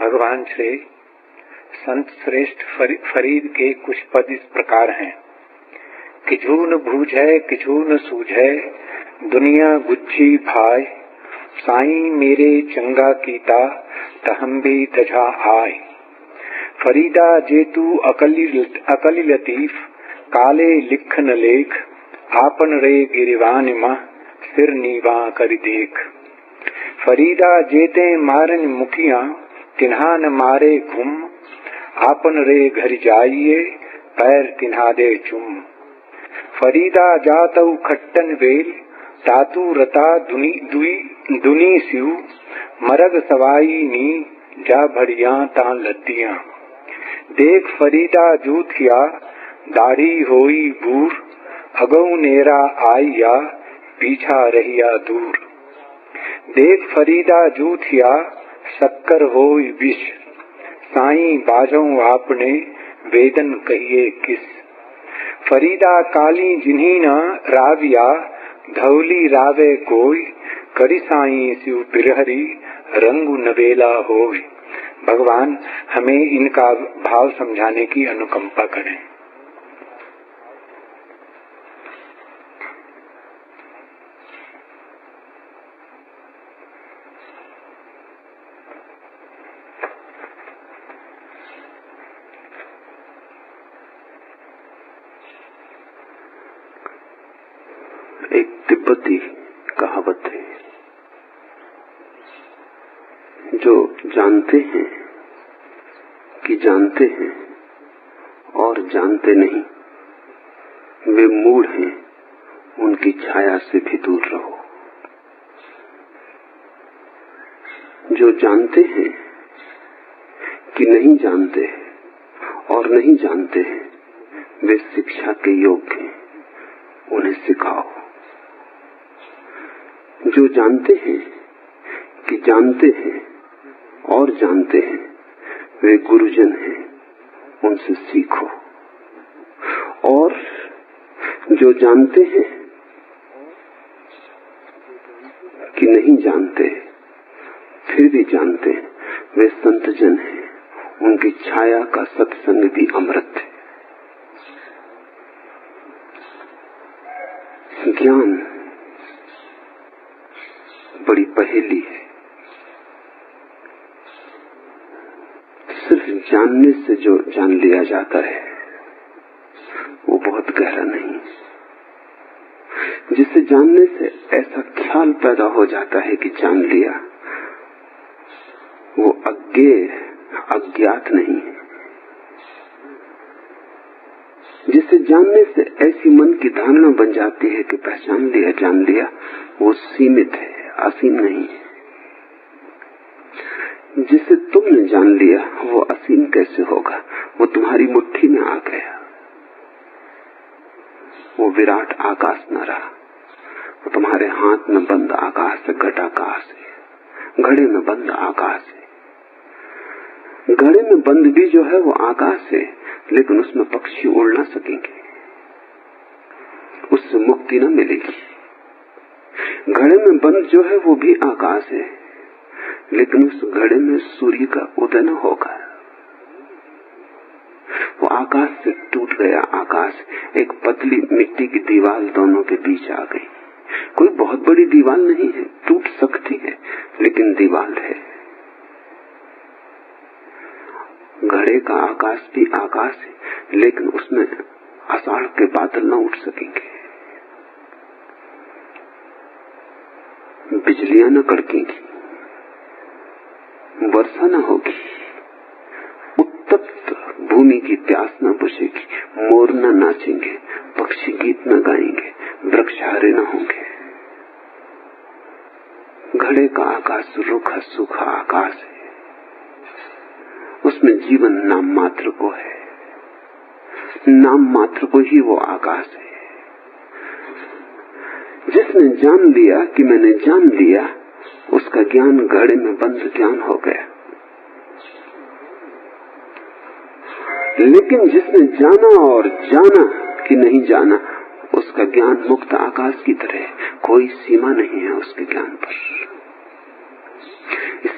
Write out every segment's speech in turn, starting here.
भगवान श्री संत श्रेष्ठ फरीद के कुछ पद इस प्रकार हैं। किछु न बूझै किछु न सूझै दुनिया गुच्छी भाई, साईं मेरे चंगा कीता तहम भी तझा आय। फरीदा जेतू अकली लतीफ काले लिख न लेख, आपन रे गिरिवान मा सिर नीवा कर देख। फरीदा जेते मारन मुखिया तिन्हा न मारे घुम, आपन रे घर जाइए पैर तिन्हा दे चुम। फरीदा जातऊ खट्टन वेल तातू रता दुनी सिउ, मरग सवाई नी जा भड़िया ता लद्दियां। देख फरीदा जूथिया दाढ़ी होई बूर, अगऊ नेरा आइया पीछा रहिया दूर। देख फरीदा जूथिया शक्कर होई विष, साईं बाजऊ आपने वेदन कहिए किस। फरीदा काली जिन्ही न राविया धौली रावे कोई, करी साईं शिव बिरहरी रंगु नवेला होय। भगवान हमें इनका भाव समझाने की अनुकंपा करें। एक तिब्बती कहावत है, जो जानते हैं कि जानते हैं और जानते नहीं, वे मूढ़ हैं, उनकी छाया से भी दूर रहो। जो जानते हैं कि नहीं जानते और नहीं जानते हैं, वे शिक्षा के योग्य हैं, उन्हें सिखाओ। जो जानते हैं कि जानते हैं और जानते हैं, वे गुरुजन हैं, उनसे सीखो। और जो जानते हैं कि नहीं जानते फिर भी जानते हैं, वे संतजन हैं, उनकी छाया का सत्संग भी अमृत है। ज्ञान बड़ी पहेली है। सिर्फ जानने से जो जान लिया जाता है वो बहुत गहरा नहीं। जिसे जानने से ऐसा ख्याल पैदा हो जाता है कि जान लिया, वो अज्ञेय अज्ञात नहीं है। जिसे जानने से ऐसी मन की धारणा बन जाती है कि पहचान लिया जान लिया, वो सीमित है, असीम नहीं है। जिसे तुमने जान लिया वो असीम कैसे होगा? वो तुम्हारी मुट्ठी में आ गया, वो विराट आकाश न रहा, वो तुम्हारे हाथ में बंद आकाश है, घटाकाश है, घड़े में बंद आकाश है। घड़े में बंद भी जो है वो आकाश है, लेकिन उसमें पक्षी उड़ ना सकेंगे, उससे मुक्ति न मिलेगी। घड़े में बंद जो है वो भी आकाश है, लेकिन उस घड़े में सूर्य का उदय न होगा। वो आकाश से टूट गया आकाश, एक पतली मिट्टी की दीवार दोनों के बीच आ गई। कोई बहुत बड़ी दीवार नहीं है, टूट सकती है, लेकिन दीवार है। घड़े का आकाश भी आकाश है, लेकिन उसमें आषाढ़ के बादल न उठ सकेंगे, बिजलियां न कड़केंगी, वर्षा न होगी, उत्तप्त भूमि की प्यास न बुझेगी, मोर न नाचेंगे, पक्षी गीत न गाएंगे, वृक्ष हरे न होंगे। घड़े का आकाश रूखा सूखा आकाश है, उसमें जीवन नाम मात्र को है, नाम मात्र को ही वो आकाश है। जिसने जान लिया कि मैंने जान लिया, उसका ज्ञान घड़े में बंद ज्ञान हो गया। लेकिन जिसने जाना और जाना कि नहीं जाना, उसका ज्ञान मुक्त आकाश की तरह, कोई सीमा नहीं है उसके ज्ञान पर।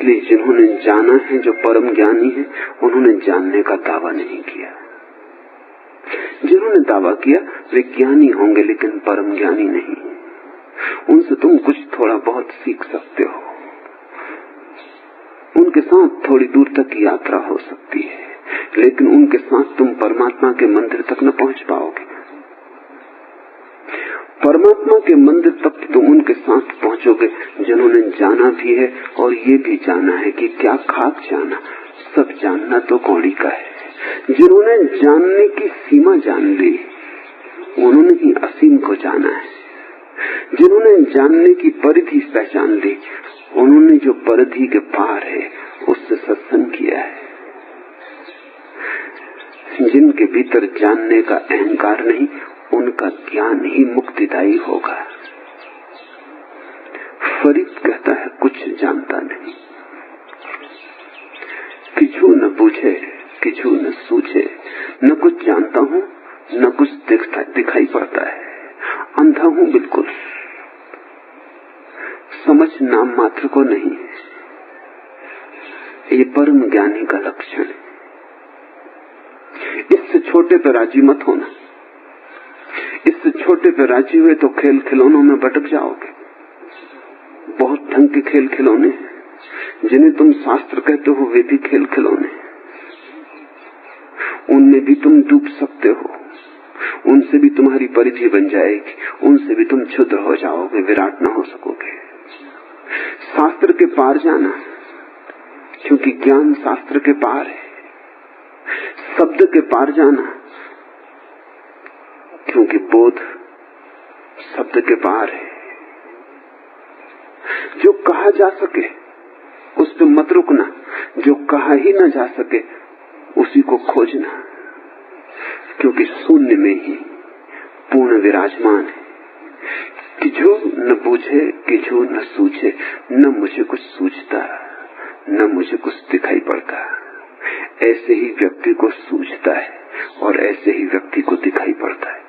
इसलिए जिन्होंने जाना है, जो परम ज्ञानी है, उन्होंने जानने का दावा नहीं किया। जिन्होंने दावा किया वे ज्ञानी होंगे लेकिन परम ज्ञानी नहीं। उनसे तुम कुछ थोड़ा बहुत सीख सकते हो, उनके साथ थोड़ी दूर तक की यात्रा हो सकती है, लेकिन उनके साथ तुम परमात्मा के मंदिर तक न पहुंच पाओगे। परमात्मा के मंदिर तक तुम उनके साथ पहुंचोगे जिन्होंने जाना भी है और ये भी जाना है कि क्या खाक जाना, सब जानना तो कौड़ी का है। जिन्होंने जानने की सीमा जान ली, उन्होंने ही असीम को जाना है। जिन्होंने जानने की परिधि पहचान ली, उन्होंने जो परिधि के पार है उससे सत्संग किया है। जिनके भीतर जानने का अहंकार नहीं, उनका ज्ञान ही मुक्तिदायी होगा। फरीद कहता है कुछ जानता नहीं, किछु न बूझे किछु न सूझे, न कुछ जानता हूँ न कुछ दिखाई पड़ता है, अंधा हूँ बिल्कुल, समझ नाम मात्र को नहीं है। ये परम ज्ञानी का लक्षण है। इससे छोटे पे राजी मत होना। इससे छोटे पे राजी हुए तो खेल खिलौनों में भटक जाओगे। बहुत ढंग के खेल खिलौने जिन्हें तुम शास्त्र कहते हो, वे भी खेल खिलौने, उनमें भी तुम डूब सकते हो, उनसे भी तुम्हारी परिधि बन जाएगी, उनसे भी तुम क्षुद्र हो जाओगे, विराट न हो सकोगे। शास्त्र के पार जाना, क्योंकि ज्ञान शास्त्र के पार है। शब्द के पार जाना, क्योंकि बोध शब्द के पार है। जो कहा जा सके उस पर मत रुकना, जो कहा ही न जा सके उसी को खोजना, क्योंकि शून्य में ही पूर्ण विराजमान है। किछु न बूझे किछु न सूझे, न मुझे कुछ सूझता न मुझे कुछ दिखाई पड़ता। ऐसे ही व्यक्ति को सूझता है और ऐसे ही व्यक्ति को दिखाई पड़ता है।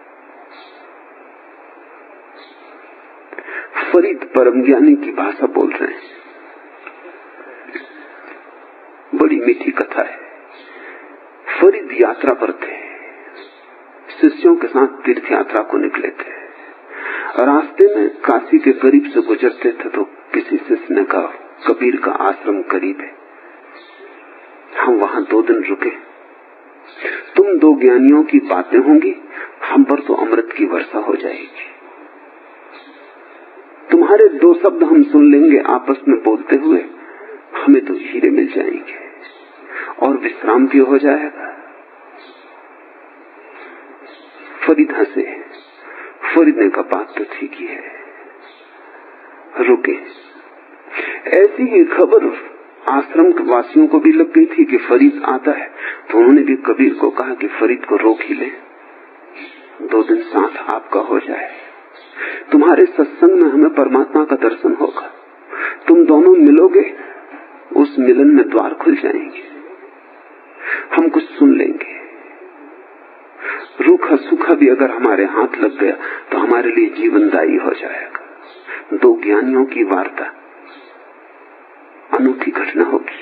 फरीद परम ज्ञानी की भाषा बोल रहे हैं। बड़ी मीठी कथा है। फरीद यात्रा पर थे, शिष्यों के साथ तीर्थ यात्रा को निकले थे। रास्ते में काशी के करीब से गुजरते थे तो किसी शिष्य ने कहा, कबीर का आश्रम करीब है, हम वहां 2 दिन रुके। तुम 2 ज्ञानियों की बातें होंगी, हम पर तो अमृत की वर्षा हो जाएगी। तुम्हारे 2 शब्द हम सुन लेंगे आपस में बोलते हुए, हमें तो हीरे मिल जाएंगे और विश्राम भी हो जाएगा। फरीद हंसे। फरीद ने कहा, बात तो ठीक ही है, रुके। ऐसी ही खबर आश्रम के वासियों को भी लग गई थी कि फरीद आता है, तो उन्होंने भी कबीर को कहा कि फरीद को रोक ही ले, 2 दिन साथ आपका हो जाए। तुम्हारे सत्संग में हमें परमात्मा का दर्शन होगा, तुम दोनों मिलोगे, उस मिलन में द्वार खुल जाएंगे, हम कुछ सुन लेंगे। रूखा सूखा भी अगर हमारे हाथ लग गया तो हमारे लिए जीवनदायी हो जाएगा। 2 ज्ञानियों की वार्ता, अनूठी घटना होगी।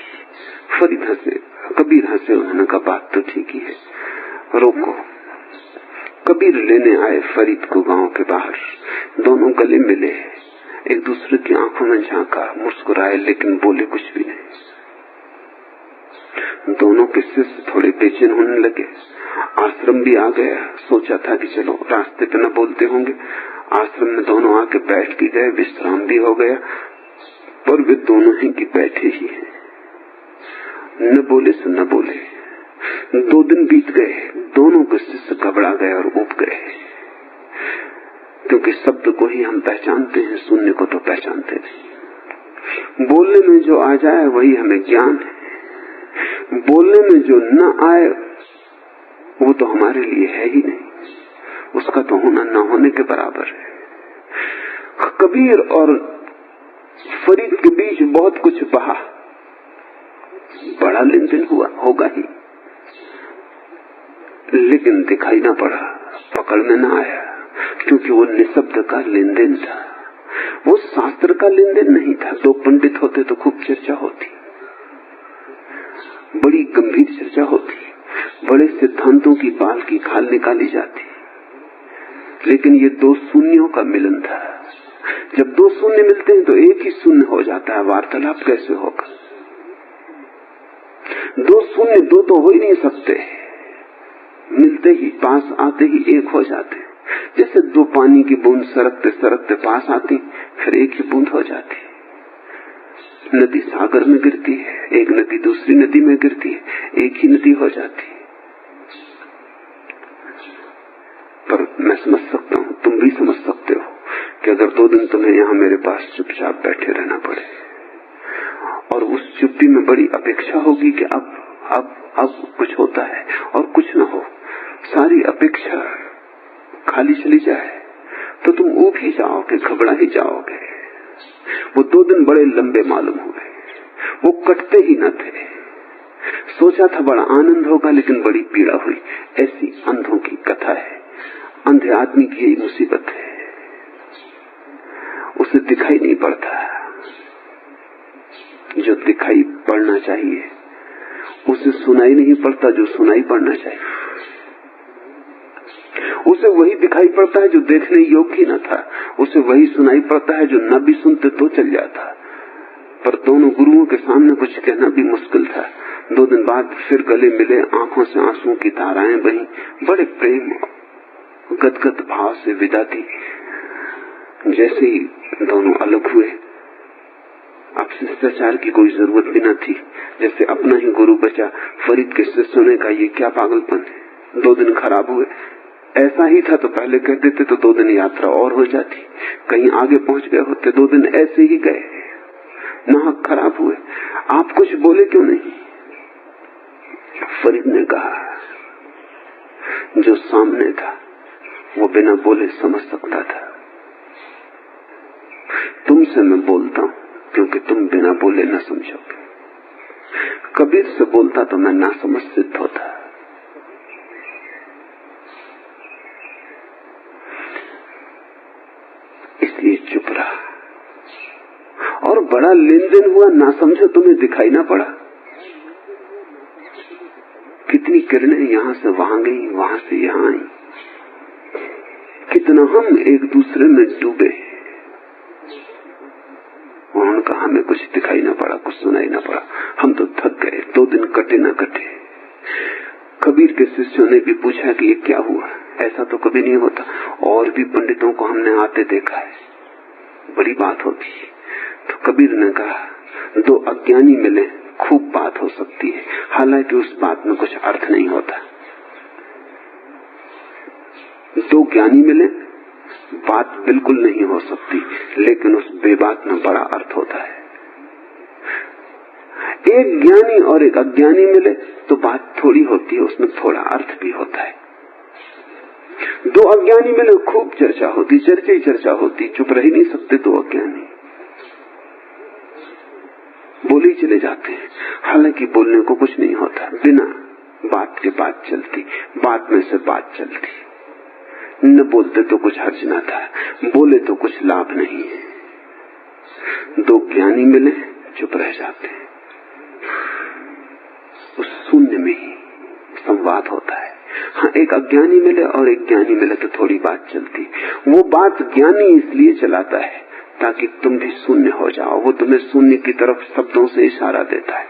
फरीद हंसे, कबीर हंसे। उन्होंने कहा, बात तो ठीक ही है, रोको। कबीर लेने आए फरीद को गांव के बाहर। दोनों गले मिले, एक दूसरे की आंखों में झांका, मुस्कुराए, लेकिन बोले कुछ भी नहीं। दोनों के शिष्य थोड़े बेचैन होने लगे। आश्रम भी आ गया। सोचा था कि चलो रास्ते पे न बोलते होंगे। आश्रम में दोनों आके बैठ भी गए, विश्राम भी हो गया, पर वे दोनों ही की बैठे ही हैं, न बोले सो न बोले। 2 दिन बीत गए, दोनों के शिष्य घबरा गए और ऊब गए, क्योंकि शब्द को ही हम पहचानते हैं, शून्य को तो पहचानते नहीं। बोलने में जो आ जाए वही हमें ज्ञान है, बोलने में जो न आए वो तो हमारे लिए है ही नहीं, उसका तो होना न होने के बराबर है। कबीर और फरीद के बीच बहुत कुछ बहा, बड़ा लेन देन हुआ होगा ही, लेकिन दिखाई ना पड़ा, पकड़ में ना आया, क्योंकि वो निशब्द का लेन देन था, वो शास्त्र का लेन देन नहीं था। 2 पंडित होते तो खूब चर्चा होती। बड़ी गंभीर चर्चा होती, बड़े सिद्धांतों की बाल की खाल निकाली जाती, लेकिन ये दो शून्यों का मिलन था। जब दो शून्य मिलते हैं तो एक ही शून्य हो जाता है, वार्तालाप कैसे होगा? दो शून्य दो तो हो ही नहीं सकते, मिलते ही पास आते ही एक हो जाते। जैसे दो पानी की बूंद सरकते सरकते पास आती, फिर एक ही बूंद हो जाती। नदी सागर में गिरती है, एक नदी दूसरी नदी में गिरती है, एक ही नदी हो जाती। पर मैं समझ सकता हूं, तुम भी समझ सकते हो कि अगर 2 दिन तुम्हें यहां मेरे पास चुपचाप बैठे रहना पड़े और उस चुप्पी में बड़ी अपेक्षा होगी कि अब कुछ होता है और कुछ न हो, सारी अपेक्षा खाली चली जाए, तो तुम ऊब ही जाओगे, घबरा ही जाओगे। वो 2 दिन बड़े लंबे मालूम हुए, वो कटते ही न थे। सोचा था बड़ा आनंद होगा, लेकिन बड़ी पीड़ा हुई। ऐसी अंधों की कथा है, अंधे आदमी की यही मुसीबत है, उसे दिखाई नहीं पड़ता जो दिखाई पड़ना चाहिए, उसे सुनाई नहीं पड़ता जो सुनाई पड़ना चाहिए, उसे वही दिखाई पड़ता है जो देखने योग्य न था, उसे वही सुनाई पड़ता है जो न भी सुनते तो चल जाता। पर दोनों गुरुओं के सामने कुछ कहना भी मुश्किल था। 2 दिन बाद फिर गले मिले, आंखों से आंसुओं की धाराएं बही, बड़े प्रेम गदगद भाव से विदा दी। जैसे ही दोनों अलग हुए, अब शिष्टाचार की कोई जरूरत भी न थी, जैसे अपना ही गुरु बचा। फरीद के शिष्यों ने कहा, ये क्या पागलपन है, 2 दिन खराब हुए। ऐसा ही था तो पहले कह देते तो 2 दिन यात्रा और हो जाती, कहीं आगे पहुंच गए होते। 2 दिन ऐसे ही गए, नाहक खराब हुए। आप कुछ बोले क्यों नहीं? फरीद ने कहा, जो सामने था वो बिना बोले समझ सकता था। तुमसे मैं बोलता हूं क्योंकि तुम बिना बोले न समझोगे। कबीर से बोलता तो मैं ना समझ सिद्ध होता। इसलिए चुप रहा, और बड़ा लेन देन हुआ, ना समझो तुम्हें दिखाई ना पड़ा। कितनी किरणें यहां से वहां गई, वहां से यहां आई, कितना हम एक दूसरे में डूबे। उन्होंने कहा, हमें कुछ दिखाई ना पड़ा, कुछ सुनाई ना पड़ा, हम तो थक गए। 2 दिन कटे ना कटे। कबीर के शिष्यों ने भी पूछा कि ये क्या हुआ, ऐसा तो कभी नहीं होता। और भी पंडितों को हमने आते देखा है, बड़ी बात होती। तो कबीर ने कहा, 2 अज्ञानी मिले, खूब बात हो सकती है, हालांकि उस बात में कुछ अर्थ नहीं होता। 2 ज्ञानी मिले, बात बिल्कुल नहीं हो सकती, लेकिन उस बेबात में बड़ा अर्थ होता है। एक ज्ञानी और एक अज्ञानी मिले तो बात थोड़ी होती है, उसमें थोड़ा अर्थ भी होता है। 2 अज्ञानी मिले, खूब चर्चा होती, चर्चा ही चर्चा होती, चुप रह ही नहीं सकते 2 अज्ञानी, बोले ही चले जाते हैं, हालांकि बोलने को कुछ नहीं होता। बिना बात के बात चलती, बात में से बात चलती। न बोलते तो कुछ हर्ज ना था, बोले तो कुछ लाभ नहीं है। 2 ज्ञानी मिले, चुप रह जाते हैं, उस शून्य में ही संवाद होता है। हाँ, एक अज्ञानी मिले और एक ज्ञानी मिले तो थोड़ी बात चलती। वो बात ज्ञानी इसलिए चलाता है ताकि तुम भी शून्य हो जाओ, वो तुम्हें शून्य की तरफ शब्दों से इशारा देता है।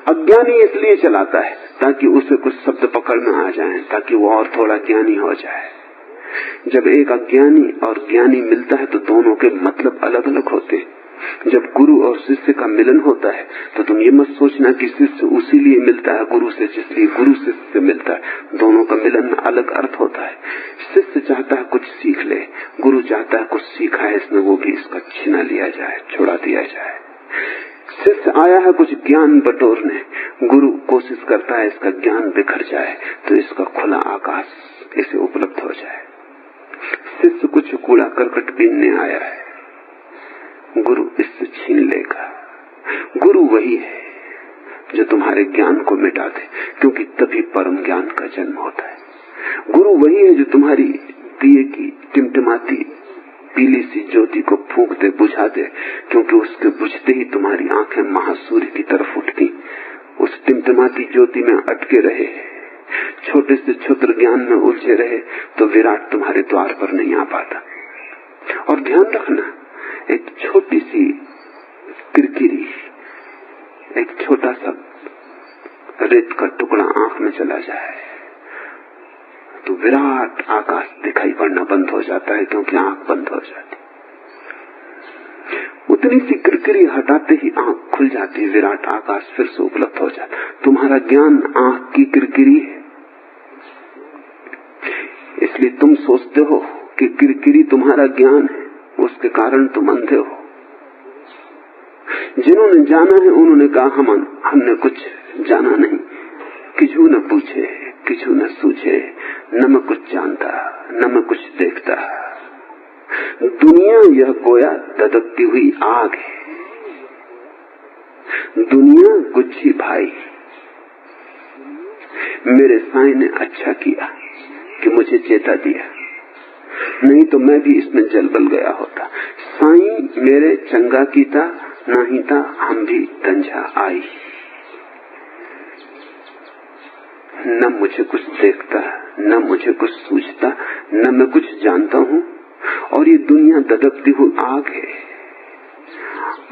अज्ञानी इसलिए चलाता है ताकि उसे कुछ शब्द पकड़ में आ जाएं, ताकि वो और थोड़ा ज्ञानी हो जाए। जब एक अज्ञानी और ज्ञानी मिलता है तो दोनों के मतलब अलग अलग होते हैं। जब गुरु और शिष्य का मिलन होता है तो तुम ये मत सोचना कि शिष्य उसी लिए मिलता है गुरु से जिसलिए गुरु शिष्य से मिलता है। दोनों का मिलन में अलग अर्थ होता है। शिष्य चाहता है कुछ सीख ले, गुरु चाहता है कुछ सीखा है इसमें वो भी इसका छीना लिया जाए, छुड़ा दिया जाए। शिष्य आया है कुछ ज्ञान बटोरने, गुरु कोशिश करता है इसका ज्ञान बिखर जाए तो इसका खुला आकाश इसे उपलब्ध हो जाए। शिष्य कुछ कूड़ा करकट बीनने आया है, गुरु इससे छीन लेगा। गुरु वही है जो तुम्हारे ज्ञान को मिटा दे, क्योंकि तभी परम ज्ञान का जन्म होता है। गुरु वही है जो तुम्हारी दिए की टिमटिमाती पीली सी ज्योति को फूंक दे, बुझा दे, क्योंकि उसके बुझते ही तुम्हारी आंखें महासूर्य की तरफ उठती उस टिमटिमाती ज्योति में अटके रहे, छोटे से क्षुद्र ज्ञान में उलझे रहे, तो विराट तुम्हारे द्वार पर नहीं आ पाता। और ध्यान रखना, एक छोटी सी किरकिरी, एक छोटा सा रेत का टुकड़ा आंख में चला जाए तो विराट आकाश दिखाई पड़ना बंद हो जाता है, क्योंकि आंख बंद हो जाती। उतनी सी किरकिरी हटाते ही आंख खुल जाती, विराट आकाश फिर से उपलब्ध हो जाता। तुम्हारा ज्ञान आंख की किरकिरी है, इसलिए तुम सोचते हो कि किरकिरी तुम्हारा ज्ञान है, उसके कारण तुम अंधे हो। जिन्होंने जाना है उन्होंने कहा हमने कुछ जाना नहीं, किछु न पूछे किछु न सूझे, न मैं कुछ जानता न मैं कुछ देखता। दुनिया यह गोया ददकती हुई आग है, दुनिया गुच्छी भाई। मेरे साईं ने अच्छा किया कि मुझे चेता दिया, नहीं तो मैं भी इसमें जल बल गया होता। साईं मेरे चंगा कीता, नहीं था हम भी तंजा आई। न मुझे कुछ देखता, न मुझे कुछ सूझता, न मैं कुछ जानता हूँ, और ये दुनिया ददकती हुई आग है।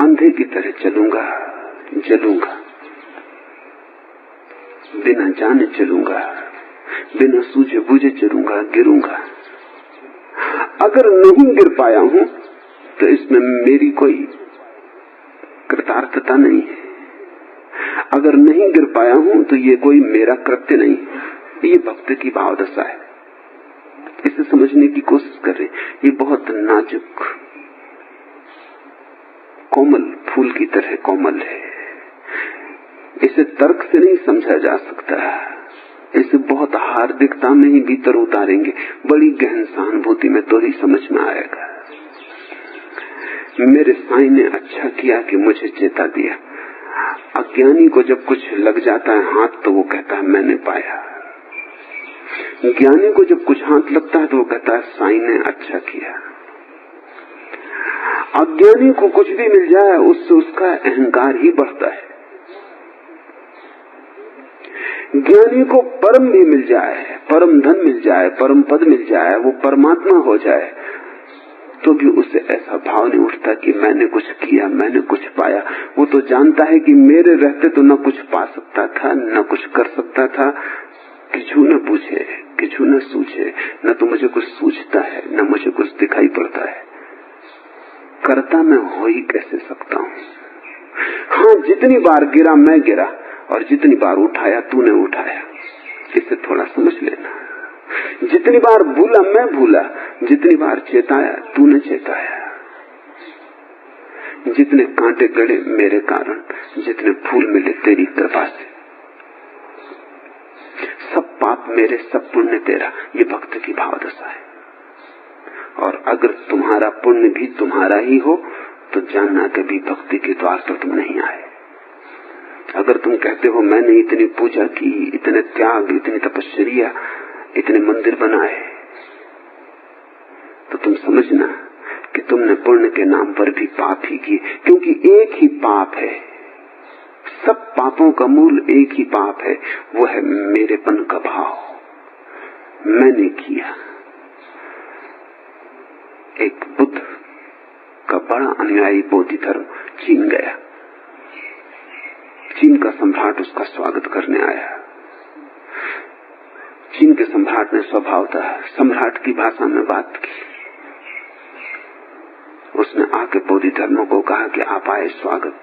अंधे की तरह चलूंगा, जलूंगा, बिना जाने चलूंगा, बिना सूझे बूझे चलूंगा, गिरूंगा। अगर नहीं गिर पाया हूं तो इसमें मेरी कोई कृतार्थता नहीं है। अगर नहीं गिर पाया हूं तो ये कोई मेरा कृत्य नहीं, ये भक्त की भावदशा है। इसे समझने की कोशिश करें। ये बहुत नाजुक कोमल फूल की तरह कोमल है, इसे तर्क से नहीं समझा जा सकता। इसे बहुत हार्दिकता में ही भीतर उतारेंगे, बड़ी गहन सहानुभूति में तो ही समझ में आएगा। मेरे साईं ने अच्छा किया कि मुझे चेता दिया। अज्ञानी को जब कुछ लग जाता है हाथ तो वो कहता है मैंने पाया। ज्ञानी को जब कुछ हाथ लगता है तो वो कहता है साईं ने अच्छा किया। अज्ञानी को कुछ भी मिल जाए उससे उसका अहंकार ही बढ़ता है। ज्ञानी को परम भी मिल जाए, परम धन मिल जाए, परम पद मिल जाए, वो परमात्मा हो जाए, तो भी उसे ऐसा भाव नहीं उठता कि मैंने कुछ किया, मैंने कुछ पाया। वो तो जानता है कि मेरे रहते तो न कुछ पा सकता था, न कुछ कर सकता था। किछु न पूछे, किछु न सूझे, न तो मुझे कुछ सूझता है, न मुझे कुछ दिखाई पड़ता है। करता मैं हो ही कैसे सकता हूँ? हाँ, जितनी बार गिरा मैं गिरा, और जितनी बार उठाया तूने उठाया। इसे थोड़ा समझ लेना। जितनी बार भूला मैं भूला, जितनी बार चेताया तूने चेताया। जितने कांटे गड़े मेरे कारण, जितने फूल मिले तेरी कृपा से। सब पाप मेरे, सब पुण्य तेरा। ये भक्त की भावदशा है। और अगर तुम्हारा पुण्य भी तुम्हारा ही हो तो जानना कभी भक्ति के द्वार पर तुम नहीं आए। अगर तुम कहते हो मैंने इतनी पूजा की, इतने त्याग, इतनी तपस्या, इतने मंदिर बनाए, तो तुम समझना कि तुमने पुण्य के नाम पर भी पाप ही किए। क्योंकि एक ही पाप है, सब पापों का मूल एक ही पाप है, वो है मेरेपन का भाव। मैंने किया। एक बुद्ध का बड़ा अनुयायी बोधि धर्म चीन गया। चीन का सम्राट उसका स्वागत करने आया। चीन के सम्राट ने स्वभावतः सम्राट की भाषा में बात की। उसने आके बोधि धर्म को कहा कि आप आए, स्वागत।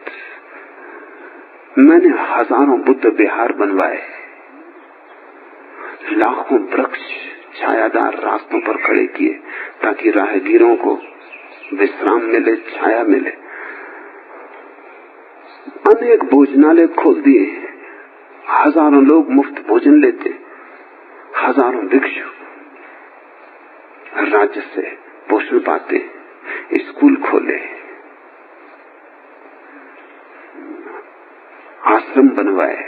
मैंने हजारों बुद्ध विहार बनवाए, लाखों वृक्ष छायादार रास्तों पर खड़े किए ताकि राहगीरों को विश्राम मिले, छाया मिले। अनेक भोजनालय खोल दिए, हजारों लोग मुफ्त भोजन लेते, हजारों भिक्षु राज्य से पोषण पाते, स्कूल खोले, आश्रम बनवाए,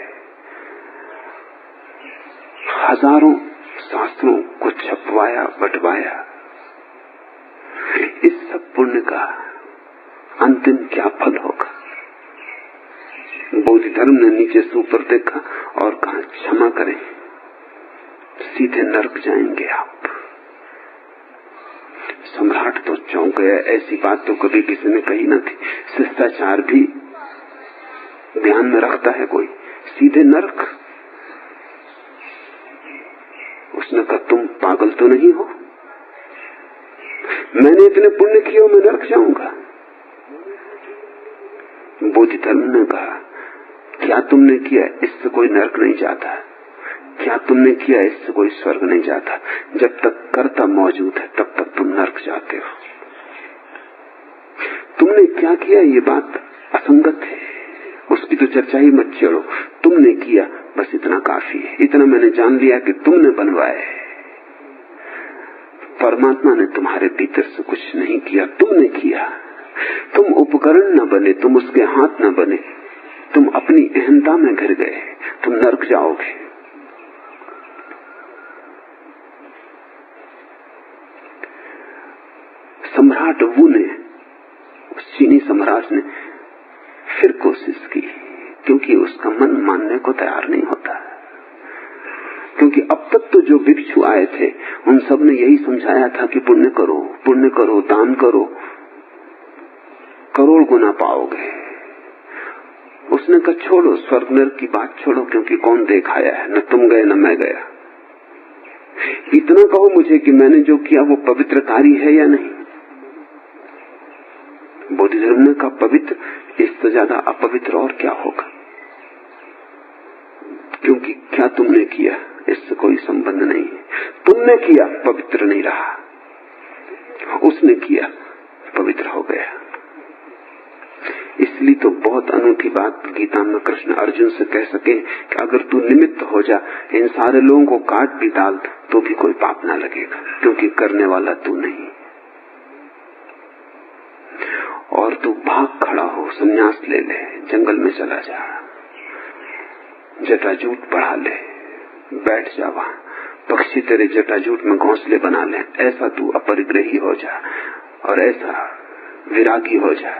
हजारों शास्त्रों को छपवाया, बंटवाया। इस सब पुण्य का अंतिम क्या फल होगा? बोधि धर्म ने नीचे से ऊपर देखा और कहा, क्षमा करें, सीधे नरक जाएंगे आप। सम्राट तो चौंक गया, ऐसी बात तो कभी किसी ने कही न थी। शिष्टाचार भी ध्यान में रखता है कोई, सीधे नरक। उसने कहा, तुम पागल तो नहीं हो? मैंने इतने पुण्य किए, मैं नरक जाऊंगा? बोधि धर्म ने कहा, क्या तुमने किया इससे कोई नरक नहीं जाता, क्या तुमने किया इससे कोई स्वर्ग नहीं जाता। जब तक कर्ता मौजूद है तब तक तुम नरक जाते हो। तुमने क्या किया ये बात असंगत है, उसकी तो चर्चा ही मत छेड़ो। तुमने किया बस इतना काफी है, इतना मैंने जान लिया कि तुमने बनवाए। परमात्मा ने तुम्हारे भीतर से कुछ नहीं किया, तुमने किया। तुम उपकरण न बने, तुम उसके हाथ न बने, तुम अपनी अहंता में घिर गए, तुम नरक जाओगे। सम्राट वू ने, उस चीनी सम्राट ने फिर कोशिश की, क्योंकि उसका मन मानने को तैयार नहीं होता। क्योंकि अब तक तो जो भिक्षु आए थे उन सब ने यही समझाया था कि पुण्य करो, पुण्य करो, दान करो, करोड़ गुना पाओगे। उसने कहा, छोड़ो स्वर्ग नरक की बात छोड़ो, क्योंकि कौन देख आया है, न तुम गए न मैं गया। इतना कहो मुझे कि मैंने जो किया वो पवित्र कार्य है या नहीं। बोधि धर्म ने कहा, पवित्र, इससे ज्यादा अपवित्र और क्या होगा, क्योंकि क्या तुमने किया इससे कोई संबंध नहीं है। तुमने किया पवित्र नहीं रहा, उसने किया पवित्र हो गया। इसलिए तो बहुत अनूठी बात गीता में कृष्ण अर्जुन से कह सके कि अगर तू निमित्त हो जा, इन सारे लोगों को काट भी डाल तो भी कोई पाप ना लगेगा, क्योंकि करने वाला तू नहीं। और तू भाग खड़ा हो, संन्यास ले ले, जंगल में चला जा, जटाजूट बढ़ा ले, बैठ जा वहां, पक्षी तेरे जटाजूट में घोंसले बना ले। ऐसा तू अपरिग्रही हो जा और ऐसा विरागी हो जा।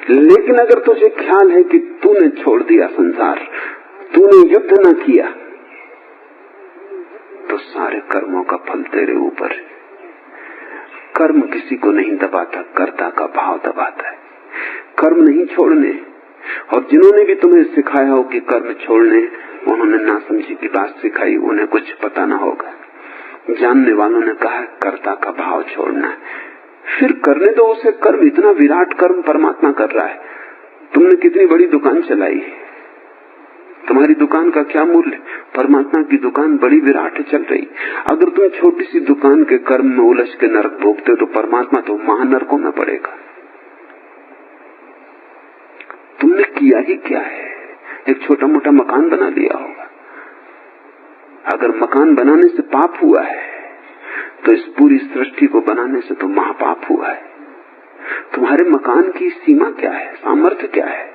लेकिन अगर तुझे ख्याल है कि तूने छोड़ दिया संसार, तूने युद्ध न किया, तो सारे कर्मों का फल तेरे ऊपर। कर्म किसी को नहीं दबाता, कर्ता का भाव दबाता है। कर्म नहीं छोड़ने, और जिन्होंने भी तुम्हें सिखाया हो कि कर्म छोड़ने, उन्होंने ना समझी की बात सिखाई, उन्हें कुछ पता ना होगा। जानने वालों ने कहा कर्ता का भाव छोड़ना है, फिर करने दो उसे कर्म। इतना विराट कर्म परमात्मा कर रहा है। तुमने कितनी बड़ी दुकान चलाई, तुम्हारी दुकान का क्या मूल्य? परमात्मा की दुकान बड़ी विराट चल रही। अगर तुम छोटी सी दुकान के कर्म में उलझ के नरक भोगते हो तो परमात्मा तो महानरकों में पड़ेगा। तुमने किया ही क्या है? एक छोटा मोटा मकान बना लिया होगा। अगर मकान बनाने से पाप हुआ है तो इस पूरी सृष्टि को बनाने से तो महापाप हुआ है। तुम्हारे मकान की सीमा क्या है, सामर्थ्य क्या है?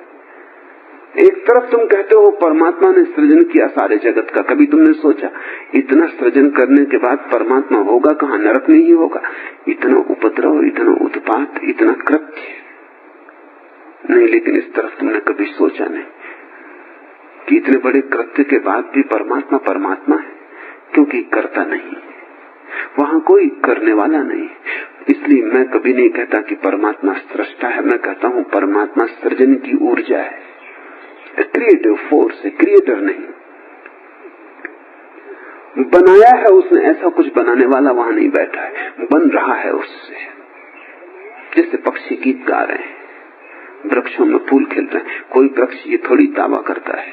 एक तरफ तुम कहते हो परमात्मा ने सृजन किया सारे जगत का, कभी तुमने सोचा इतना सृजन करने के बाद परमात्मा होगा कहाँ? नरक में ही होगा। इतना उपद्रव, इतना उत्पात, इतना कृत्य नहीं। लेकिन इस तरफ तुमने कभी सोचा नहीं कि इतने बड़े कृत्य के बाद भी परमात्मा परमात्मा है, क्योंकि करता नहीं, वहां कोई करने वाला नहीं। इसलिए मैं कभी नहीं कहता कि परमात्मा सृष्टा है, मैं कहता हूं परमात्मा सृजन की ऊर्जा है, क्रिएटिव फोर्स है, क्रिएटर नहीं। बनाया है उसने, ऐसा कुछ बनाने वाला वहां नहीं बैठा है, बन रहा है उससे। जैसे पक्षी गीत गा रहे हैं, वृक्षों में फूल खिल रहे हैं, कोई वृक्ष ये थोड़ी दावा करता है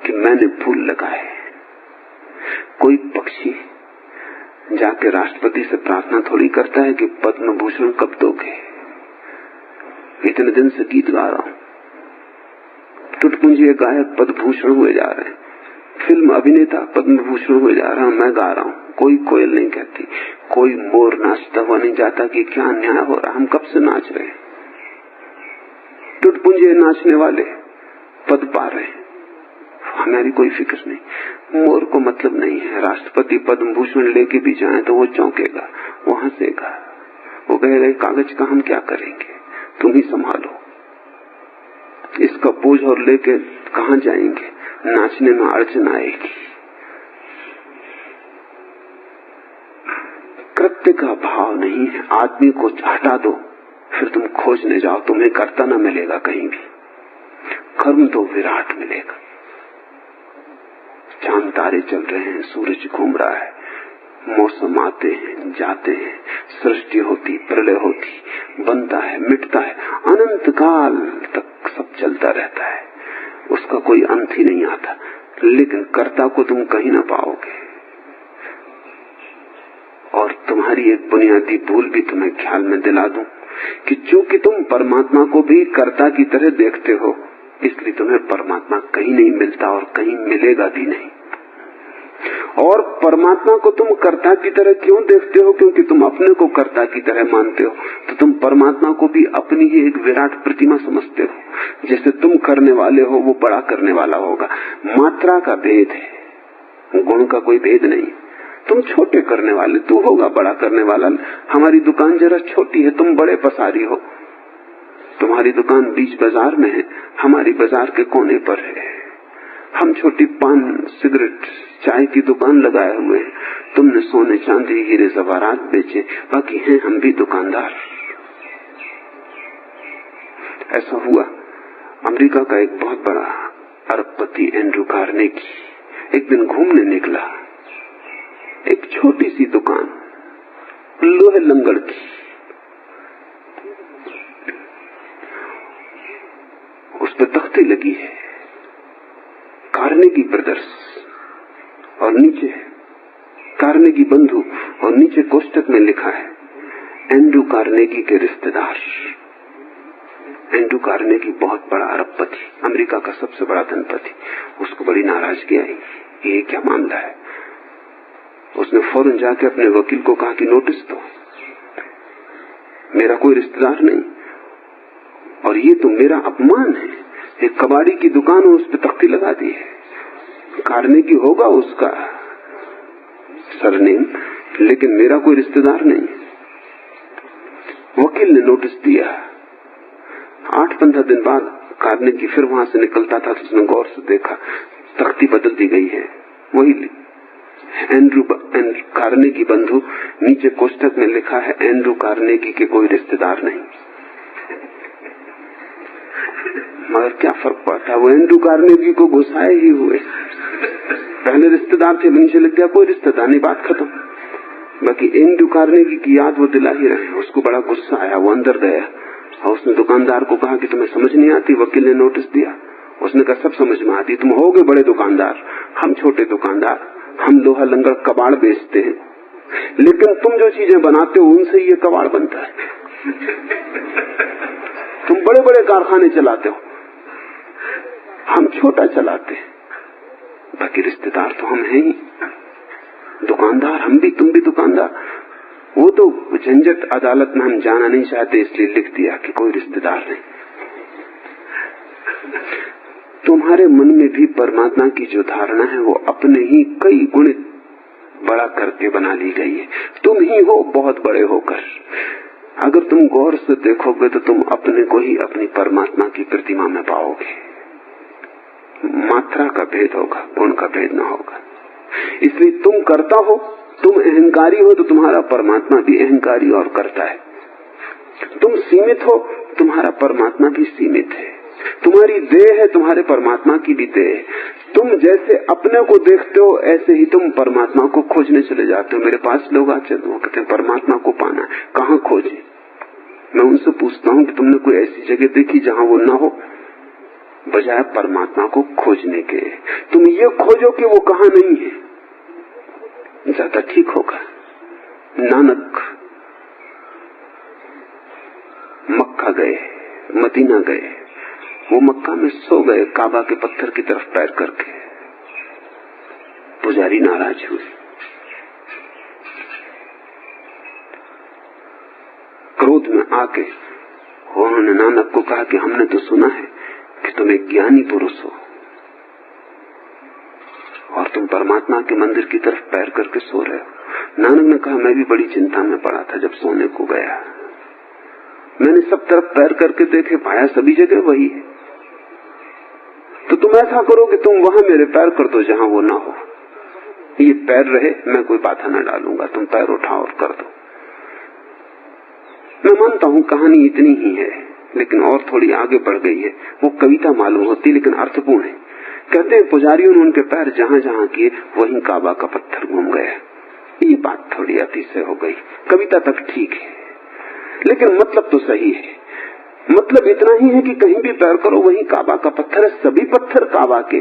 कि मैंने फूल लगाए। कोई पक्षी जाके राष्ट्रपति से प्रार्थना थोड़ी करता है कि पद्म भूषण कब दोगे, इतने दिन से गीत गा रहा हूं। टुटपुंजी गायक पद्म भूषण हुए जा रहे हैं, फिल्म अभिनेता पद्म भूषण हुए जा रहा हूं, मैं गा रहा हूं। कोई कोयल नहीं कहती, कोई मोर नाचता हुआ नहीं जाता कि क्या अन्याय हो रहा, हम कब से नाच रहे हैं। टुटपुंजी नाचने वाले पद पा रहे हैं, हमारी कोई फिक्र नहीं। मोर को मतलब नहीं है, राष्ट्रपति पद्म भूषण लेके भी जाए तो वो चौंकेगा, वो हंसेगा, वो कहेगा कागज का हम क्या करेंगे, तुम ही संभालो। इसका बोझ और लेके कहां जाएंगे? नाचने में अड़चन आएगी। कृत्य का भाव नहीं है। आदमी को हटा दो, फिर तुम खोजने जाओ, तुम्हें कर्ता न मिलेगा कहीं भी। कर्म तो विराट मिलेगा। चांद तारे चल रहे हैं, सूरज घूम रहा है, मौसम आते हैं जाते हैं, सृष्टि होती, प्रलय होती, बनता है, मिटता है, अनंत काल तक सब चलता रहता है, उसका कोई अंत ही नहीं आता। लेकिन कर्ता को तुम कहीं ना पाओगे। और तुम्हारी एक बुनियादी भूल भी तुम्हें ख्याल में दिला दूं कि चूंकि तुम परमात्मा को भी कर्ता की तरह देखते हो, इसलिए तुम्हें परमात्मा कहीं नहीं मिलता और कहीं मिलेगा भी नहीं। और परमात्मा को तुम कर्ता की तरह क्यों देखते हो? क्योंकि तुम अपने को कर्ता की तरह मानते हो, तो तुम परमात्मा को भी अपनी ही एक विराट प्रतिमा समझते हो। जैसे तुम करने वाले हो वो बड़ा करने वाला होगा। मात्रा का भेद है, गुण का कोई भेद नहीं। तुम छोटे करने वाले, तू होगा बड़ा करने वाला। हमारी दुकान जरा छोटी है, तुम बड़े पसारी हो। तुम्हारी दुकान बीच बाजार में है, हमारी बाजार के कोने पर है। हम छोटी पान, सिगरेट, चाय की दुकान लगाए हुए हैं, तुमने सोने चांदी हीरे जवाहरात बेचे, बाकी हैं हम भी दुकानदार। ऐसा हुआ। अमेरिका का एक बहुत बड़ा अरबपति एंड्रू कार्नेगी एक दिन घूमने निकला। एक छोटी सी दुकान लोहे लंगड़ की, उस पर तख्ती लगी है कार्नेगी ब्रदर्स और नीचे कार्नेगी बंधु और नीचे कोष्टक में लिखा है एंड्रू कार्नेगी के रिश्तेदार। एंड्रू कार्नेगी बहुत बड़ा अरबपति, अमेरिका का सबसे बड़ा धनपति। उसको बड़ी नाराजगी आई, ये क्या मामला है। उसने फौरन जाके अपने वकील को कहा कि नोटिस दो, मेरा कोई रिश्तेदार नहीं और ये तो मेरा अपमान है। एक कबाड़ी की दुकान और उस पर तख्ती लगा दी है। कार्नेगी होगा उसका सरनेम, लेकिन मेरा कोई रिश्तेदार नहीं। वकील ने नोटिस दिया। 8-15 दिन बाद कार्नेगी फिर वहां से निकलता था तो उसने गौर से देखा, तख्ती बदल दी गई है। वही एंड्रू कार्नेगी बंधु, नीचे कोष्टक में लिखा है एंड्रू कार्नेगी के कोई रिश्तेदार नहीं। मगर क्या फर्क पड़ता, वो एंड्रू कार्नेगी को घुसाए ही हुए। पहले रिश्तेदार थे, नीचे लिख दिया कोई रिश्तेदार नहीं, बात खत्म। बाकी एंड्रू कार्नेगी की याद वो दिला ही रहे। उसको बड़ा गुस्सा आया, वो अंदर गया और उसने दुकानदार को कहा कि तुम्हें समझ नहीं आती। वकील ने नोटिस दिया। उसने कहा सब समझ में आती, तुम होगे बड़े दुकानदार, हम छोटे दुकानदार, हम लोहा लंगड़ कबाड़ बेचते हैं, लेकिन तुम जो चीजें बनाते हो उनसे ये कबाड़ बनता है। तुम बड़े बड़े कारखाने चलाते हो, हम छोटा चलाते हैं। बाकी रिश्तेदार तो हम हैं ही, दुकानदार हम भी, तुम भी दुकानदार। वो तो झंझट अदालत में हम जाना नहीं चाहते, इसलिए लिख दिया कि कोई रिश्तेदार नहीं। तुम्हारे मन में भी परमात्मा की जो धारणा है वो अपने ही कई गुणित बड़ा करके बना ली गई है। तुम ही हो बहुत बड़े होकर। अगर तुम गौर से देखोगे तो तुम अपने को ही अपनी परमात्मा की प्रतिमा में पाओगे। मात्रा का भेद होगा, गुण का भेद ना होगा। इसलिए तुम करता हो, तुम अहंकारी हो तो तुम्हारा परमात्मा भी अहंकारी और करता है। तुम सीमित हो, तुम्हारा परमात्मा भी सीमित है। तुम्हारी देह है, तुम्हारे परमात्मा की भी देह है। तुम जैसे अपने को देखते हो ऐसे ही तुम परमात्मा को खोजने चले जाते हो। मेरे पास लोग आते हैं, वो कहते हैं परमात्मा को पाना है, कहाँ खोजे। मैं उनसे पूछता हूँ कि तुमने कोई ऐसी जगह देखी जहाँ वो ना हो, बजाय परमात्मा को खोजने के। तुम ये खोजो कि वो कहाँ नहीं है, ज्यादा ठीक होगा। नानक मक्का गए, मदीना गए, वो मक्का में सो गए काबा के पत्थर की तरफ पैर करके। पुजारी नाराज हुए, क्रोध में आके उन्होंने नानक को कहा कि हमने तो सुना है कि तुम एक ज्ञानी पुरुष हो और तुम परमात्मा के मंदिर की तरफ पैर करके सो रहे हो। नानक ने कहा मैं भी बड़ी चिंता में पड़ा था जब सोने को गया। मैंने सब तरफ पैर करके देखे, पाया सभी जगह वही है। तो तुम ऐसा करो कि तुम वहां मेरे पैर कर दो जहां वो ना हो, ये पैर रहे, मैं कोई बाधा ना डालूंगा, तुम पैर उठाओ और कर दो। मैं मानता हूं कहानी इतनी ही है, लेकिन और थोड़ी आगे बढ़ गई है। वो कविता मालूम होती लेकिन अर्थपूर्ण है। कहते हैं पुजारियों ने उनके पैर जहां जहां किए वहीं काबा का पत्थर घूम गया। ये बात थोड़ी अतिशय हो गई। कविता तक ठीक है, लेकिन मतलब तो सही है। मतलब इतना ही है कि कहीं भी पैर करो वहीं काबा का पत्थर है। सभी पत्थर काबा के,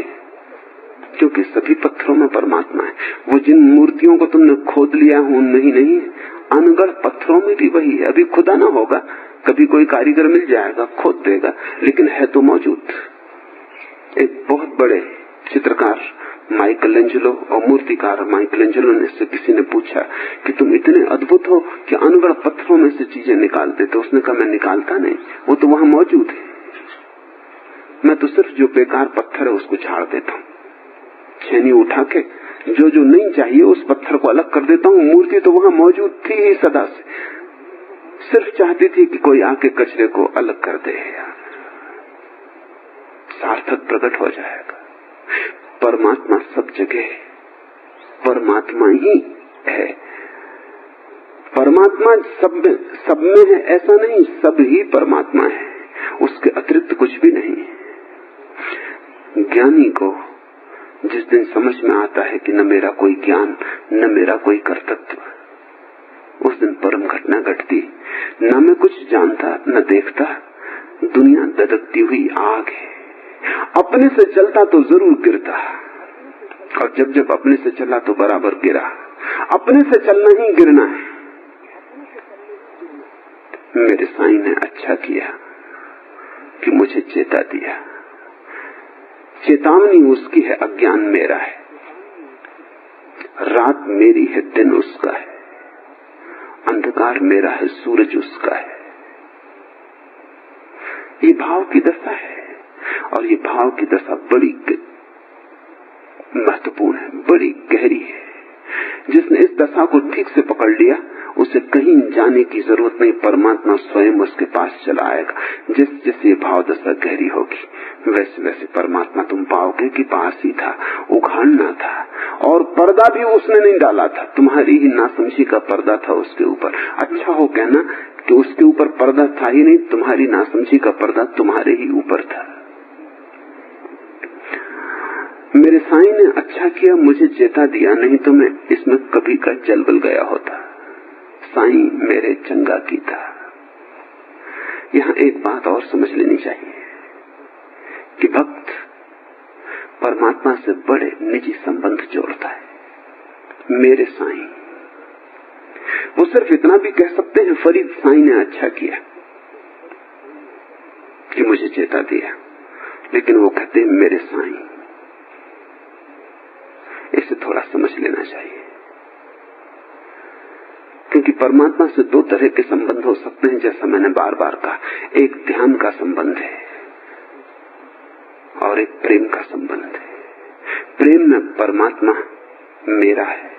क्योंकि सभी पत्थरों में परमात्मा है। वो जिन मूर्तियों को तुमने खोद लिया है उनमें ही नहीं है, अनगढ़ पत्थरों में भी वही है। अभी खुदा ना होगा, कभी कोई कारीगर मिल जाएगा, खोद देगा, लेकिन है तो मौजूद। एक बहुत बड़े चित्रकार माइकलएंजेलो और मूर्तिकार माइकलएंजेलो ने से किसी ने पूछा कि तुम इतने अद्भुत हो कि अनगढ़ पत्थरों में से चीजें निकाल देते। उसने कहा मैं निकालता नहीं, वो तो वहां मौजूद है। मैं तो सिर्फ जो बेकार पत्थर है उसको झाड़ देता हूँ, छेनी उठा के जो जो नहीं चाहिए उस पत्थर को अलग कर देता हूँ। मूर्ति तो वहां मौजूद थी ही सदा से, सिर्फ चाहती थी कि कोई आके कचरे को अलग कर दे, सार्थक प्रकट हो जाएगा। परमात्मा सब जगह, परमात्मा ही है। परमात्मा सब में है ऐसा नहीं, सब ही परमात्मा है, उसके अतिरिक्त कुछ भी नहीं है। ज्ञानी को जिस दिन समझ में आता है कि न मेरा कोई ज्ञान न मेरा कोई कर्तव्य, उस दिन परम घटना घटती। न मैं कुछ जानता न देखता, दुनिया ददकती हुई आग है। अपने से चलता तो जरूर गिरता, और जब जब अपने से चला तो बराबर गिरा। अपने से चलना ही गिरना है। मेरे साईं ने अच्छा किया कि मुझे चेता दिया। चेतावनी उसकी है, अज्ञान मेरा है। रात मेरी है, दिन उसका है। अंधकार मेरा है, सूरज उसका है। ये भाव की दशा है, और ये भाव की दशा बड़ी महत्वपूर्ण है, बड़ी गहरी है। जिसने इस दशा को ठीक से पकड़ लिया उसे कहीं जाने की जरूरत नहीं, परमात्मा स्वयं उसके पास चला आएगा। जिस जिस ये भाव दशा गहरी होगी वैसे वैसे परमात्मा तुम पाओगे कि पास ही था, उघाड़ना था। और पर्दा भी उसने नहीं डाला था, तुम्हारी ही नासमझी का पर्दा था उसके ऊपर। अच्छा हो कहना कि उसके ऊपर पर्दा था ही नहीं, तुम्हारी नासमझी का पर्दा तुम्हारे ही ऊपर था। मेरे साईं ने अच्छा किया, मुझे चेता दिया, नहीं तो मैं इसमें कभी का जलबल गया होता। साईं मेरे चंगा की था। यहाँ एक बात और समझ लेनी चाहिए कि भक्त परमात्मा से बड़े निजी संबंध जोड़ता है। मेरे साईं, वो सिर्फ इतना भी कह सकते हैं फरीद साईं ने अच्छा किया कि मुझे चेता दिया, लेकिन वो कहते हैं मेरे साईं। इसे थोड़ा समझ लेना चाहिए, क्योंकि परमात्मा से दो तरह के संबंध हो सकते हैं, जैसा मैंने बार बार कहा। एक ध्यान का संबंध है और एक प्रेम का संबंध है। प्रेम में परमात्मा मेरा है,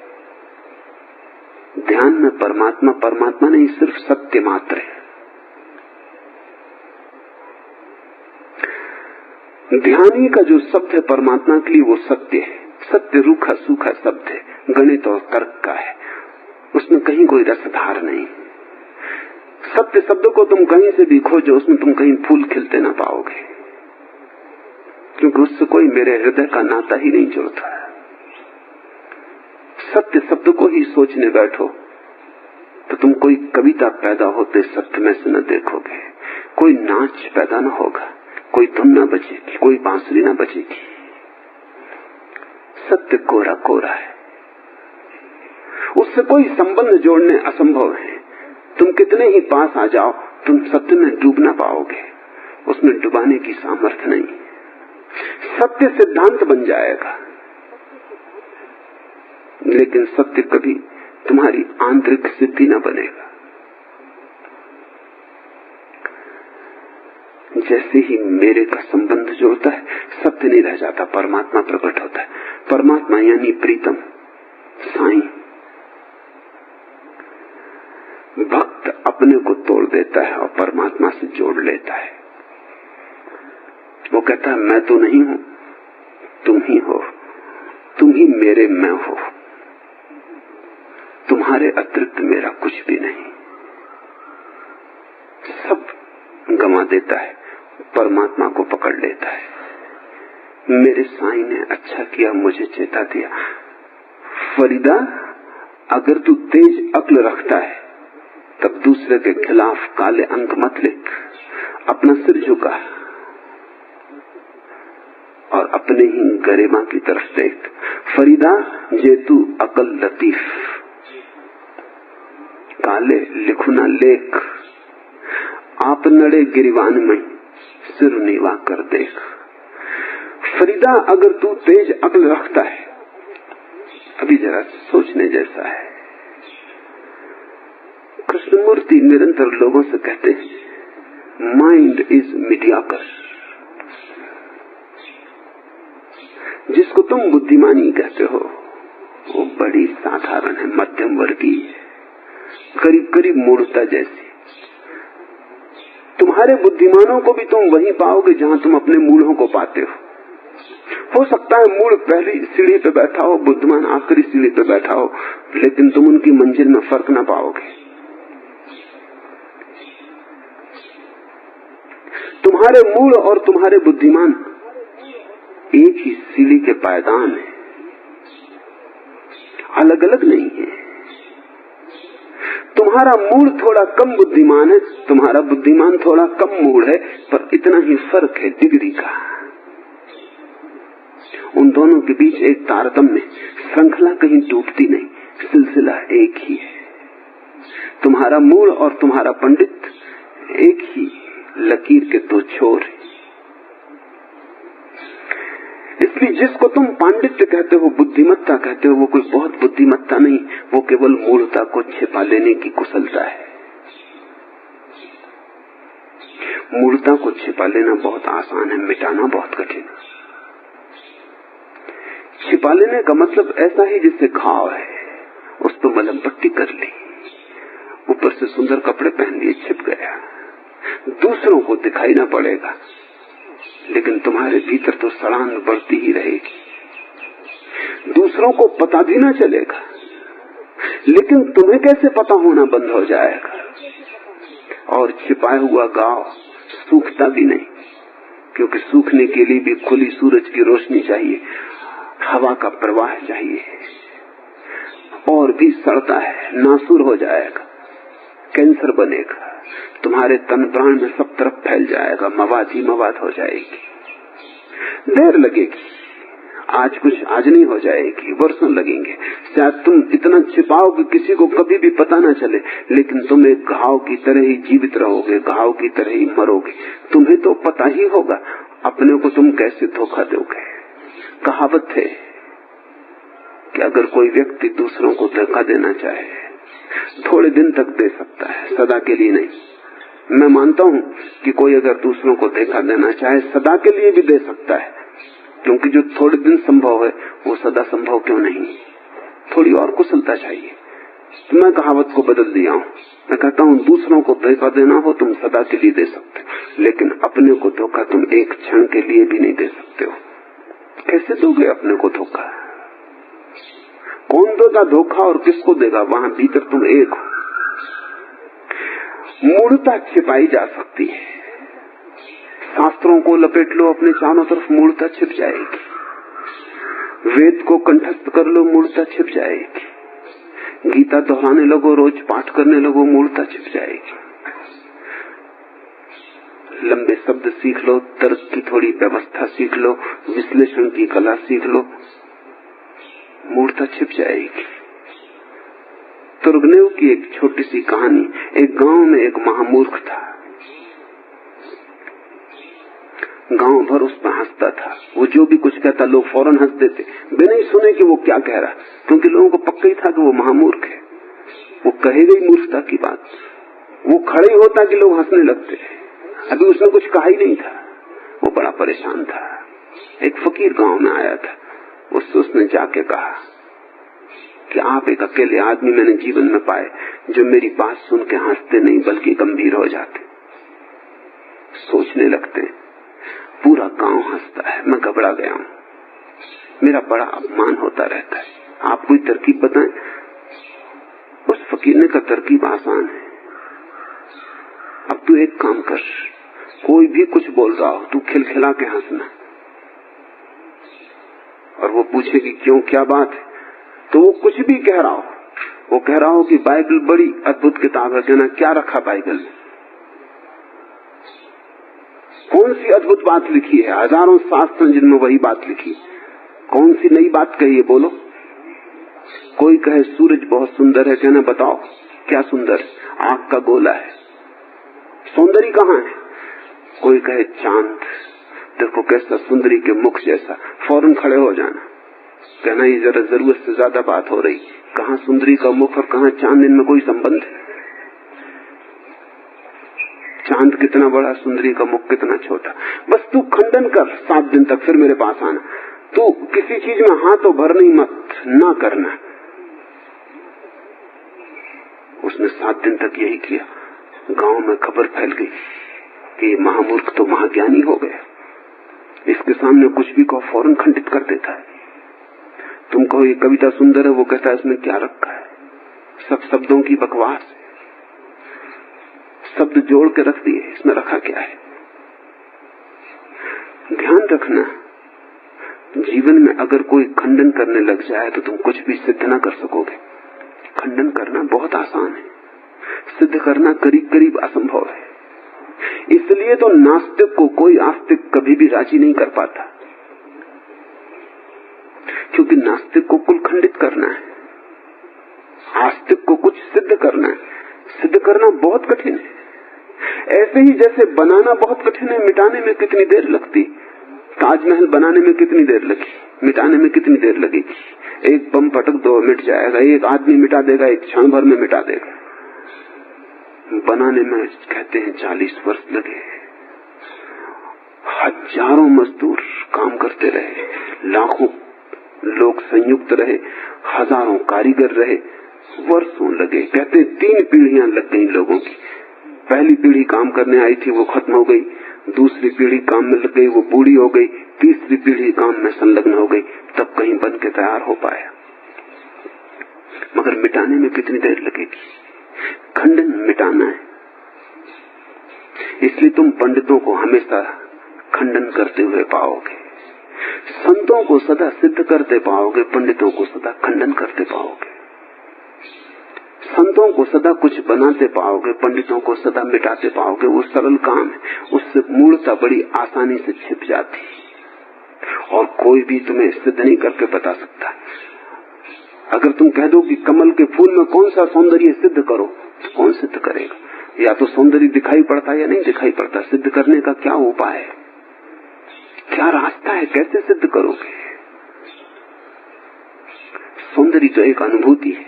ध्यान में परमात्मा परमात्मा नहीं, सिर्फ सत्य मात्र है। ध्यानी का जो शब्द है परमात्मा के लिए वो सत्य है। सत्य रूखा सूखा शब्द है, गणित और तर्क का है, उसमें कहीं कोई रसधार नहीं। सत्य शब्द को तुम कहीं से भी खोजो, उसमें तुम कहीं फूल खिलते ना पाओगे, क्योंकि उससे कोई मेरे हृदय का नाता ही नहीं जुड़ता। सत्य शब्द को ही सोचने बैठो तो तुम कोई कविता पैदा होते सत्य में से न देखोगे, कोई नाच पैदा न होगा, कोई धुन न बजेगी, कोई बांसुरी न बजेगी। सत्य कोरा कोरा है, उससे कोई संबंध जोड़ने असंभव है। तुम कितने ही पास आ जाओ, तुम सत्य में डूब ना पाओगे, उसमें डुबाने की सामर्थ्य नहीं। सत्य सिद्धांत बन जाएगा, लेकिन सत्य कभी तुम्हारी आंतरिक सिद्धि न बनेगा। जैसे ही मेरे का संबंध जोड़ता है, सत्य नहीं रह जाता, परमात्मा प्रकट होता है। परमात्मा यानी प्रीतम साईं। भक्त अपने को तोड़ देता है और परमात्मा से जोड़ लेता है। वो कहता है मैं तो नहीं हूं, तुम ही हो, तुम ही मेरे मैं हो, तुम्हारे अतिरिक्त मेरा कुछ भी नहीं। सब गंवा देता है, परमात्मा को पकड़ लेता है। मेरे साईं ने अच्छा किया, मुझे चेता दिया। फरीदा, अगर तू तेज अक्ल रखता है तब दूसरे के खिलाफ काले अंक मत लिख, अपना सिर झुका और अपने ही गरिमा की तरफ देख। फरीदा, जे तू अकल लतीफ, काले लिखु न लेख, आप नड़े गिरिवान में सिर नीवा कर देख। फरीदा, अगर तू तेज अक्ल रखता है, अभी जरा सोचने जैसा है। कृष्णमूर्ति निरंतर लोगों से कहते हैं माइंड इज मीडियोकर। जिसको तुम बुद्धिमानी कहते हो वो बड़ी साधारण है, मध्यम वर्गीय है, करीब करीब मूढ़ता जैसी। तुम्हारे बुद्धिमानों को भी तुम वहीं पाओगे जहां तुम अपने मूढ़ों को पाते हो सकता है मूढ़ पहली सीढ़ी पे बैठा हो, बुद्धिमान आखिरी सीढ़ी पे बैठा हो, लेकिन तुम उनकी मंजिल में फर्क ना पाओगे। तुम्हारे मूढ़ और तुम्हारे बुद्धिमान एक ही सीढ़ी के पायदान है, अलग अलग नहीं है। तुम्हारा मूढ़ थोड़ा कम बुद्धिमान है, तुम्हारा बुद्धिमान थोड़ा कम मूढ़ है, पर इतना ही फर्क है डिग्री का। उन दोनों के बीच एक तारतम्य, श्रृंखला कहीं टूटती नहीं, सिलसिला एक ही है। तुम्हारा मूढ़ और तुम्हारा पंडित एक ही लकीर के दो छोर हैं। इसलिए जिसको तुम पांडित्य कहते हो, बुद्धिमत्ता कहते हो, वो कोई बहुत बुद्धिमत्ता नहीं, वो केवल मूढ़ता को छिपा लेने की कुशलता है। मूढ़ता को छिपा लेना बहुत आसान है, मिटाना बहुत कठिन है। छिपा लेने का मतलब ऐसा ही जैसे घाव है, उस पर मलहम पट्टी कर ली, ऊपर से सुंदर कपड़े पहन लिए, छिप गया, दूसरों को दिखाई ना पड़ेगा, लेकिन तुम्हारे भीतर तो सड़ान बढ़ती ही रहेगी। दूसरों को पता भी ना चलेगा, लेकिन तुम्हें कैसे पता होना बंद हो जाएगा। और छिपाया हुआ गांव सूखता भी नहीं, क्योंकि सूखने के लिए भी खुली सूरज की रोशनी चाहिए, हवा का प्रवाह चाहिए, और भी सड़ता है, नासूर हो जाएगा, कैंसर बनेगा, तुम्हारे तन प्राण में सब तरफ फैल जाएगा, मवाद ही मवाद हो जाएगी। देर लगेगी, आज कुछ आज नहीं हो जाएगी, वर्षों लगेंगे। शायद तुम इतना छिपाओ कि किसी को कभी भी पता ना चले, लेकिन तुम एक घाव की तरह ही जीवित रहोगे, घाव की तरह ही मरोगे। तुम्हें तो पता ही होगा अपने को तुम कैसे धोखा दोगे। कहावत है कि अगर कोई व्यक्ति दूसरों को धोखा देना चाहे, थोड़े दिन तक दे सकता है, सदा के लिए नहीं। मैं मानता हूं कि कोई अगर दूसरों को धोखा देना चाहे, सदा के लिए भी दे सकता है, क्योंकि जो थोड़े दिन संभव है वो सदा संभव क्यों नहीं। थोड़ी और कुशलता चाहिए। तो मैं कहावत को बदल दिया हूं, मैं कहता हूं दूसरों को धोखा देना हो तुम सदा के लिए दे सकते हो, लेकिन अपने को धोखा तुम एक क्षण के लिए भी नहीं दे सकते हो। कैसे दोगे अपने को धोखा? कौन देगा धोखा और किसको देगा? वहां भीतर तुम एक हो। मूढ़ता छिपाई जा सकती है, शास्त्रों को लपेट लो अपने चारों तरफ, मूढ़ता छिप जाएगी। वेद को कंठस्थ कर लो, मूढ़ता छिप जाएगी। गीता दोहराने लगो, रोज पाठ करने लगो, मूढ़ता छिप जाएगी। लंबे शब्द सीख लो, तर्क की थोड़ी व्यवस्था सीख लो, विश्लेषण की कला सीख लो, मूढ़ता छिप जाएगी। तुर्गनेव की एक छोटी सी कहानी। एक गांव में एक महामूर्ख था, गांव भर उस पर हंसता था। वो जो भी कुछ कहता लोग फौरन हंस देते, बिना ही सुने कि वो क्या कह रहा, क्योंकि लोगों को पक्का ही था कि वो महामूर्ख है। वो कहेगा ही मूर्खता की बात, वो खड़े ही होता कि लोग हंसने लगते। अभी उसने कुछ कहा ही नहीं था, वो बड़ा परेशान था। एक फकीर गांव में आया था, उससे उसने जाके कहा कि आप एक अकेले आदमी मैंने जीवन में पाए जो मेरी बात सुन के हंसते नहीं बल्कि गंभीर हो जाते, सोचने लगते। पूरा गांव हंसता है, मैं घबरा गया हूं। मेरा बड़ा अपमान होता रहता है। आप कोई तरकीब बताएं। उस फकीर ने कहा तरकीब आसान है, अब तू एक काम कर, कोई भी कुछ बोल रहा हो तू खिलखिला के हंसना, और वो पूछेगी क्यों, क्या बात है, तो वो कुछ भी कह रहा हो, वो कह रहा हो कि बाइबल बड़ी अद्भुत किताब है, कहना क्या रखा बाइबल में, कौन सी अद्भुत बात लिखी है, हजारों शास्त्र जिनमें वही बात लिखी, कौन सी नई बात कही है, बोलो। कोई कहे सूरज बहुत सुंदर है, कहना बताओ क्या सुंदर, आंख का गोला है, सौंदर्य कहाँ है। कोई कहे चांद, देखो कैसा सुंदरी के मुख जैसा, फौरन खड़े हो जाना, कहना ये जरा जरूरत से ज्यादा बात हो रही, कहाँ सुंदरी का मुख और कहाँ चांद, इनमें कोई संबंध है। चांद कितना बड़ा, सुंदरी का मुख कितना छोटा। बस तू खंडन कर 7 दिन तक, फिर मेरे पास आना। तू किसी चीज में हाथों भरनी मत, ना करना। उसने 7 दिन तक यही किया। गांव में खबर फैल गई कि महामूर्ख तो महाज्ञानी हो गया, इसके सामने कुछ भी कहो फौरन खंडित कर देता है। तुम कहो ये कविता सुंदर है, वो कहता है इसमें क्या रखा है, सब शब्दों की बकवास है, शब्द जोड़ के रख दिए, इसमें रखा क्या है। ध्यान रखना, जीवन में अगर कोई खंडन करने लग जाए तो तुम कुछ भी सिद्ध ना कर सकोगे। खंडन करना बहुत आसान है, सिद्ध करना करीब करीब असंभव है। इसलिए तो नास्तिक को कोई आस्तिक कभी भी राजी नहीं कर पाता, क्योंकि नास्तिक को कुल खंडित करना है, आस्तिक को कुछ सिद्ध करना है। सिद्ध करना बहुत कठिन है। ऐसे ही जैसे बनाना बहुत कठिन है, मिटाने में कितनी देर लगती। ताजमहल बनाने में कितनी देर लगी, मिटाने में कितनी देर लगेगी। एक बम पटक दो मिट जाएगा, एक आदमी मिटा देगा, एक क्षण भर में मिटा देगा। बनाने में कहते हैं 40 वर्ष लगे, हजारों मजदूर काम करते रहे, लाखों लोग संयुक्त रहे, हजारों कारीगर रहे, वर्षों लगे। कहते 3 पीढ़ियां लग गई लोगों की। पहली पीढ़ी काम करने आई थी, वो खत्म हो गई। दूसरी पीढ़ी काम में लग गई, वो बूढ़ी हो गई। तीसरी पीढ़ी काम में संलग्न हो गई, तब कहीं बन के तैयार हो पाया। मगर मिटाने में कितनी देर लगेगी। खंडन मिटाना है। इसलिए तुम पंडितों को हमेशा खंडन करते हुए पाओगे, संतों को सदा सिद्ध करते पाओगे, पंडितों को सदा खंडन करते पाओगे। संतों को सदा कुछ बनाते पाओगे, पंडितों को सदा मिटाते पाओगे। वो सरल काम है, उससे मूलता बड़ी आसानी से छिप जाती और कोई भी तुम्हें सिद्ध नहीं करके बता सकता। अगर तुम कह दो कि कमल के फूल में कौन सा सौंदर्य सिद्ध करो, तो कौन सिद्ध करेगा। या तो सौंदर्य दिखाई पड़ता है या नहीं दिखाई पड़ता। सिद्ध करने का क्या उपाय है, क्या रास्ता है, कैसे सिद्ध करोगे। सौंदर्य तो एक अनुभूति है,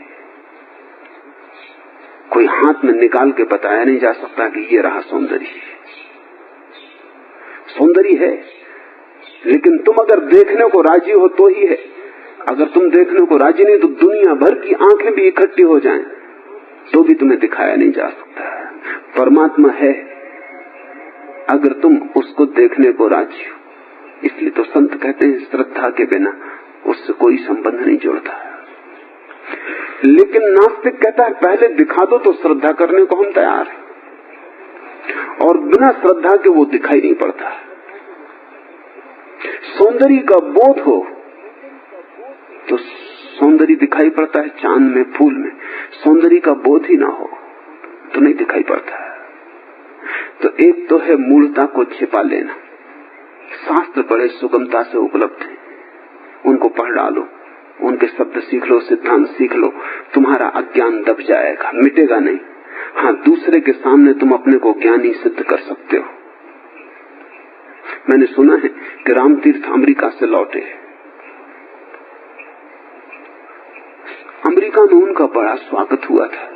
कोई हाथ में निकाल के बताया नहीं जा सकता कि ये रहा सौंदर्य। सौंदर्य है, लेकिन तुम अगर देखने को राजी हो तो ही है। अगर तुम देखने को राजी नहीं तो दुनिया भर की आंखें भी इकट्ठी हो जाएं तो भी तुम्हें दिखाया नहीं जा सकता। परमात्मा है अगर तुम उसको देखने को राजी हो। इसलिए तो संत कहते हैं श्रद्धा के बिना उससे कोई संबंध नहीं जुड़ता। लेकिन नास्तिक कहता है पहले दिखा दो तो श्रद्धा करने को हम तैयार हैं, और बिना श्रद्धा के वो दिखाई नहीं पड़ता। सौंदर्य का बोध हो तो सौंदर्य दिखाई पड़ता है, चांद में, फूल में। सौंदर्य का बोध ही ना हो तो नहीं दिखाई पड़ता। तो एक तो है मूलता को छिपा लेना। शास्त्र बड़े सुगमता से उपलब्ध है, उनको पढ़ डालो, उनके शब्द सीख लो, सिद्धांत सीख लो, तुम्हारा अज्ञान दब जाएगा, मिटेगा नहीं। हाँ, दूसरे के सामने तुम अपने को ज्ञानी सिद्ध कर सकते हो। मैंने सुना है कि रामतीर्थ अमेरिका से लौटे, अमेरिका में उनका बड़ा स्वागत हुआ था,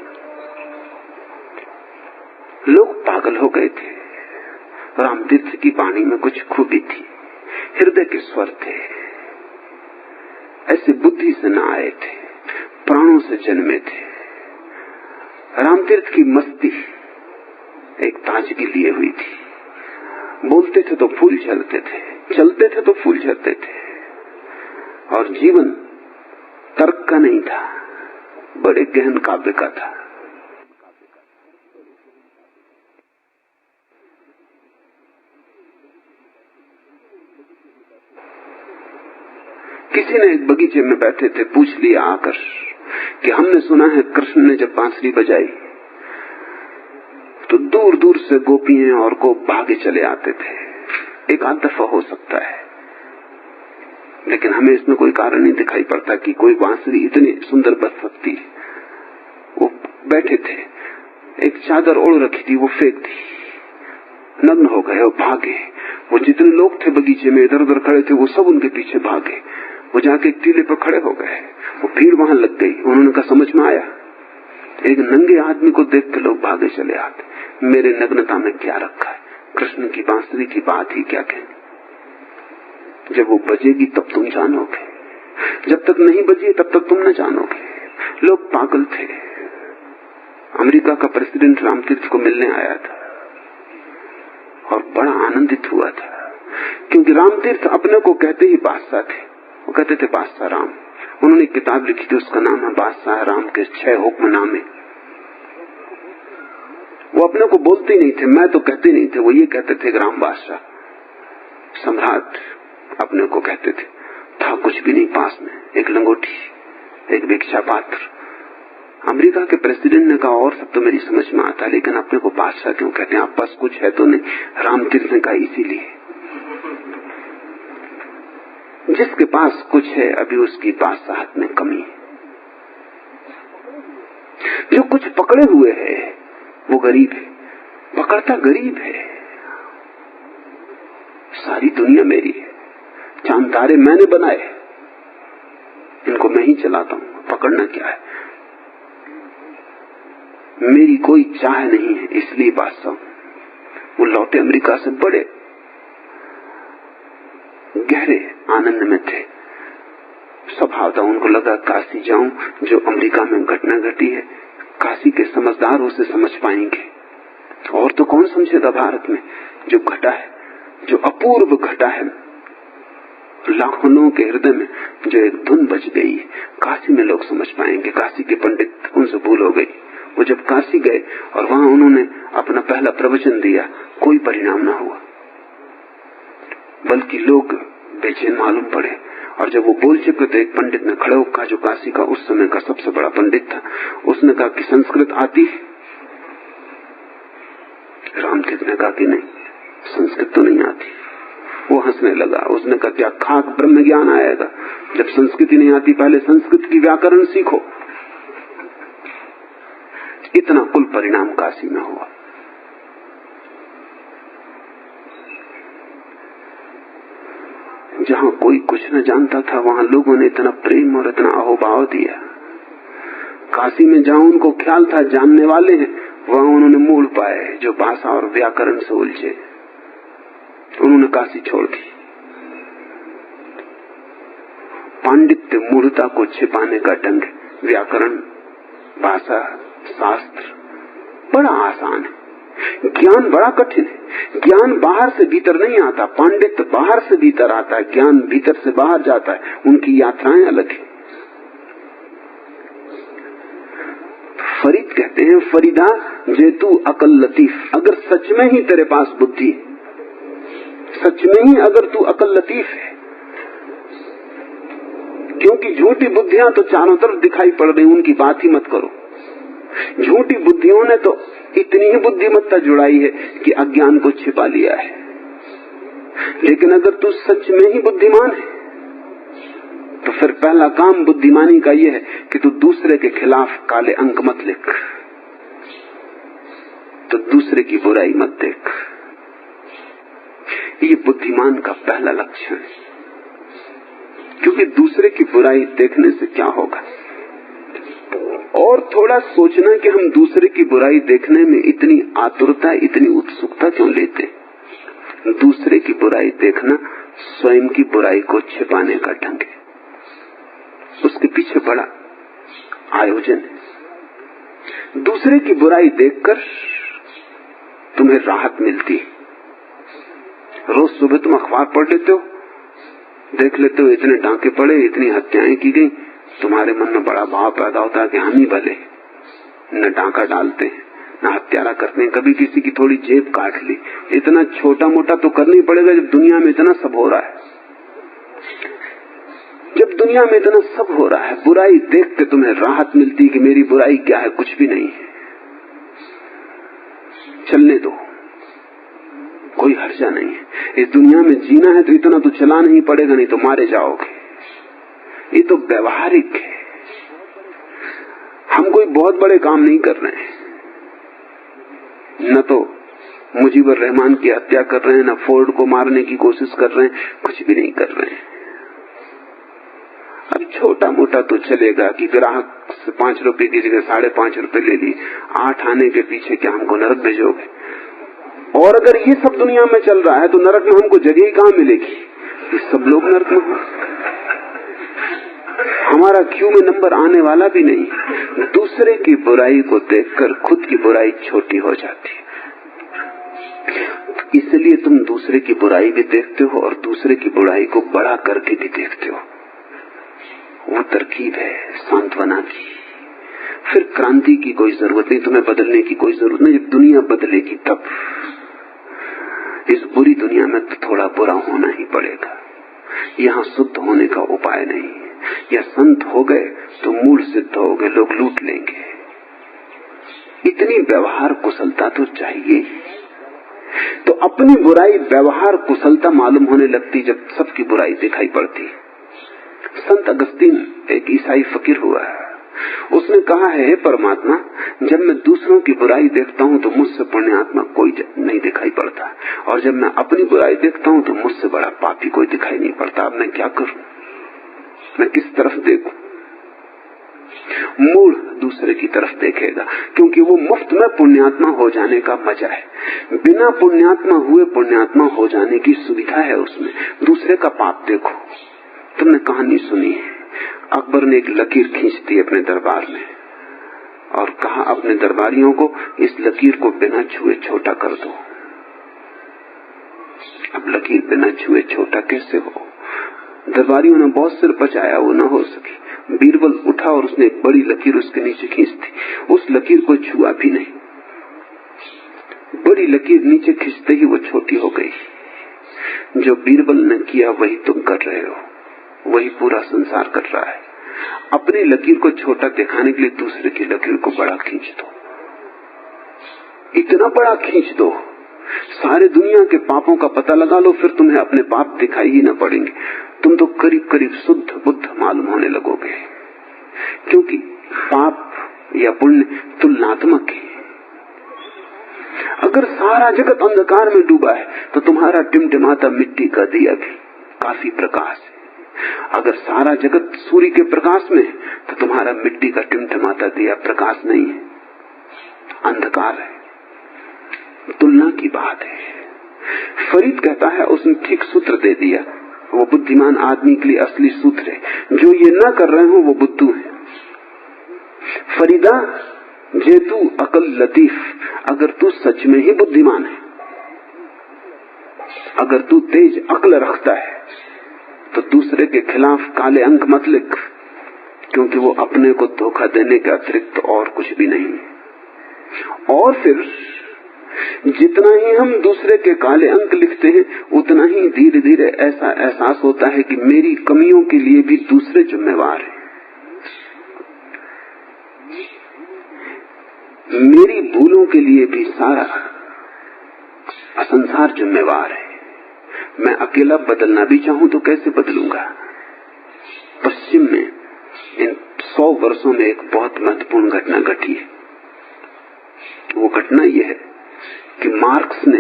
लोग पागल हो गए थे। रामतीर्थ की वाणी में कुछ खूबी थी, हृदय के स्वर थे, ऐसे बुद्धि से न आए थे, प्राणों से जन्मे थे। रामतीर्थ की मस्ती एक ताजगी लिए हुई थी। बोलते थे तो फूल झरते थे, चलते थे तो फूल झरते थे, और जीवन तर्क का नहीं था, बड़े गहन काव्य का था। किसी ने एक बगीचे में बैठे थे, पूछ लिया आकर कि हमने सुना है कृष्ण ने जब बांसुरी बजाई तो दूर दूर से गोपियां और गोप भागे चले आते थे। एक आध दफा हो सकता है, लेकिन हमें इसमें कोई कारण नहीं दिखाई पड़ता कि कोई बांसुरी इतनी सुंदर बज सकती है। वो बैठे थे, एक चादर ओढ़ रखी थी, वो फेंक दी, नग्न हो गए और भागे। वो जितने लोग थे बगीचे में इधर उधर खड़े थे, वो सब उनके पीछे भागे। वो जाके एक टीले पर खड़े हो गए, वो भीड़ वहां लग गई। उन्होंने कहा समझ में आया, एक नंगे आदमी को देख के लोग भागे चले आते। मेरे नग्नता में क्या रखा है, कृष्ण की बांसुरी की बात ही क्या कहनी। जब वो बजेगी तब तुम जानोगे, जब तक नहीं बजी तब तक तुम न जानोगे। लोग पागल थे। अमेरिका का प्रेसिडेंट रामतीर्थ को मिलने आया था और बड़ा आनंदित हुआ था, क्योंकि रामतीर्थ अपने को कहते ही बादशाह थे। वो कहते थे बादशाह राम। उन्होंने किताब लिखी थी, उसका नाम है बादशाह राम के 6 हुक्मनामे। वो अपने को बोलते ही नहीं थे, मैं तो कहते नहीं थे, वो ये कहते थे राम बादशाह सम्राट अपने को कहते थे। था कुछ भी नहीं पास में, एक लंगोटी, एक भिक्षा पात्र। अमेरिका के प्रेसिडेंट ने कहा और सब तो मेरी समझ में आता है, लेकिन अपने को बादशाह क्यों कहते हैं, आप पास कुछ है तो नहीं। रामतीर्थ ने कहा इसीलिए, जिसके पास कुछ है अभी उसकी बादशाहत में कमी है। जो कुछ पकड़े हुए है वो गरीब है, पकड़ता गरीब है। सारी दुनिया मेरी है, चांद तारे मैंने बनाए, इनको मैं ही चलाता हूं, पकड़ना क्या है। मेरी कोई चाह नहीं है, इसलिए बादशाह हूं। वो लौटे अमेरिका से बड़े गहरे आनंद में थे। स्वभाव था, उनको लगा काशी जाऊं, जो अमेरिका में घटना घटी है काशी के समझदार उसे समझ पाएंगे, और तो कौन समझेगा भारत में जो घटा है, जो अपूर्व घटा है लाखों लोगों के हृदय में, जो एक धुन बज गई। काशी में लोग समझ पाएंगे। काशी के पंडित, उनसे भूल हो गई। वो जब काशी गए और वहां उन्होंने अपना पहला प्रवचन दिया, कोई परिणाम ना हुआ, बल्कि लोग बेचैन मालूम पड़े। और जब वो बोल चुके तो एक पंडित ने खड़े होकर कहा, जो काशी का उस समय का सबसे बड़ा पंडित था, उसने कहा कि संस्कृत आती है? रामतीर्थ ने कहा कि नहीं, संस्कृत तो नहीं आती। वो हंसने लगा। उसने कहा क्या खाक ब्रह्म ज्ञान आएगा, जब संस्कृत ही नहीं आती, पहले संस्कृत की व्याकरण सीखो। इतना कुल परिणाम काशी में हुआ। जहां कोई कुछ न जानता था, वहां लोगों ने इतना प्रेम और इतना अहोभाव दिया। काशी में जहां उनको ख्याल था जानने वाले हैं, वहां उन्होंने मूढ़ पाए जो भाषा और व्याकरण से उलझे। उन्होंने काशी छोड़ दी। पांडित्य मूढ़ता को छिपाने का ढंग, व्याकरण, भाषा, शास्त्र बड़ा आसान है, ज्ञान बड़ा कठिन है। ज्ञान बाहर से भीतर नहीं आता, पांडित्य बाहर से भीतर आता है, ज्ञान भीतर से बाहर जाता है। उनकी यात्राएं अलग है। फरीद कहते हैं, फरीदा जे तू अकल लतीफ, अगर सच में ही तेरे पास बुद्धि है, सच में ही अगर तू अकल लतीफ है, क्योंकि झूठी बुद्धियां तो चारों तरफ दिखाई पड़ रही, उनकी बात ही मत करो। झूठी बुद्धियों ने तो इतनी ही बुद्धिमत्ता जुड़ाई है कि अज्ञान को छिपा लिया है। लेकिन अगर तू सच में ही बुद्धिमान है, तो फिर पहला काम बुद्धिमानी का यह है कि तू दूसरे के खिलाफ काले अंक मत लिख, तो दूसरे की बुराई मत देख। ये बुद्धिमान का पहला लक्षण है, क्योंकि दूसरे की बुराई देखने से क्या होगा। और थोड़ा सोचना कि हम दूसरे की बुराई देखने में इतनी आतुरता, इतनी उत्सुकता क्यों लेते। दूसरे की बुराई देखना स्वयं की बुराई को छिपाने का ढंग है, उसके पीछे बड़ा आयोजन है। दूसरे की बुराई देखकर तुम्हें राहत मिलती है। रोज सुबह तुम अखबार पढ़ लेते हो, देख लेते हो इतने टांके पड़े, इतनी हत्याएं की गई, तुम्हारे मन में बड़ा भाव पैदा होता है कि हम ही भले, न टांका डालते हैं न हत्यारा करते हैं, कभी किसी की थोड़ी जेब काट ली। इतना छोटा मोटा तो करना ही पड़ेगा जब दुनिया में इतना सब हो रहा है। जब दुनिया में इतना सब हो रहा है, बुराई देख के तुम्हें राहत मिलती कि मेरी बुराई क्या है, कुछ भी नहीं है, चलने दो, कोई हर्जा नहीं है। इस दुनिया में जीना है तो इतना तो चलाना ही पड़ेगा, नहीं तो मारे जाओगे। ये तो व्यवहारिक है, हम कोई बहुत बड़े काम नहीं कर रहे हैं, न तो मुजीबुर रहमान की हत्या कर रहे हैं, न फोर्ड को मारने की कोशिश कर रहे हैं, कुछ भी नहीं कर रहे हैं। अब छोटा मोटा तो चलेगा कि ग्राहक से 5 रुपए की जगह 5.5 रुपए ले लिए, 8 आने के पीछे क्या हमको नरक भेजोगे? और अगर ये सब दुनिया में चल रहा है तो नरक में हमको जगह ही कहाँ मिलेगी? ये सब लोग नरक में हो, हमारा क्यू में नंबर आने वाला भी नहीं। दूसरे की बुराई को देखकर खुद की बुराई छोटी हो जाती है। इसलिए तुम दूसरे की बुराई भी देखते हो और दूसरे की बुराई को बड़ा करके भी देखते हो। वो तरकीब है सांत्वना की। फिर क्रांति की कोई जरूरत नहीं, तुम्हें बदलने की कोई जरूरत नहीं। जब दुनिया बदलेगी तब। इस बुरी दुनिया में तो थोड़ा बुरा होना ही पड़ेगा, यहाँ शुद्ध होने का उपाय नहीं। या संत हो गए तो मूल सिद्ध हो गए, लोग लूट लेंगे। इतनी व्यवहार कुशलता तो चाहिए। तो अपनी बुराई व्यवहार कुशलता मालूम होने लगती जब सबकी बुराई दिखाई पड़ती। संत अगस्तीन एक ईसाई फकीर हुआ है, उसने कहा है, हे परमात्मा, जब मैं दूसरों की बुराई देखता हूँ तो मुझसे पुण्यात्मा कोई नहीं दिखाई पड़ता, और जब मैं अपनी बुराई देखता हूँ तो मुझसे बड़ा पापी कोई दिखाई नहीं पड़ता। अब मैं क्या करूं? मैं किस तरफ देखूं? मूढ़ दूसरे की तरफ देखेगा, क्योंकि वो मुफ्त में पुण्यात्मा हो जाने का मजा है। बिना पुण्यात्मा हुए पुण्यात्मा हो जाने की सुविधा है उसमें। दूसरे का पाप देखो। तुमने कहानी सुनी है, अकबर ने एक लकीर खींच दी अपने दरबार में और कहा अपने दरबारियों को, इस लकीर को बिना छुए छोटा कर दो। अब लकीर बिना छुए छोटा कैसे हो? दरबारियों ने बहुत सिर पचाया, वो न हो सकी। बीरबल उठा और उसने एक बड़ी लकीर उसके नीचे खींच दी। उस लकीर को छुआ भी नहीं। बड़ी लकीर नीचे खींचते ही वो छोटी हो गई। जो बीरबल ने किया वही तुम कर रहे हो, वही पूरा संसार कर रहा है। अपनी लकीर को छोटा दिखाने के लिए दूसरे की लकीर को बड़ा खींच दो। इतना बड़ा खींच दो, सारे दुनिया के पापों का पता लगा लो, फिर तुम्हें अपने पाप दिखाई ही न पड़ेंगे। तुम तो करीब करीब शुद्ध बुद्ध मालूम होने लगोगे, क्योंकि पाप या पुण्य तुलनात्मक है। अगर सारा जगत अंधकार में डूबा है तो तुम्हारा टिमटिमाता मिट्टी का दिया भी काफी प्रकाश है। अगर सारा जगत सूर्य के प्रकाश में है तो तुम्हारा मिट्टी का टिमटिमाता दिया प्रकाश नहीं है, अंधकार है। तुलना की बात है। फरीद कहता है, उसने ठीक सूत्र दे दिया। वो बुद्धिमान आदमी के लिए असली सूत्र है। जो ये ना कर रहे हो वो बुद्धू है। फरीदा जेतू अकल लतीफ, अगर तू सच में ही बुद्धिमान है, अगर तू तेज अक्ल रखता है तो दूसरे के खिलाफ काले अंक मत लिख, क्योंकि वो अपने को धोखा देने के अतिरिक्त और कुछ भी नहीं है। और फिर जितना ही हम दूसरे के काले अंक लिखते हैं उतना ही धीरे धीरे ऐसा एहसास होता है कि मेरी कमियों के लिए भी दूसरे जिम्मेवार हैं, मेरी भूलों के लिए भी सारा संसार जिम्मेवार है। मैं अकेला बदलना भी चाहूं तो कैसे बदलूंगा? पश्चिम में इन 100 वर्षों में एक बहुत महत्वपूर्ण घटना घटी है। वो घटना यह है कि मार्क्स ने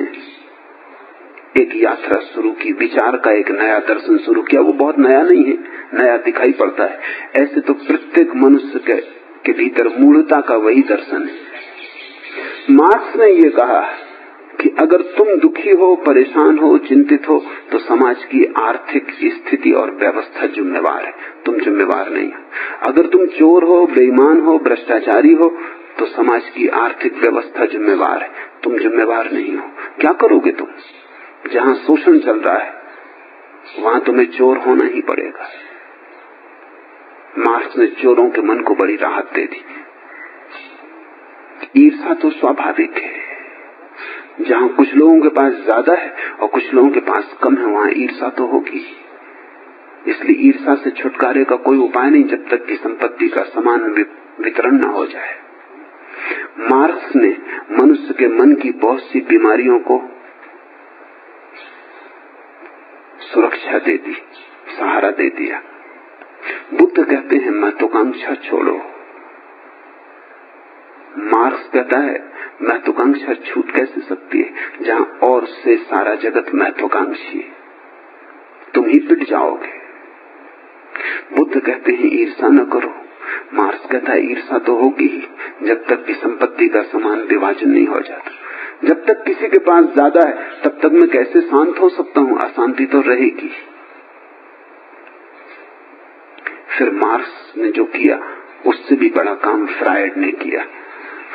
एक यात्रा शुरू की, विचार का एक नया दर्शन शुरू किया। वो बहुत नया नहीं है, नया दिखाई पड़ता है। ऐसे तो प्रत्येक मनुष्य के भीतर मूलता का वही दर्शन है। मार्क्स ने ये कहा कि अगर तुम दुखी हो, परेशान हो, चिंतित हो तो समाज की आर्थिक स्थिति और व्यवस्था जिम्मेवार है, तुम जिम्मेवार नहीं हो। अगर तुम चोर हो, बेईमान हो, भ्रष्टाचारी हो तो समाज की आर्थिक व्यवस्था जिम्मेवार है, तुम जिम्मेवार नहीं हो। क्या करोगे तुम? जहां शोषण चल रहा है वहां तुम्हें चोर होना ही पड़ेगा। मार्क्स ने चोरों के मन को बड़ी राहत दे दी। ईर्ष्या तो स्वाभाविक है, जहां कुछ लोगों के पास ज्यादा है और कुछ लोगों के पास कम है, वहां ईर्ष्या तो होगी। इसलिए ईर्ष्या से छुटकारे का कोई उपाय नहीं जब तक कि संपत्ति का समान वितरण न हो जाए। मार्क्स ने मनुष्य के मन की बहुत सी बीमारियों को सुरक्षा दे दी, सहारा दे दिया। बुद्ध कहते हैं महत्वाकांक्षा छोड़ो। मार्क्स कहता है महत्वाकांक्षा छूट कैसे सकती है जहां और से सारा जगत महत्वाकांक्षी है, तुम ही पिट जाओगे। बुद्ध कहते हैं ईर्ष्या न करो। मार्क्स कहता है ईर्ष्या तो होगी ही जब तक कि संपत्ति का समान विभाजन नहीं हो जाता। जब तक किसी के पास ज्यादा है तब तक मैं कैसे शांत हो सकता हूं, अशांति तो रहेगी। फिर मार्क्स ने जो किया उससे भी बड़ा काम फ्रायड ने किया।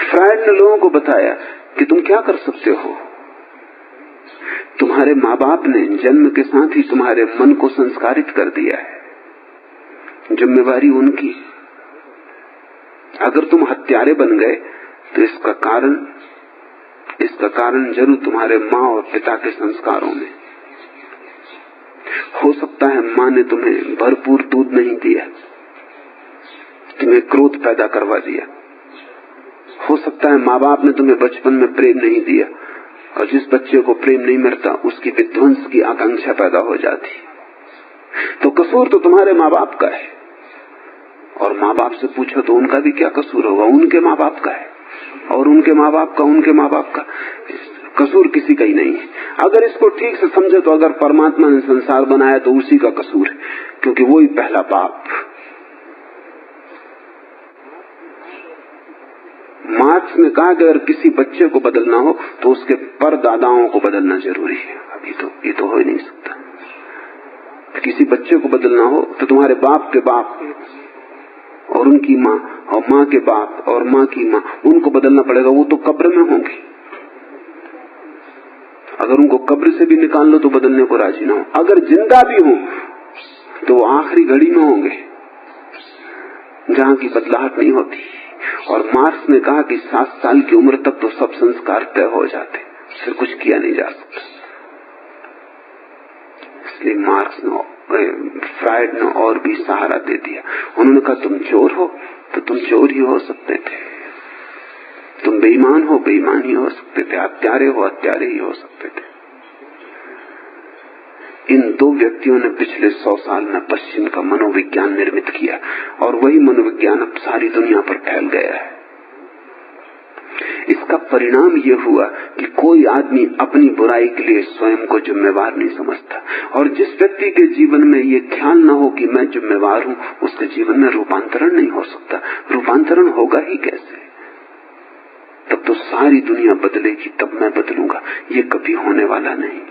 फ्रायड ने लोगों को बताया कि तुम क्या कर सकते हो। तुम्हारे माँ बाप ने जन्म के साथ ही तुम्हारे मन को संस्कारित कर दिया है, जिम्मेवारी उनकी। अगर तुम हत्यारे बन गए तो इसका कारण जरूर तुम्हारे माँ और पिता के संस्कारों में। हो सकता है माँ ने तुम्हें भरपूर दूध नहीं दिया, तुम्हें क्रोध पैदा करवा दिया। हो सकता है माँ बाप ने तुम्हें बचपन में प्रेम नहीं दिया, और जिस बच्चे को प्रेम नहीं मिलता उसकी विध्वंस की आकांक्षा पैदा हो जाती। तो कसूर तो तुम्हारे माँ बाप का है। और माँ बाप से पूछो तो उनका भी क्या कसूर होगा, उनके माँ बाप का है। और उनके माँ बाप का कसूर किसी का ही नहीं है। अगर इसको ठीक से समझे तो अगर परमात्मा ने संसार बनाया तो उसी का कसूर है, क्योंकि वही पहला बाप। मार्क्स ने कहा कि अगर किसी बच्चे को बदलना हो तो उसके परदादाओं को बदलना जरूरी है। अभी तो ये तो हो ही नहीं सकता। किसी बच्चे को बदलना हो तो तुम्हारे बाप के बाप और उनकी माँ और माँ के बाप और माँ की माँ, उनको बदलना पड़ेगा। वो तो कब्र में होंगे। अगर उनको कब्र से भी निकाल लो तो बदलने को राजी ना हो। अगर जिंदा भी हो तो वो आखिरी घड़ी में होंगे जहां की बदलाहट नहीं होती। और मार्क्स ने कहा कि 7 साल की उम्र तक तो सब संस्कार तय हो जाते, फिर कुछ किया नहीं जा सकता। इसलिए मार्क्स ने, फ्रायड ने और भी सहारा दे दिया। उन्होंने कहा तुम चोर हो तो तुम चोर ही हो सकते थे, तुम बेईमान हो बेईमान ही हो सकते थे, हत्यारे हो हत्यारे ही हो सकते थे। इन दो व्यक्तियों ने पिछले 100 साल में पश्चिम का मनोविज्ञान निर्मित किया, और वही मनोविज्ञान अब सारी दुनिया पर फैल गया है। इसका परिणाम यह हुआ कि कोई आदमी अपनी बुराई के लिए स्वयं को जिम्मेवार नहीं समझता, और जिस व्यक्ति के जीवन में ये ख्याल न हो कि मैं जिम्मेवार हूं, उसके जीवन में रूपांतरण नहीं हो सकता। रूपांतरण होगा ही कैसे? तब तो सारी दुनिया बदलेगी, तब मैं बदलूंगा। ये कभी होने वाला नहीं,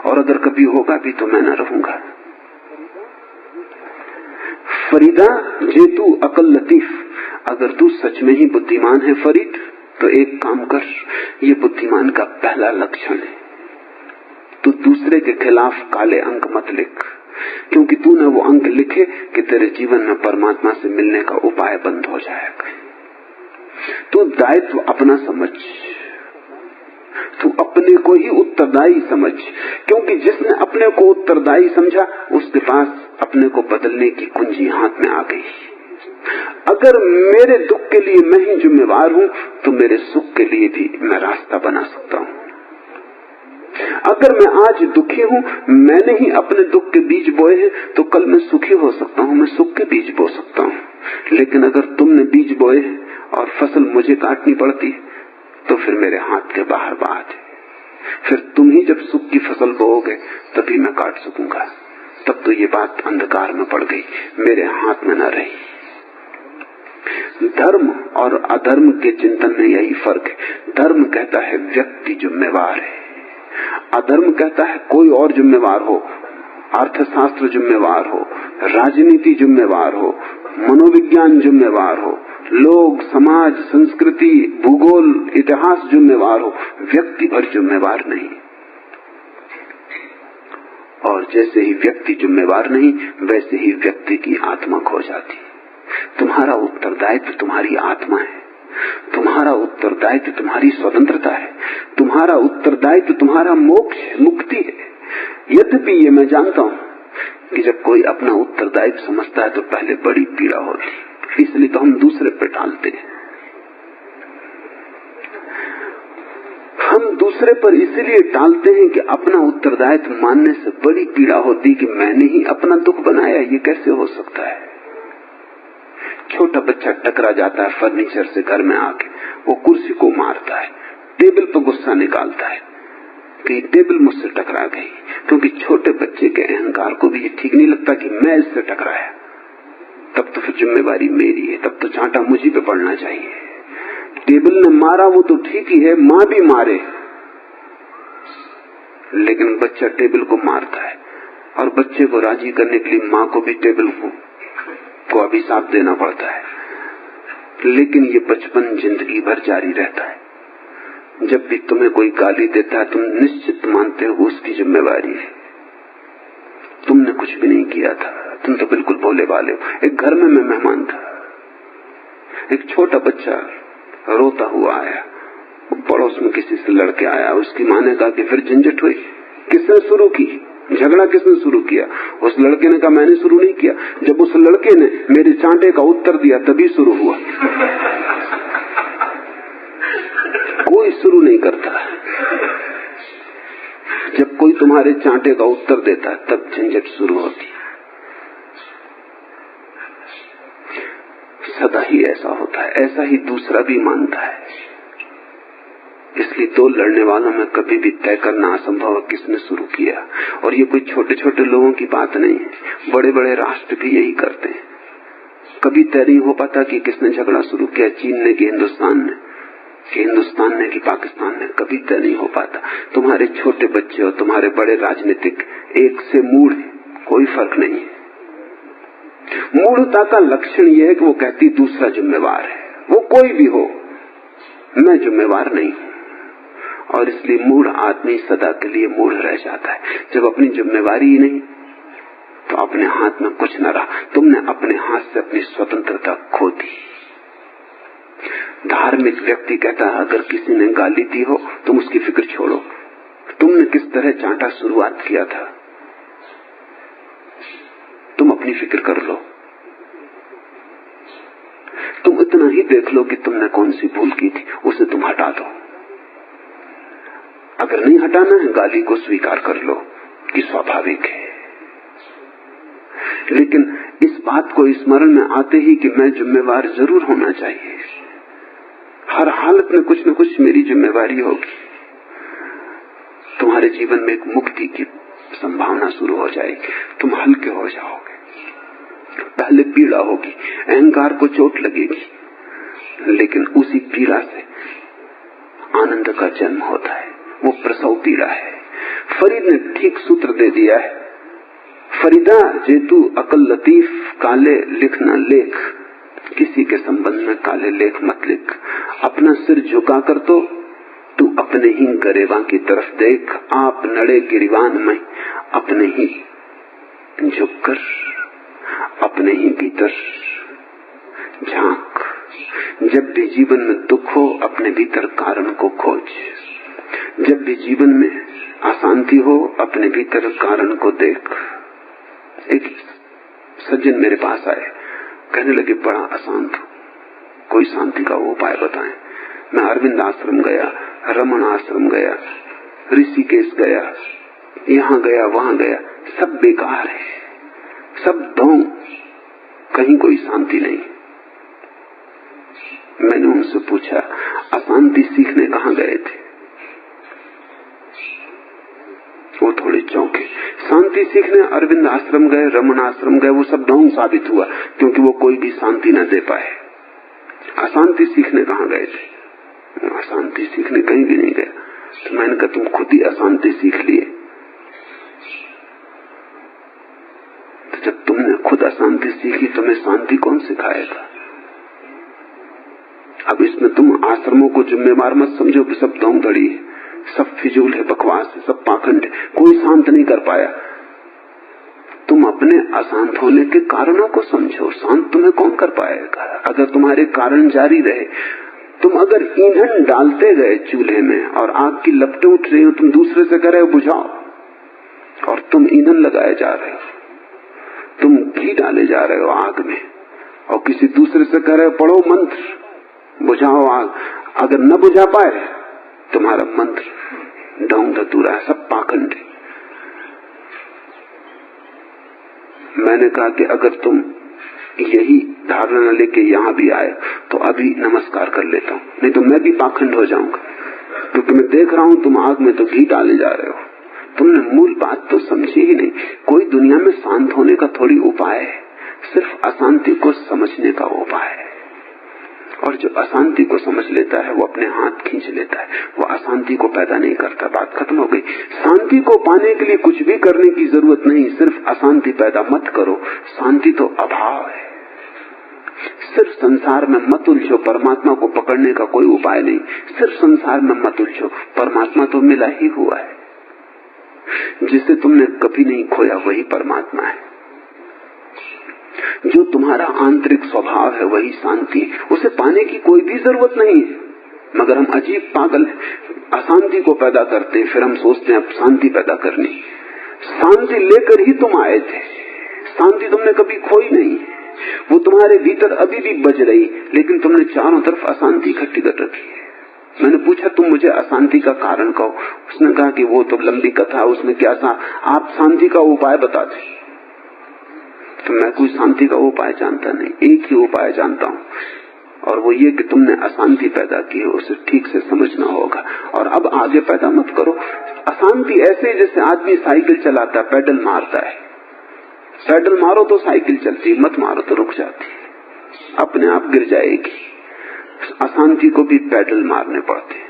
और अगर कभी होगा भी तो मैं न रहूंगा। फरीदा जेतू अकल लतीफ, अगर तू सच में ही बुद्धिमान है फरीद, तो एक काम कर, ये बुद्धिमान का पहला लक्षण है, तू दूसरे के खिलाफ काले अंक मत लिख, क्योंकि तूने वो अंक लिखे कि तेरे जीवन में परमात्मा से मिलने का उपाय बंद हो जाएगा। तू दायित्व अपना समझ, तू अपने को ही उत्तरदायी समझ, क्योंकि जिसने अपने को उत्तरदायी समझा उसके पास अपने को बदलने की कुंजी हाथ में आ गई। अगर मेरे दुख के लिए मैं ही जिम्मेवार हूं तो मेरे सुख के लिए भी मैं रास्ता बना सकता हूं। अगर मैं आज दुखी हूं, मैंने ही अपने दुख के बीज बोए हैं, तो कल मैं सुखी हो सकता हूं, मैं सुख के बीज बो सकता हूं। लेकिन अगर तुमने बीज बोए और फसल मुझे काटनी पड़ती तो फिर मेरे हाथ के बाहर बात है। फिर तुम ही जब सुख की फसल बोओगे तभी मैं काट सकूंगा। तब तो ये बात अंधकार में पड़ गई, मेरे हाथ में न रही। धर्म और अधर्म के चिंतन में यही फर्क है। धर्म कहता है व्यक्ति जिम्मेवार है, अधर्म कहता है कोई और जिम्मेवार हो, अर्थशास्त्र जिम्मेवार हो, राजनीति जिम्मेवार हो, मनोविज्ञान जिम्मेवार हो, लोग, समाज, संस्कृति, भूगोल, इतिहास जिम्मेवार हो, व्यक्ति भर जिम्मेवार नहीं। और जैसे ही व्यक्ति जिम्मेवार नहीं, वैसे ही व्यक्ति की आत्मा खो जाती। तुम्हारा उत्तरदायित्व तुम्हारी आत्मा है, तुम्हारा उत्तरदायित्व तुम्हारी स्वतंत्रता है, तुम्हारा उत्तरदायित्व तुम्हारा मोक्ष मुक्ति है। यद्यपि ये मैं जानता हूं कि जब कोई अपना उत्तरदायित्व समझता है तो पहले बड़ी पीड़ा होती, इसलिए तो हम दूसरे पे टालते हैं। हम दूसरे पर इसलिए टालते हैं कि अपना उत्तरदायित्व मानने से बड़ी पीड़ा होती कि मैंने ही अपना दुख बनाया, ये कैसे हो सकता है। छोटा बच्चा टकरा जाता है फर्नीचर से घर में आके, वो कुर्सी को मारता है, टेबल पर गुस्सा निकालता है कि टेबल मुझसे टकरा गई, क्योंकि छोटे बच्चे के अहंकार को भी ये ठीक नहीं लगता कि मैं इससे टकराया, तब तो फिर जिम्मेवारी मेरी है, तब तो चांटा मुझी पे पड़ना चाहिए। टेबल ने मारा वो तो ठीक ही है, माँ भी मारे, लेकिन बच्चा टेबल को मारता है और बच्चे को राजी करने के लिए माँ को भी टेबल को अभिशाप देना पड़ता है। लेकिन ये बचपन जिंदगी भर जारी रहता है। जब भी तुम्हें कोई गाली देता है तुम निश्चित मानते हो उसकी जिम्मेवारी है, तुमने कुछ भी नहीं किया था, तुम तो बिल्कुल भोले भाले हो। एक घर में मैं मेहमान था, एक छोटा बच्चा रोता हुआ आया, पड़ोस में किसी से लड़के आया, उसकी माँ ने कहा कि फिर झंझट हुई, किसने शुरू की झगड़ा, किसने शुरू किया? उस लड़के ने कहा मैंने शुरू नहीं किया। जब उस लड़के ने मेरे चांटे का उत्तर दिया तभी शुरू हुआ। कोई शुरू नहीं करता, जब कोई तुम्हारे चांटे का उत्तर देता तब झंझट शुरू होती। सदा ही ऐसा होता है, ऐसा ही दूसरा भी मानता है। इसलिए दो लड़ने वालों में कभी भी तय करना असंभव है किसने शुरू किया। और ये कोई छोटे छोटे लोगों की बात नहीं है, बड़े बड़े राष्ट्र भी यही करते हैं। कभी तय नहीं हो पाता कि किसने झगड़ा शुरू किया, चीन ने कि हिंदुस्तान ने, कि हिंदुस्तान ने कि पाकिस्तान ने, कभी तय नहीं हो पाता। तुम्हारे छोटे बच्चे और तुम्हारे बड़े राजनीतिक एक से मूढ़, कोई फर्क नहीं है। मूढ़ता का लक्षण यह है कि वो कहती दूसरा जिम्मेवार है, वो कोई भी हो, मैं जिम्मेवार नहीं हूं। और इसलिए मूढ़ आदमी सदा के लिए मूढ़ रह जाता है। जब अपनी जिम्मेवारी ही नहीं तो अपने हाथ में कुछ न रहा। तुमने अपने हाथ से अपनी स्वतंत्रता खो दी। धार्मिक व्यक्ति कहता है अगर किसी ने गाली दी हो तुम उसकी फिक्र छोड़ो, तुमने किस तरह चांटा शुरुआत किया था, तुम अपनी फिक्र कर लो। तुम इतना ही देख लो कि तुमने कौन सी भूल की थी, उसे तुम हटा दो। अगर नहीं हटाना है गाली को स्वीकार कर लो कि स्वाभाविक है, लेकिन इस बात को स्मरण में आते ही कि मैं जिम्मेवार जरूर होना चाहिए, हर हालत में कुछ न कुछ मेरी जिम्मेवारी होगी, तुम्हारे जीवन में एक मुक्ति की संभावना शुरू हो जाएगी। तुम हल्के हो जाओगे। पहले पीड़ा होगी, अहंकार को चोट लगेगी, लेकिन उसी पीड़ा से आनंद का जन्म होता है। वो प्रसव पीड़ा है। फरीद ने ठीक सूत्र दे दिया है, फरीदा जेतू अकल लतीफ काले लिख न लेख, किसी के संबंध में काले लेख मत लिख। अपना सिर झुका कर तो तू अपने ही गरेबा की तरफ देख, आप नड़े गिरिवान में अपने ही झुककर अपने ही भीतर झांक। जब भी जीवन में दुख हो अपने भीतर कारण को खोज, जब भी जीवन में अशांति हो अपने भीतर कारण को देख। एक सज्जन मेरे पास आए, कहने लगे बड़ा अशांत हूं, कोई शांति का उपाय बताएं। मैं अरविंद आश्रम गया, रमन आश्रम गया, ऋषिकेश गया, यहाँ गया वहां गया, सब बेकार है, सब ढोंग, कहीं कोई शांति नहीं। मैंने उनसे पूछा अशांति सीखने कहाँ गए थे? वो थोड़े चौंके। शांति सीखने अरविंद आश्रम गए, रमन आश्रम गए, वो सब ढोंग साबित हुआ क्योंकि वो कोई भी शांति न दे पाए। अशांति सीखने कहाँ गए थे? अशांति सीखने कहीं भी नहीं गया। तो मैंने कहा तुम खुद ही अशांति सीख लिए। तो जब तुमने खुद अशांति सीखी तुम्हें शांति कौन सिखाएगा? अब इसमें तुम आश्रमों को जिम्मेवार मत समझो कि सब धोंधड़ी है, सब फिजूल है, बकवास है, सब पाखंड है, कोई शांत नहीं कर पाया। तुम अपने अशांत होने के कारणों को समझो। शांत तुम्हें कौन कर पाएगा अगर तुम्हारे कारण जारी रहे। तुम अगर ईंधन डालते गए चूल्हे में और आग की लपटें उठ रही हो, तुम दूसरे से कह रहे हो बुझाओ, और तुम ईंधन लगाए जा रहे हो, तुम घी डाले जा रहे हो आग में, और किसी दूसरे से कह रहे हो पढ़ो मंत्र बुझाओ आग। अगर न बुझा पाए तुम्हारा मंत्र ढोंग धतूरा है, सब पाखंड है। मैंने कहा कि अगर तुम यही धारणा लेके यहाँ भी आए तो अभी नमस्कार कर लेता हूँ, नहीं तो मैं भी पाखंड हो जाऊंगा, क्योंकि मैं देख रहा हूँ तुम आग में तो घी डाले जा रहे हो। तुमने मूल बात तो समझी ही नहीं। कोई दुनिया में शांत होने का थोड़ी उपाय है, सिर्फ अशांति को समझने का उपाय है। और जो अशांति को समझ लेता है वो अपने हाथ खींच लेता है, वो अशांति को पैदा नहीं करता। बात खत्म हो गई। शांति को पाने के लिए कुछ भी करने की जरूरत नहीं, सिर्फ अशांति पैदा मत करो। शांति तो अभाव है। सिर्फ संसार में मत उलझो, परमात्मा को पकड़ने का कोई उपाय नहीं। सिर्फ संसार में मत उलझो, परमात्मा तो मिला ही हुआ है। जिसे तुमने कभी नहीं खोया वही परमात्मा है। जो तुम्हारा आंतरिक स्वभाव है वही शांति है। उसे पाने की कोई भी जरूरत नहीं है, मगर हम अजीब पागल अशांति को पैदा करते हैं, फिर हम सोचते हैं अब शांति पैदा करनी। शांति लेकर ही तुम आए थे, शांति तुमने कभी खोई नहीं है। वो तुम्हारे भीतर अभी भी बज रही, लेकिन तुमने चारों तरफ अशांति इकट्ठी कर रखी है। मैंने पूछा तुम मुझे अशांति का कारण कहो। उसने कहा कि वो तो लंबी कथा, उसमें क्या था, आप शांति का उपाय बता दें। तो मैं कोई शांति का उपाय जानता नहीं, एक ही उपाय जानता हूँ, और वो ये कि तुमने अशांति पैदा की है, उसे ठीक से समझना होगा और अब आगे पैदा मत करो। अशांति ऐसे जैसे आदमी साइकिल चलाता है, पैडल मारता है। पैडल मारो तो साइकिल चलती, मत मारो तो रुक जाती, अपने आप गिर जाएगी। अशांति को भी पैडल मारने पड़ते।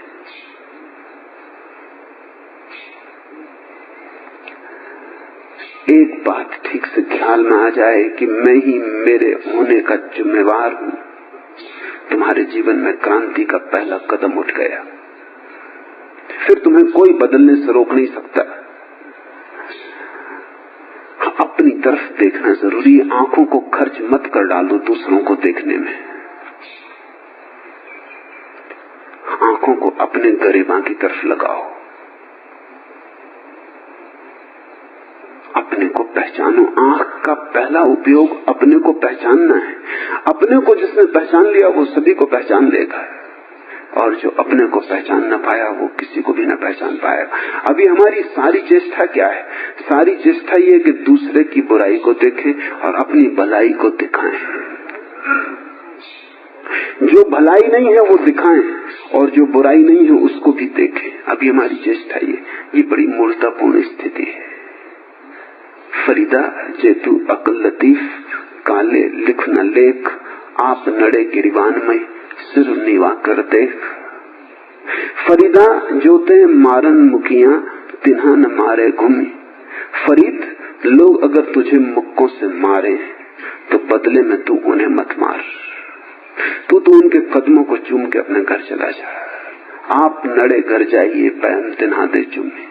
एक बात ठीक से ख्याल में आ जाए कि मैं ही मेरे होने का जिम्मेवार हूं, तुम्हारे जीवन में क्रांति का पहला कदम उठ गया। फिर तुम्हें कोई बदलने से रोक नहीं सकता। अपनी तरफ देखना जरूरी है। आंखों को खर्च मत कर डालो दूसरों को देखने में। आंखों को अपने गरिमा की तरफ लगाओ। अपने को पहचानो। आंख का पहला उपयोग अपने को पहचानना है। अपने को जिसने पहचान लिया वो सभी को पहचान लेगा, और जो अपने को पहचान न पाया वो किसी को भी न पहचान पाएगा। अभी हमारी सारी चेष्टा क्या है? सारी चेष्टा ये कि दूसरे की बुराई को देखें और अपनी भलाई को दिखाएं। जो भलाई नहीं है वो दिखाएं और जो बुराई नहीं है उसको भी देखें। अभी हमारी चेष्टा ये बड़ी मूर्खतापूर्ण स्थिति है। फरीदा जेतु अकल लतीफ काले लिख न लेख, आप नड़े गिरवान में सिर नीवा कर देख। फरीदा जोते मारन मुखिया तिन्हा न मारे घूमी। फरीद, लोग अगर तुझे मुक्कों से मारे तो बदले में तू उन्हें मत मार, तू तो उनके कदमों को चूम के अपने घर चला जा। आप नड़े घर जाइए पैम तिन्हा दे चूमे।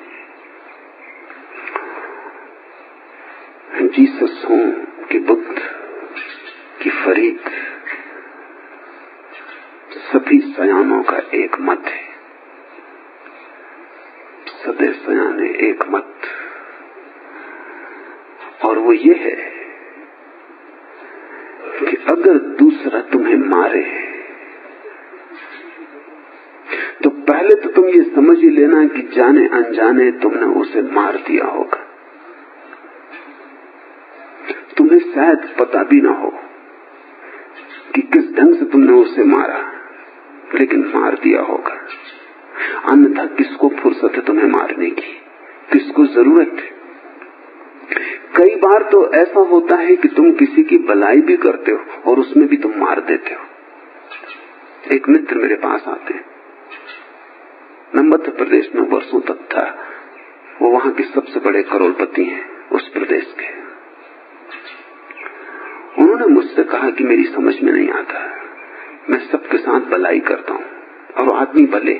जीसस हूं कि बुद्ध कि फरीद, सभी सयानों का एक मत है। सदैव सयाने एक मत, और वो ये है कि अगर दूसरा तुम्हें मारे तो पहले तो तुम ये समझ ही लेना कि जाने अनजाने तुमने उसे मार दिया होगा। तुम्हें शायद पता भी ना हो कि किस ढंग से तुमने उसे मारा, लेकिन मार दिया होगा। अन्यथा किसको फुर्सत है तुम्हें मारने की? किसको जरूरत है? कई बार तो ऐसा होता है कि तुम किसी की भलाई भी करते हो और उसमें भी तुम मार देते हो। एक मित्र मेरे पास आते हैं, मैं मध्य प्रदेश में वर्षों तक था, वो वहां के सबसे बड़े करोड़पति हैं उस प्रदेश के। उन्होंने मुझसे कहा कि मेरी समझ में नहीं आता, मैं सबके साथ भलाई करता हूं और आदमी भले।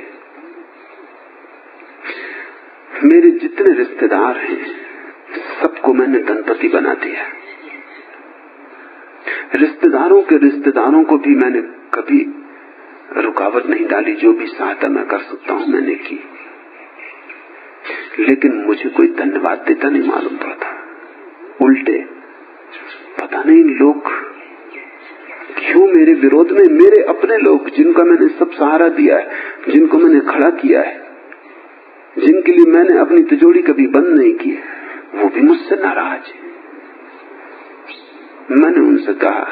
मेरे जितने रिश्तेदार हैं सबको मैंने धनपति बना दिया। रिश्तेदारों के रिश्तेदारों को भी मैंने कभी रुकावट नहीं डाली, जो भी सहायता मैं कर सकता हूं मैंने की। लेकिन मुझे कोई धन्यवाद देता नहीं मालूम पड़ता। उल्टे पता नहीं लोग क्यों मेरे विरोध में, मेरे अपने लोग जिनका मैंने सब सहारा दिया है, जिनको मैंने खड़ा किया है, जिनके लिए मैंने अपनी तिजोरी कभी बंद नहीं की, वो भी मुझसे नाराज है। मैंने उनसे कहा,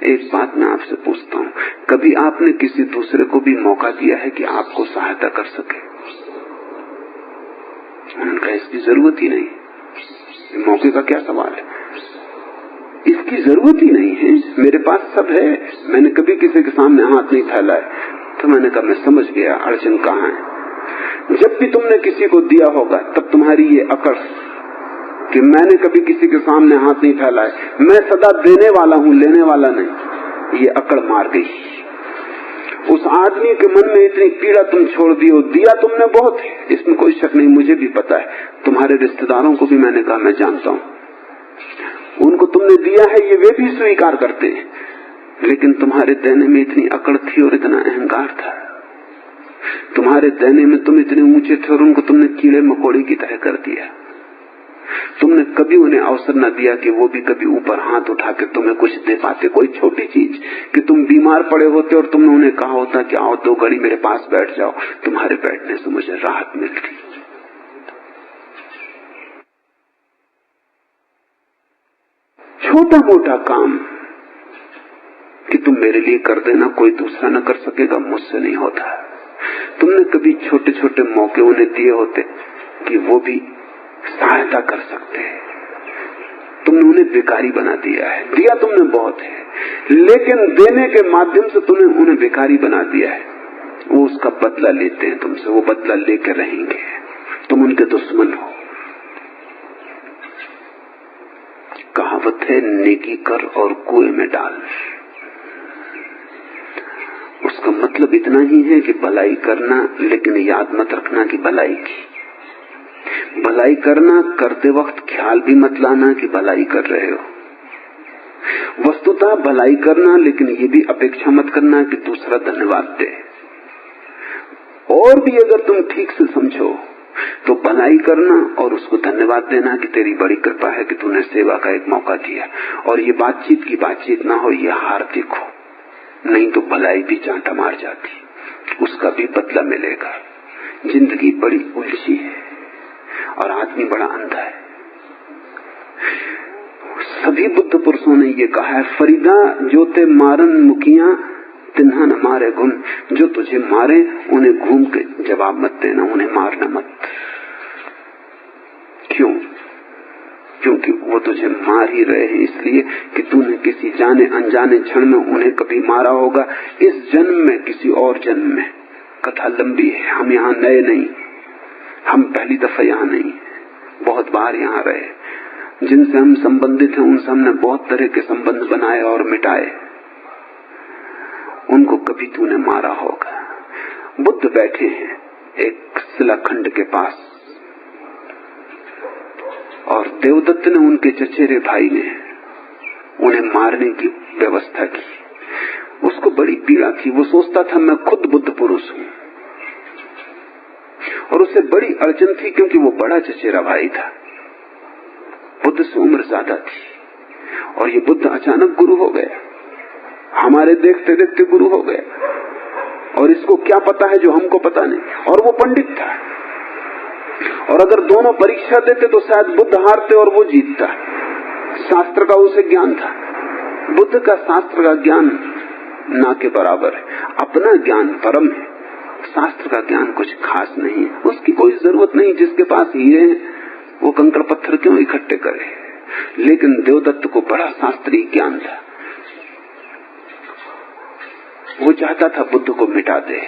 एक बात मैं आपसे पूछता हूं, कभी आपने किसी दूसरे को भी मौका दिया है कि आपको सहायता कर सके? उन्होंने कहा इसकी जरूरत ही नहीं। मौके का क्या सवाल है, इसकी जरूरत ही नहीं है, मेरे पास सब है। मैंने कभी किसी के सामने हाथ नहीं फैलाए। तो मैंने कहा मैं समझ गया अड़चन कहाँ है। जब भी तुमने किसी को दिया होगा तब तुम्हारी ये अकड़ कि मैंने कभी किसी के सामने हाथ नहीं फैलाए, मैं सदा देने वाला हूं, लेने वाला नहीं, ये अकड़ मार गई। उस आदमी के मन में इतनी पीड़ा तुम छोड़ दी हो। दिया तुमने बहुत है, इसमें कोई शक नहीं, मुझे भी पता है। तुम्हारे रिश्तेदारों को भी मैंने कहा मैं जानता हूं, उनको तुमने दिया है ये वे भी स्वीकार करते हैं, लेकिन तुम्हारे देने में इतनी अकड़ थी और इतना अहंकार था। तुम्हारे देने में तुम इतने ऊंचे थे और उनको तुमने कीड़े मकोड़े की तरह कर दिया। तुमने कभी उन्हें अवसर न दिया कि वो भी कभी ऊपर हाथ उठा के तुम्हें कुछ दे पाते, कोई छोटी चीज, कि तुम बीमार पड़े होते और तुमने उन्हें कहा होता कि आओ 2 घड़ी मेरे पास बैठ जाओ, तुम्हारे बैठने से मुझे राहत मिलती। छोटा मोटा काम कि तुम मेरे लिए कर देना, कोई दूसरा न कर सकेगा, मुझसे नहीं होता। तुमने कभी छोटे छोटे मौके उन्हें दिए होते कि वो भी सहायता कर सकते हैं, तुमने उन्हें बेकारी बना दिया है। दिया तुमने बहुत है, लेकिन देने के माध्यम से तुमने उन्हें बेकारी बना दिया है। वो उसका बदला लेते हैं तुमसे, वो बदला लेकर रहेंगे, तुम उनके दुश्मन हो। कहावत है, नेकी कर और कुएं में डाल। उसका मतलब इतना ही है कि भलाई करना, लेकिन याद मत रखना कि भलाई की। भलाई करना, करते वक्त ख्याल भी मत लाना कि भलाई कर रहे हो। वस्तुतः भलाई करना, लेकिन ये भी अपेक्षा मत करना कि दूसरा धन्यवाद दे। और भी अगर तुम ठीक से समझो तो भलाई करना और उसको धन्यवाद देना कि तेरी बड़ी कृपा है कि तूने सेवा का एक मौका दिया। और ये बातचीत की बातचीत ना हो, ये हार्दिक हो, नहीं तो भलाई भी चांटा मार जाती, उसका भी बदला मिलेगा। जिंदगी बड़ी उलझी है और आदमी बड़ा अंधा है। सभी बुद्ध पुरुषों ने ये कहा है, फरीदा जो ते मारन मुखिया तिन्हा न मारे गुण। जो तुझे मारे उन्हें घूम के जवाब मत देना, उन्हें मारना मत। क्यों? क्योंकि वो तुझे मार ही रहे हैं इसलिए कि तूने किसी जाने अनजाने क्षण में उन्हें कभी मारा होगा, इस जन्म में, किसी और जन्म में। कथा लंबी है, हम यहाँ नए नहीं, हम पहली दफा यहाँ नहीं, बहुत बार यहाँ रहे। जिनसे हम संबंधित हैं उनसे हमने बहुत तरह के संबंध बनाए और मिटाए, उनको कभी तूने मारा होगा। बुद्ध बैठे हैं एक शिलाखंड के पास और देवदत्त ने, उनके चचेरे भाई ने उन्हें मारने की व्यवस्था की। उसको बड़ी पीड़ा थी, वो सोचता था मैं खुद बुद्ध पुरुष हूं, और उसे बड़ी अड़चन थी क्योंकि वो बड़ा चचेरा भाई था, बुद्ध से उम्र ज्यादा थी, और ये बुद्ध अचानक गुरु हो गया, हमारे देखते देखते गुरु हो गया, और इसको क्या पता है जो हमको पता नहीं। और वो पंडित था, और अगर दोनों परीक्षा देते तो शायद बुद्ध हारते और वो जीतता। शास्त्र का उसे ज्ञान था, बुद्ध का शास्त्र का ज्ञान ना के बराबर है। अपना ज्ञान परम है, शास्त्र का ज्ञान कुछ खास नहीं है, उसकी कोई जरूरत नहीं। जिसके पास हीरे हैं वो कंकड़ पत्थर क्यों इकट्ठे करे। लेकिन देवदत्त को बड़ा शास्त्रीय ज्ञान था, वो चाहता था बुद्ध को मिटा दे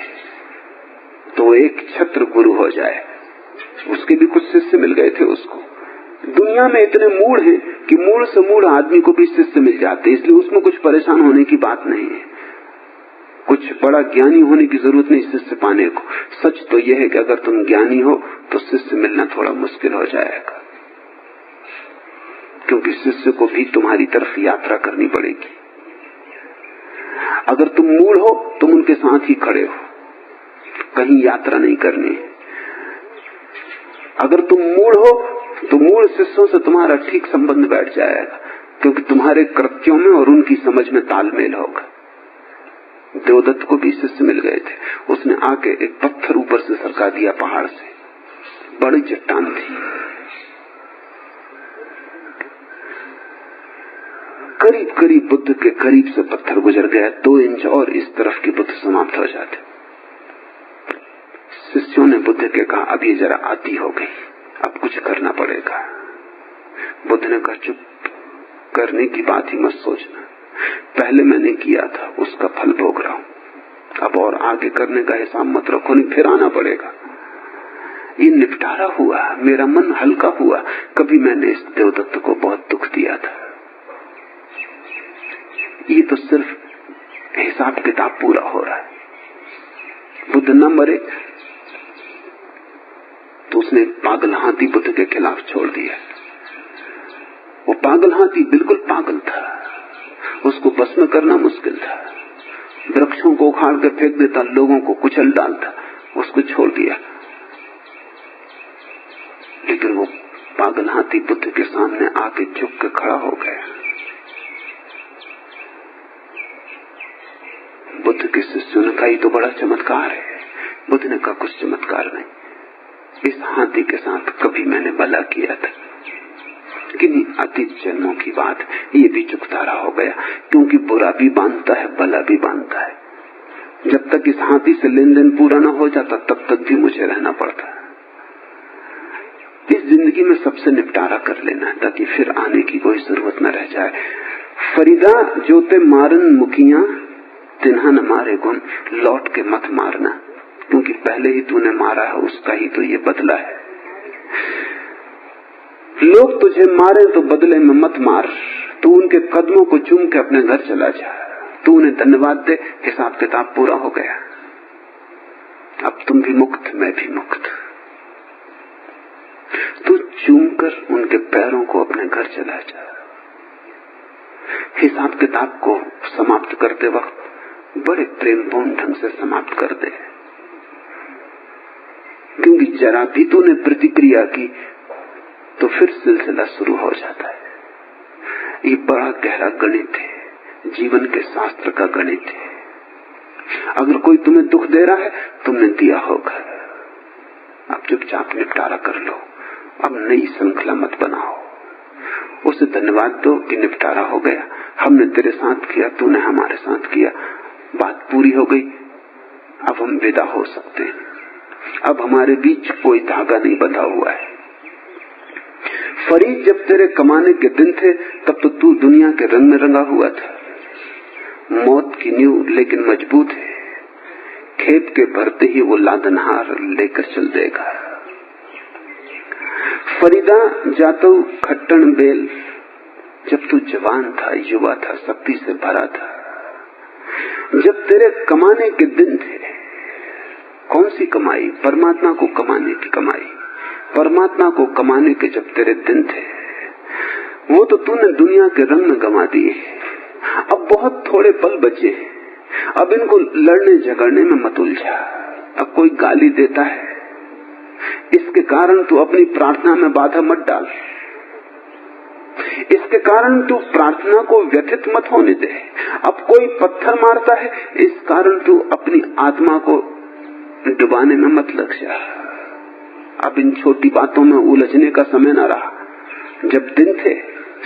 तो वो एक छत्र गुरु हो जाए। उसके भी कुछ शिष्य मिल गए थे उसको। दुनिया में इतने मूढ़ हैं कि मूढ़ से मूढ़ आदमी को भी शिष्य मिल जाते, इसलिए उसमें कुछ परेशान होने की बात नहीं है। कुछ बड़ा ज्ञानी होने की जरूरत नहीं शिष्य पाने को। सच तो यह है कि अगर तुम ज्ञानी हो तो शिष्य मिलना थोड़ा मुश्किल हो जाएगा। क्योंकि शिष्य को भी तुम्हारी तरफ यात्रा करनी पड़ेगी। अगर तुम मूढ़ हो, तुम उनके साथ ही खड़े हो, कहीं यात्रा नहीं करनी। अगर तुम मूढ़ हो तो मूढ़ शिष्यों से तुम्हारा ठीक संबंध बैठ जाएगा, क्योंकि तुम्हारे कृत्यों में और उनकी समझ में तालमेल होगा। देवदत्त को भी शिष्य मिल गए थे। उसने आके एक पत्थर ऊपर से सरका दिया पहाड़ से, बड़ी चट्टान थी, करीब करीब बुद्ध के करीब से पत्थर गुजर गया, 2 इंच और इस तरफ की बुद्ध समाप्त हो जाते। शिष्यों ने बुद्ध के कहा, अब ये जरा आती हो गई, अब कुछ करना पड़ेगा। बुद्ध ने कहा, चुप, करने की बात ही मत सोचना, पहले मैंने किया था, उसका फल भोग रहा हूं, अब और आगे करने का हिसाब मत रखो, नहीं फिर आना पड़ेगा। ये निपटारा हुआ, मेरा मन हल्का हुआ। कभी मैंने इस देवदत्त को बहुत दुख दिया था, ये तो सिर्फ हिसाब किताब पूरा हो रहा है। बुद्ध न मरे तो उसने पागल हाथी बुद्ध के खिलाफ छोड़ दिया। वो पागल हाथी बिल्कुल पागल था, उसको बस में करना मुश्किल था, वृक्षों को उखाड़ के फेंक देता, लोगों को कुचल डालता, उसको छोड़ दिया। लेकिन वो पागल हाथी बुद्ध के सामने आके झुक के खड़ा हो गया। बुद्ध के शिष्यों ने कहा, ये तो बड़ा चमत्कार है। बुद्ध ने कहा, कुछ चमत्कार नहीं, इस हाथी के साथ कभी मैंने भला किया था, किन्हीं अतीत जन्मों की बात, ये भी चुकतारा हो गया, क्योंकि बुरा भी बांधता है, भला भी बांधता है। जब तक इस हाथी से लेन देन पूरा न हो जाता, तब तक भी मुझे रहना पड़ता। इस जिंदगी में सबसे निपटारा कर लेना, ताकि फिर आने की कोई जरूरत न रह जाए। फरीदा जोते मारन मुखिया, तिन्हा न मारे गुण, लौट के मत मारना, क्योंकि पहले ही तूने मारा है, उसका ही तो ये बदला है। लोग तुझे मारे तो बदले में मत मार, तू उनके कदमों को चूम के अपने घर चला जा, तू उन्हें धन्यवाद दे, हिसाब किताब पूरा हो गया, अब तुम भी मुक्त, मैं भी मुक्त। तू चूम कर उनके पैरों को अपने घर चला जा। हिसाब किताब को समाप्त करते वक्त बड़े प्रेमपूर्ण ढंग से समाप्त कर दे, क्योंकि जरा भी तूने प्रतिक्रिया की तो फिर सिलसिला शुरू हो जाता है। ये बड़ा गहरा गणित है, जीवन के शास्त्र का गणित है। अगर कोई तुम्हें दुख दे रहा है, तुमने दिया होगा, अब चुपचाप निपटारा कर लो, अब नई श्रृंखला मत बनाओ। उसे धन्यवाद दो कि निपटारा हो गया, हमने तेरे साथ किया, तूने हमारे साथ किया, बात पूरी हो गई, अब हम विदा हो सकते हैं, अब हमारे बीच कोई धागा नहीं बंधा हुआ है। फरीद, जब तेरे कमाने के दिन थे, तब तो तू दुनिया के रंग में रंगा हुआ था। मौत की नींव लेकिन मजबूत है, खेत के भरते ही वो लादनहार लेकर चल देगा। फरीदा जातो खट्टन बेल, जब तू जवान था, युवा था, शक्ति से भरा था, जब तेरे कमाने के दिन थे। कौन सी कमाई? परमात्मा को कमाने की कमाई। परमात्मा को कमाने के जब तेरे दिन थे, वो तो तूने दुनिया के रंग में गंवा दिए। अब बहुत थोड़े पल बचे, अब इनको लड़ने झगड़ने में मत उलझा। अब कोई गाली देता है, इसके कारण तू अपनी प्रार्थना में बाधा मत डाल, इसके कारण तू प्रार्थना को व्यथित मत होने दे। अब कोई पत्थर मारता है, इस कारण तू अपनी आत्मा को डुबाने में मत लग जा। अब इन छोटी बातों में उलझने का समय न रहा। जब दिन थे,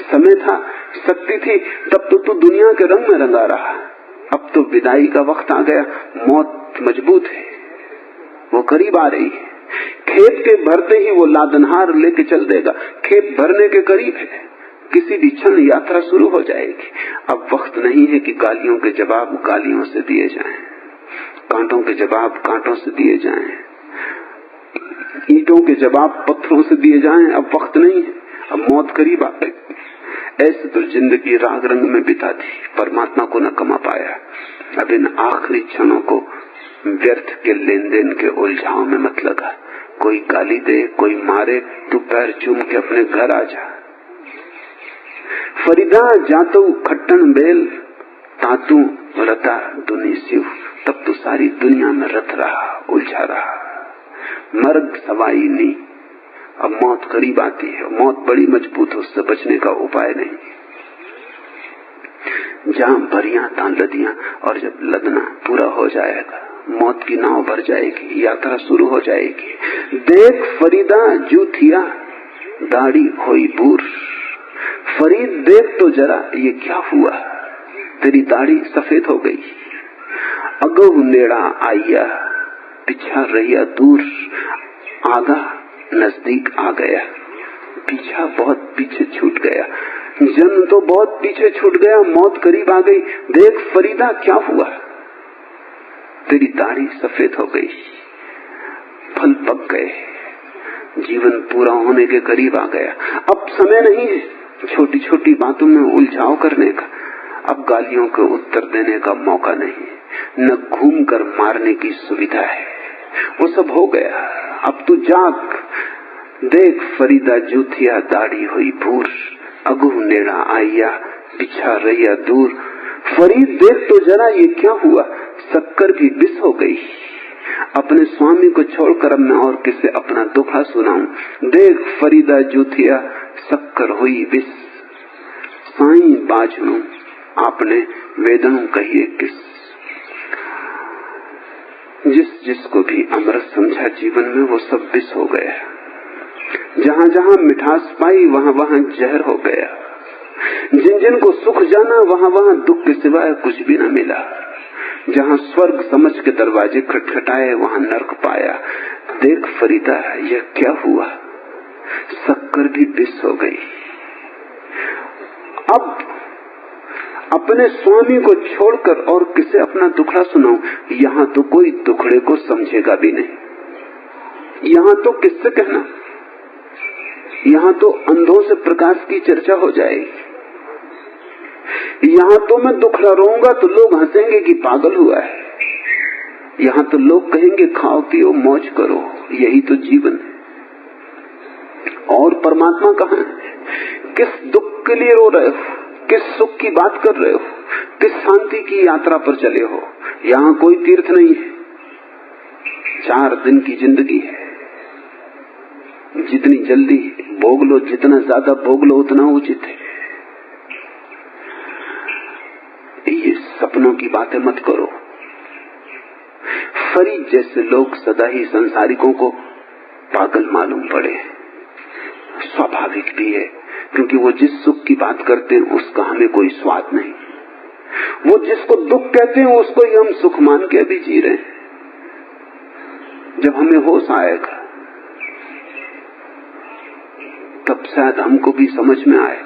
समय था, शक्ति थी, तब तो तू दुनिया के रंग में रंगा रहा। अब तो विदाई का वक्त आ गया, मौत मजबूत है, वो करीब आ रही है। खेत के भरते ही वो लादनहार लेके चल देगा। खेत भरने के करीब है, किसी भी क्षण यात्रा शुरू हो जाएगी। अब वक्त नहीं है कि गालियों के जवाब गालियों से दिए जाएं, कांटों के जवाब कांटों से दिए जाएं, ईंटों के जवाब पत्थरों से दिए जाएं। अब वक्त नहीं है, अब मौत करीब आ गई। ऐसे तो जिंदगी राग रंग में बिता दी, परमात्मा को न कमा पाया। अब इन आखिरी क्षणों को व्यर्थ के लेन देन के उलझाव में मत लगा। कोई गाली दे, कोई मारे, तू पैर चूम के अपने घर आ जा। फरीदा जातो खट्टन बेल तातू रता दुनी शिव। तब तो सारी दुनिया में रत रहा, उलझा रहा, मर्ग सवाई नहीं। अब मौत करीब आती है, मौत बड़ी मजबूत है, उससे बचने का उपाय नहीं। जहां भरियां तां लदियां, और जब लदना पूरा हो जाएगा मौत की नाव भर जाएगी, यात्रा शुरू हो जाएगी। देख फरीदा जूथिया दाढ़ी होई बूर। फरीद देख तो जरा ये क्या हुआ, तेरी दाढ़ी सफेद हो गई। अगो नेड़ा आइया पीछा रहिया दूर। आगा नजदीक आ गया, पीछा बहुत पीछे छूट गया। जन्म तो बहुत पीछे छूट गया, मौत करीब आ गई। देख फरीदा क्या हुआ, तेरी दाढ़ी सफेद हो गई, फल पक गए, जीवन पूरा होने के करीब आ गया। अब समय नहीं है छोटी छोटी बातों में उलझाव करने का, अब गालियों के उत्तर देने का मौका नहीं, न घूम कर मारने की सुविधा है। वो सब हो गया, अब तू जाग। देख फरीदा जूथिया दाढ़ी हुई भूर। अगू नेड़ा आइया बिछा रहिया दूर। फरीद देख तो जरा ये क्या हुआ, शक्कर भी बिस हो गई। अपने स्वामी को छोड़कर अब मैं और किसे अपना दुखा सुनाऊं। देख फरीदा जूथिया शक्कर हुई बिस। साई बाजनू आपने वेदनों कहिए किस। जिसको भी अमृत समझा जीवन में वो सब विष हो गया। जहां जहां मिठास पाई वहां वहां जहर हो गया। जिन जिन को सुख जाना वहां वहां दुख के सिवाय कुछ भी न मिला। जहां स्वर्ग समझ के दरवाजे खटखटाए वहां नर्क पाया। देख फरीदा यह क्या हुआ, शक्कर भी विष हो गई। अब अपने स्वामी को छोड़कर और किसे अपना दुखड़ा सुनाऊं। यहां तो कोई दुखड़े को समझेगा भी नहीं। यहां तो किससे कहना, यहां तो अंधों से प्रकाश की चर्चा हो जाएगी। यहां तो मैं दुखड़ा रोऊंगा तो लोग हंसेंगे कि पागल हुआ है। यहां तो लोग कहेंगे खाओ पियो मौज करो, यही तो जीवन है। और परमात्मा कहां है? किस दुख के लिए रो रहे हो, किस सुख की बात कर रहे हो, किस शांति की यात्रा पर चले हो? यहां कोई तीर्थ नहीं है। 4 दिन की जिंदगी है, जितनी जल्दी भोग लो, जितना ज्यादा भोग लो उतना उचित है। ये सपनों की बातें मत करो। फरीद जैसे लोग सदा ही संसारिकों को पागल मालूम पड़े। स्वाभाविक भी है, क्योंकि वो जिस सुख की बात करते हैं उसका हमें कोई स्वाद नहीं। वो जिसको दुख कहते हैं उसको ही हम सुख मान के अभी जी रहे हैं। जब हमें होश आएगा तब शायद हमको भी समझ में आए,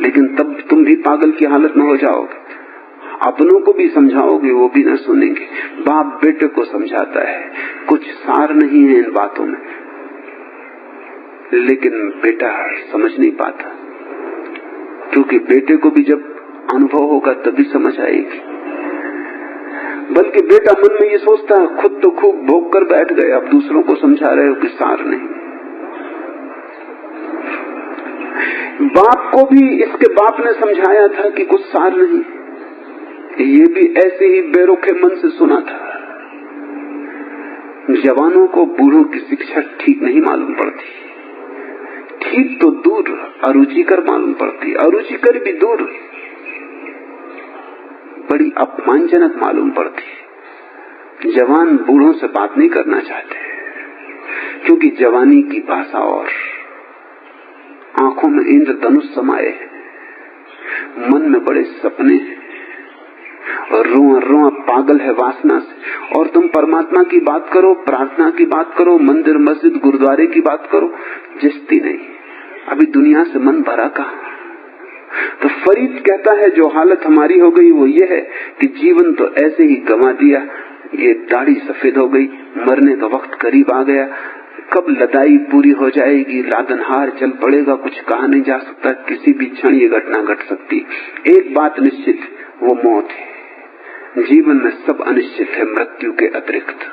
लेकिन तब तुम भी पागल की हालत में हो जाओगे। अपनों को भी समझाओगे, वो भी न सुनेंगे। बाप बेटे को समझाता है, कुछ सार नहीं है इन बातों में, लेकिन बेटा समझ नहीं पाता, क्योंकि बेटे को भी जब अनुभव होगा तभी समझ आएगी। बल्कि बेटा मन में ये सोचता है खुद तो खूब भोग कर बैठ गए, अब दूसरों को समझा रहे हो कि सार नहीं। बाप को भी इसके बाप ने समझाया था कि कुछ सार नहीं, ये भी ऐसे ही बेरुखे मन से सुना था। जवानों को बूढ़ों की शिक्षा ठीक नहीं मालूम पड़ती, ठीक तो दूर अरुचिकर मालूम पड़ती, अरुचिकर भी दूर बड़ी अपमानजनक मालूम पड़ती। जवान बूढ़ों से बात नहीं करना चाहते, क्योंकि जवानी की भाषा और आंखों में इंद्रधनुष समाये, मन में बड़े सपने हैं और रुआ रुआ पागल है वासना से। और तुम परमात्मा की बात करो, प्रार्थना की बात करो, मंदिर मस्जिद गुरुद्वारे की बात करो, जिसती नहीं। अभी दुनिया से मन भरा कहां? तो फरीद कहता है जो हालत हमारी हो गई वो ये है कि जीवन तो ऐसे ही गंवा दिया। ये दाढ़ी सफेद हो गई, मरने का वक्त करीब आ गया। कब लदाई पूरी हो जाएगी, लादनहार चल पड़ेगा, कुछ कहा नहीं जा सकता। किसी भी क्षण ये घटना घट सकती। एक बात निश्चित, वो मौत है। जीवन में सब अनिश्चित है मृत्यु के अतिरिक्त,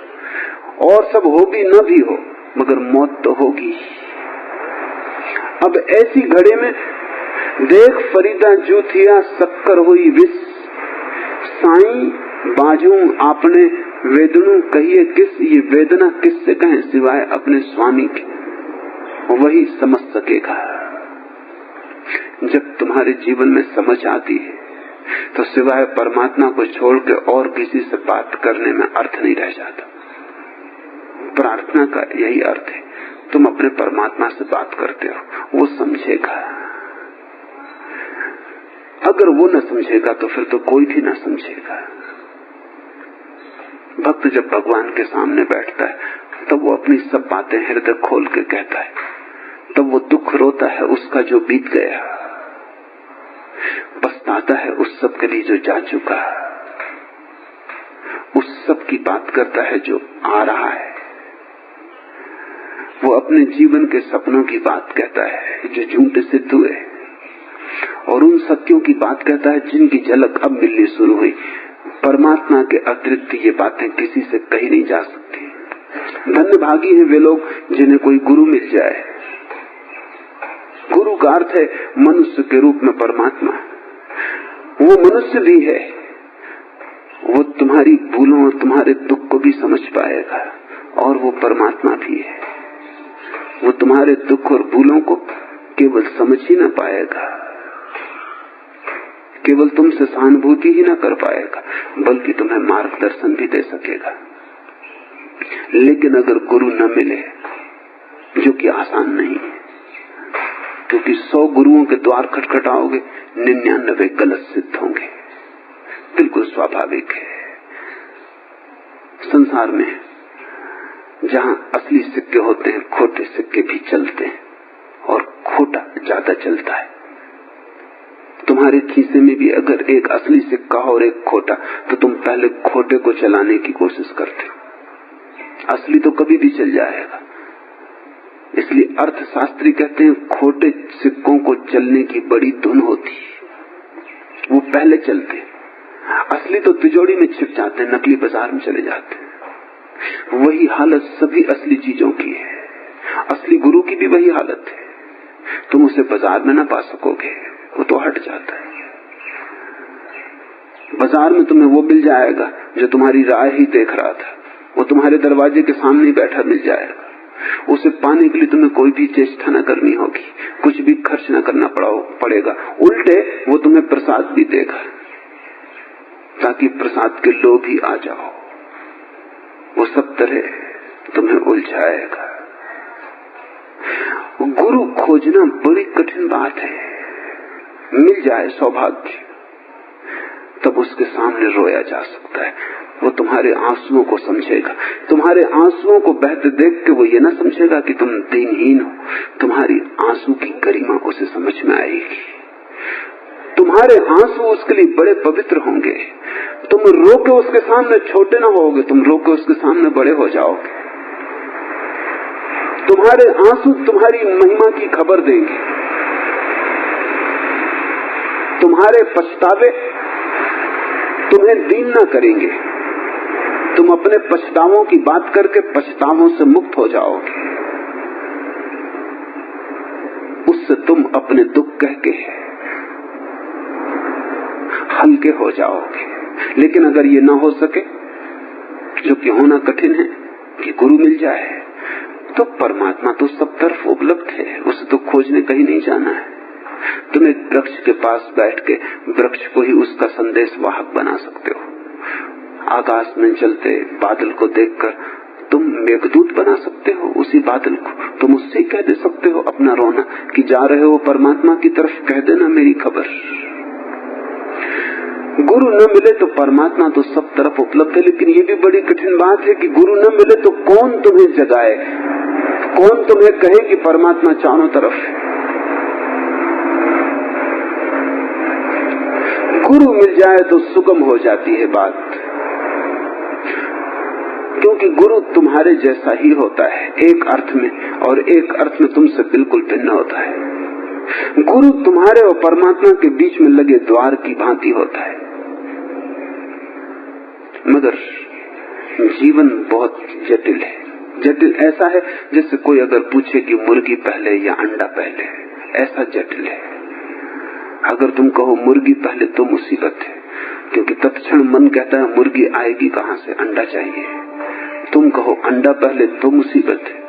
और सब हो भी न भी हो, मगर मौत तो होगी। अब ऐसी घड़ी में देख फरीदा जूथिया शक्कर हुई विष, साईं बाजू आपने वेदनू कहिए किस, ये वेदना किससे कहें सिवाय अपने स्वामी के, वही समझ सकेगा। जब तुम्हारे जीवन में समझ आती है तो सिवाय परमात्मा को छोड़ के और किसी से बात करने में अर्थ नहीं रह जाता। प्रार्थना का यही अर्थ है, तुम अपने परमात्मा से बात करते हो, वो समझेगा। अगर वो न समझेगा तो फिर तो कोई भी न समझेगा। भक्त जब भगवान के सामने बैठता है तब वो अपनी सब बातें हृदय खोल के कहता है, तब वो दुख रोता है उसका जो बीत गया, पछताता है उस सब के लिए जो जा चुका, उस सब की बात करता है जो आ रहा है। वो अपने जीवन के सपनों की बात कहता है जो झूठे सिद्ध हुए, और उन सत्यों की बात कहता है जिनकी झलक अब मिलनी शुरू हुई। परमात्मा के अतिरिक्त ये बातें किसी से कही नहीं जा सकती। धन्य भागी हैं वे लोग जिन्हें कोई गुरु मिल जाए। गुरु का अर्थ है मनुष्य के रूप में परमात्मा। वो मनुष्य भी है, वो तुम्हारी भूलों और तुम्हारे दुख को भी समझ पाएगा, और वो परमात्मा भी है। वो तुम्हारे दुख और भूलों को केवल समझ ही ना पाएगा, केवल तुमसे सहानुभूति ही ना कर पाएगा, बल्कि तुम्हें मार्गदर्शन भी दे सकेगा। लेकिन अगर गुरु न मिले, जो कि आसान नहीं है, क्योंकि 100 गुरुओं के द्वार खटखटाओगे, 99 गलत सिद्ध होंगे, बिल्कुल स्वाभाविक है। संसार में जहां असली सिक्के होते हैं, खोटे सिक्के भी चलते हैं, और खोटा ज्यादा चलता है। तुम्हारे खीसे में भी अगर एक असली सिक्का और एक खोटा, तो तुम पहले खोटे को चलाने की कोशिश करते हो। असली तो कभी भी चल जाएगा। इसलिए अर्थशास्त्री कहते हैं खोटे सिक्कों को चलने की बड़ी धुन होती है, वो पहले चलते। असली तो तिजोरी में छिप जाते हैं, नकली बाजार में चले जाते हैं। वही हालत सभी असली चीजों की है। असली गुरु की भी वही हालत है। तुम उसे बाजार में ना पा सकोगे, वो तो हट जाता है। बाजार में तुम्हें वो मिल जाएगा जो तुम्हारी राह ही देख रहा था, वो तुम्हारे दरवाजे के सामने ही बैठा मिल जाएगा। उसे पाने के लिए तुम्हें कोई भी चेष्टा न करनी होगी, कुछ भी खर्च न करना पड़ेगा। उल्टे वो तुम्हें प्रसाद भी देगा, ताकि प्रसाद के लोभ ही आ जाओ। वो सब तरह तुम्हें उलझाएगा। गुरु खोजना बड़ी कठिन बात है। मिल जाए सौभाग्य, तब उसके सामने रोया जा सकता है। वो तुम्हारे आंसुओं को समझेगा। तुम्हारे आंसुओं को बहते देख के वो ये ना समझेगा कि तुम दीनहीन हो। तुम्हारी आंसू की गरिमा उसे समझ में आएगी। तुम्हारे आंसू उसके लिए बड़े पवित्र होंगे। तुम रो के उसके सामने छोटे ना होगे, तुम रो के उसके सामने बड़े हो जाओगे। तुम्हारे आंसू तुम्हारी महिमा की खबर देंगे। तुम्हारे पछतावे तुम्हें दीन ना करेंगे। तुम अपने पछतावों की बात करके पछतावों से मुक्त हो जाओगे। उससे तुम अपने दुख कह के हल्के हो जाओगे। लेकिन अगर ये ना हो सके, जो कि होना कठिन है, कि गुरु मिल जाए, तो परमात्मा तो सब तरफ उपलब्ध है, उसे तो खोजने कहीं नहीं जाना है। तुम एक वृक्ष के पास बैठ के वृक्ष को ही उसका संदेश वाहक बना सकते हो। आकाश में चलते बादल को देखकर तुम मेघदूत बना सकते हो उसी बादल को। तुम उससे ही कह दे सकते हो अपना रोना कि जा रहे हो परमात्मा की तरफ, कह देना मेरी खबर। गुरु न मिले तो परमात्मा तो सब तरफ उपलब्ध है, लेकिन ये भी बड़ी कठिन बात है कि गुरु न मिले तो कौन तुम्हें जगाए, कौन तुम्हें कहे कि परमात्मा चारों तरफ है। गुरु मिल जाए तो सुगम हो जाती है बात, क्योंकि गुरु तुम्हारे जैसा ही होता है एक अर्थ में, और एक अर्थ में तुमसे बिल्कुल भिन्न होता है। गुरु तुम्हारे और परमात्मा के बीच में लगे द्वार की भांति होता है। मगर जीवन बहुत जटिल है। जटिल ऐसा है जैसे कोई अगर पूछे कि मुर्गी पहले या अंडा पहले, ऐसा जटिल है। अगर तुम कहो मुर्गी पहले तो मुसीबत है, क्योंकि तत्क्षण मन कहता है मुर्गी आएगी कहां से, अंडा चाहिए। तुम कहो अंडा पहले तो मुसीबत है,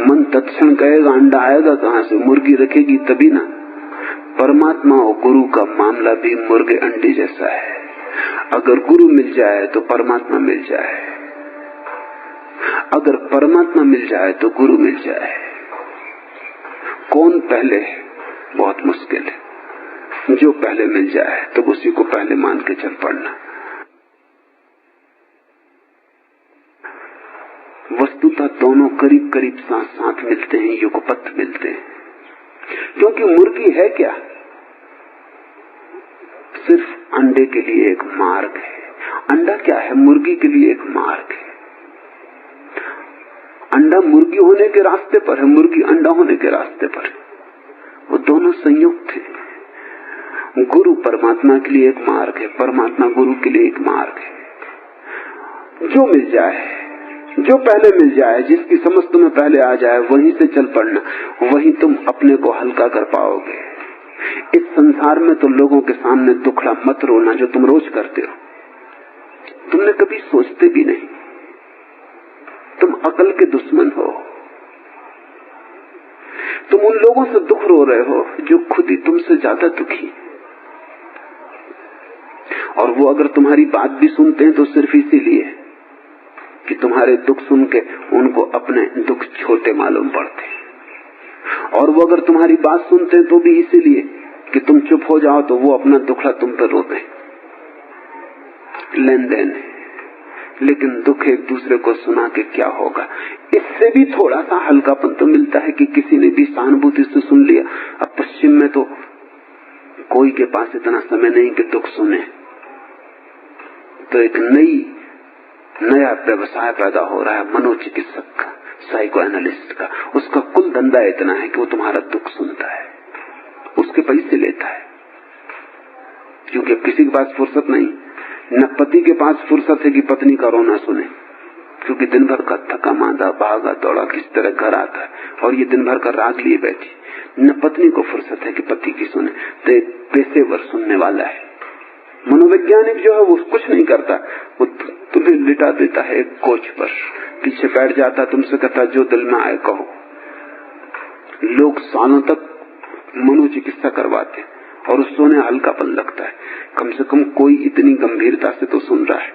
मन तत्क्षण कहेगा अंडा आएगा कहां से, मुर्गी रखेगी तभी ना। परमात्मा और गुरु का मामला भी मुर्गे अंडे जैसा है। अगर गुरु मिल जाए तो परमात्मा मिल जाए, अगर परमात्मा मिल जाए तो गुरु मिल जाए। कौन पहले, बहुत मुश्किल है। जो पहले मिल जाए तो उसी को पहले मान के चल पड़ना। वस्तुतः दोनों करीब करीब साथ साथ मिलते हैं, युगपथ मिलते हैं। क्योंकि मुर्गी है क्या, सिर्फ अंडे के लिए एक मार्ग है। अंडा क्या है, मुर्गी के लिए एक मार्ग है। अंडा मुर्गी होने के रास्ते पर है, मुर्गी अंडा होने के रास्ते पर है। वो दोनों संयुक्त हैं। गुरु परमात्मा के लिए एक मार्ग है, परमात्मा गुरु के लिए एक मार्ग है। जो मिल जाए, जो पहले मिल जाए, जिसकी समझ तुम्हें पहले आ जाए, वहीं से चल पड़ना। वहीं तुम अपने को हल्का कर पाओगे। इस संसार में तो लोगों के सामने दुखड़ा मत रोना जो तुम रोज करते हो। तुमने कभी सोचते भी नहीं, तुम अकल के दुश्मन हो। तुम उन लोगों से दुख रो रहे हो जो खुद ही तुमसे ज्यादा दुखी, और वो अगर तुम्हारी बात भी सुनते हैं तो सिर्फ इसीलिए कि तुम्हारे दुख सुन के उनको अपने दुख छोटे मालूम पड़ते हैं। और वो अगर तुम्हारी बात सुनते हैं तो भी इसीलिए कि तुम चुप हो जाओ तो वो अपना दुखड़ा तुम पर रोते। लेन देन है, लेकिन दुख एक दूसरे को सुना के क्या होगा। इससे भी थोड़ा सा हल्कापन तो मिलता है कि किसी ने भी सहानुभूति से सुन लिया। अब पश्चिम में तो कोई के पास इतना समय नहीं कि दुख सुने, तो एक नया व्यवसाय पैदा हो रहा है मनोचिकित्सक का, साइको एनालिस्ट का। उसका कुल धंधा इतना है कि वो तुम्हारा दुख सुनता है, उसके पैसे लेता है। क्योंकि किसी के पास फुर्सत नहीं, न पति के पास फुर्सत है कि पत्नी का रोना सुने, क्योंकि दिन भर का थका मांदा भागा दौड़ा किस तरह घर आता है, और ये दिन भर का राग लिए बैठी। न पत्नी को फुर्सत है कि पति की सुने, तो एक पेशेवर सुनने वाला है। मनोवैज्ञानिक जो है वो कुछ नहीं करता, वो तुम्हें लिटा देता है एक कोच पर, पीछे बैठ जाता, तुमसे कहता जो दिल में आए कहो। लोग सालों तक मनोचिकित्सा करवाते और उससे उन्हें हल्कापन लगता है। कम से कम कोई इतनी गंभीरता से तो सुन रहा है,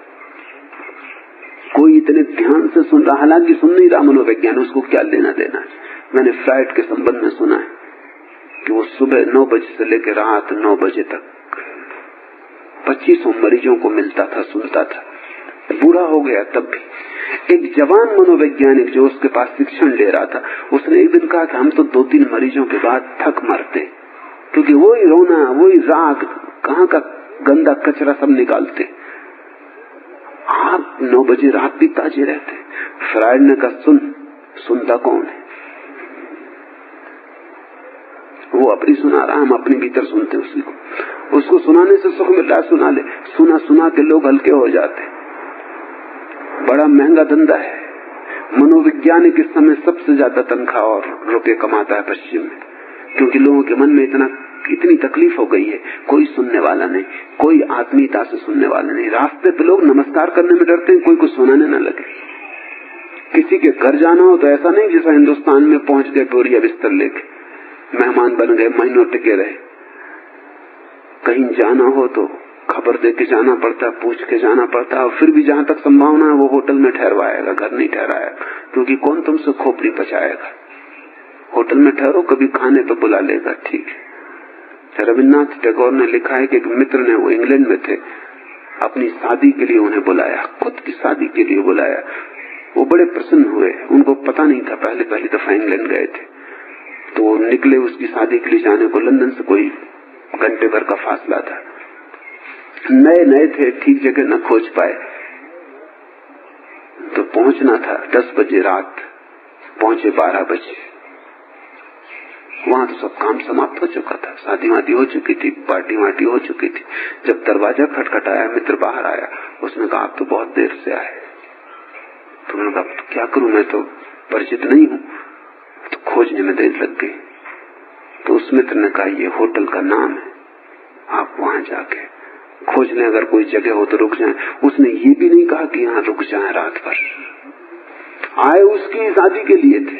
कोई इतने ध्यान से सुन रहा। हालांकि सुन नहीं रहा मनोवैज्ञानिक, उसको क्या लेना देना है। मैंने फ्राइड के संबंध में सुना है कि वो सुबह 9 बजे से लेकर रात 9 बजे तक 2500 मरीजों को मिलता था, सुनता था। बूढ़ा हो गया तब भी। एक जवान मनोवैज्ञानिक जो उसके पास शिक्षण ले रहा था, उसने एक दिन कहा कि हम तो 2-3 मरीजों के बाद थक मरते, क्योंकि वही रोना, वही राग, कहाँ का गंदा कचरा सब निकालते। आप 9 बजे रात भी ताजे रहते। फ्राइड ने कहा सुनता कौन है? वो अपनी सुना रहा, हम अपने भीतर सुनते उसको सुनाने से सुख मिल रहा है, सुना ले। सुना के लोग हल्के हो जाते। बड़ा महंगा धंधा है। मनोविज्ञानिक इस समय सबसे ज्यादा तनख्वाह और रुपये कमाता है पश्चिम में, क्योंकि लोगों के मन में इतनी तकलीफ हो गई है। कोई सुनने वाला नहीं, कोई आत्मीयता से सुनने वाला नहीं। रास्ते पे लोग नमस्कार करने में डरते हैं, कोई कुछ सुनाने न लगे। किसी के घर जाना हो तो ऐसा नहीं जैसा हिंदुस्तान में पहुंच गए बोरिया बिस्तर लेके, मेहमान बन गए, महीनों टिके रहे। कहीं जाना हो तो खबर दे के जाना पड़ता, पूछ के जाना पड़ता, और फिर भी जहां तक संभावना है वो होटल में ठहरवाएगा, घर नहीं ठहराएगा, क्योंकि कौन तुमसे खोपड़ी पचाएगा। होटल में ठहरो, कभी खाने पे बुला लेगा, ठीक है। रविन्द्रनाथ टैगोर ने लिखा है कि एक मित्र ने, वो इंग्लैंड में थे, अपनी शादी के लिए उन्हें बुलाया, खुद की शादी के लिए बुलाया। वो बड़े प्रसन्न हुए, उनको पता नहीं था, पहली दफा इंग्लैंड गए थे, तो निकले उसकी शादी के लिए जाने को। लंदन से कोई घंटे भर का फासला था, नए थे, ठीक जगह न खोज पाए, तो पहुंचना था 10 बजे रात, पहुंचे 12 बजे। वहां तो सब काम समाप्त हो चुका था, शादी वादी हो चुकी थी, पार्टी वार्टी हो चुकी थी। जब दरवाजा खटखटाया, मित्र बाहर आया, उसने कहा आप तो बहुत देर से आए। तो मैंने कहा तो क्या करूं, मैं तो परिचित नहीं हूं, तो खोजने में देर लग गई। तो उस मित्र ने कहा ये होटल का नाम है, आप वहां जाके खोज लें, अगर कोई जगह हो तो रुक जाएं। उसने ये भी नहीं कहा कि यहाँ रुक जाएं रात भर। आए उसकी शादी के लिए थे,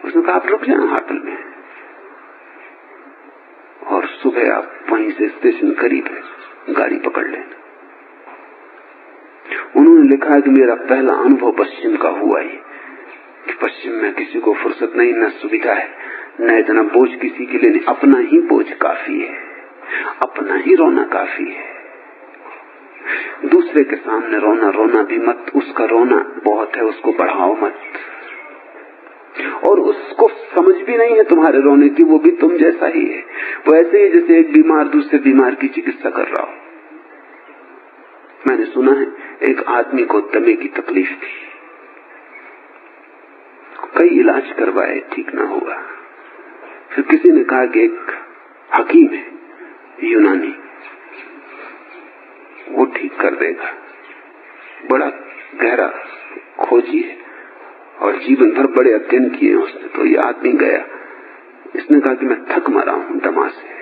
उसने कहा आप रुक जाएं होटल में, और सुबह आप वहीं से स्टेशन करीब है, गाड़ी पकड़ लेना। उन्होंने लिखा है कि मेरा पहला अनुभव पश्चिम का हुआ ही, कि पश्चिम में किसी को फुर्सत नहीं, न सुविधा है, न इतना बोझ किसी के लिए नहीं। अपना ही बोझ काफी है, अपना ही रोना काफी है। दूसरे के सामने रोना भी मत, उसका रोना बहुत है, उसको बढ़ाओ मत। और उसको समझ भी नहीं है तुम्हारे रोने की, वो भी तुम जैसा ही है। वो ऐसे ही जैसे एक बीमार दूसरे बीमार की चिकित्सा कर रहा हो। मैंने सुना है एक आदमी को दमे की तकलीफ थी, कई इलाज करवाए, ठीक ना हुआ। फिर किसी ने कहा कि एक हकीम है यूनानी, वो ठीक कर देगा। बड़ा गहरा खोजी है और जीवन भर बड़े अध्ययन किए उसने। तो ये आदमी गया, इसने कहा कि मैं थक मरा हूं दमा से,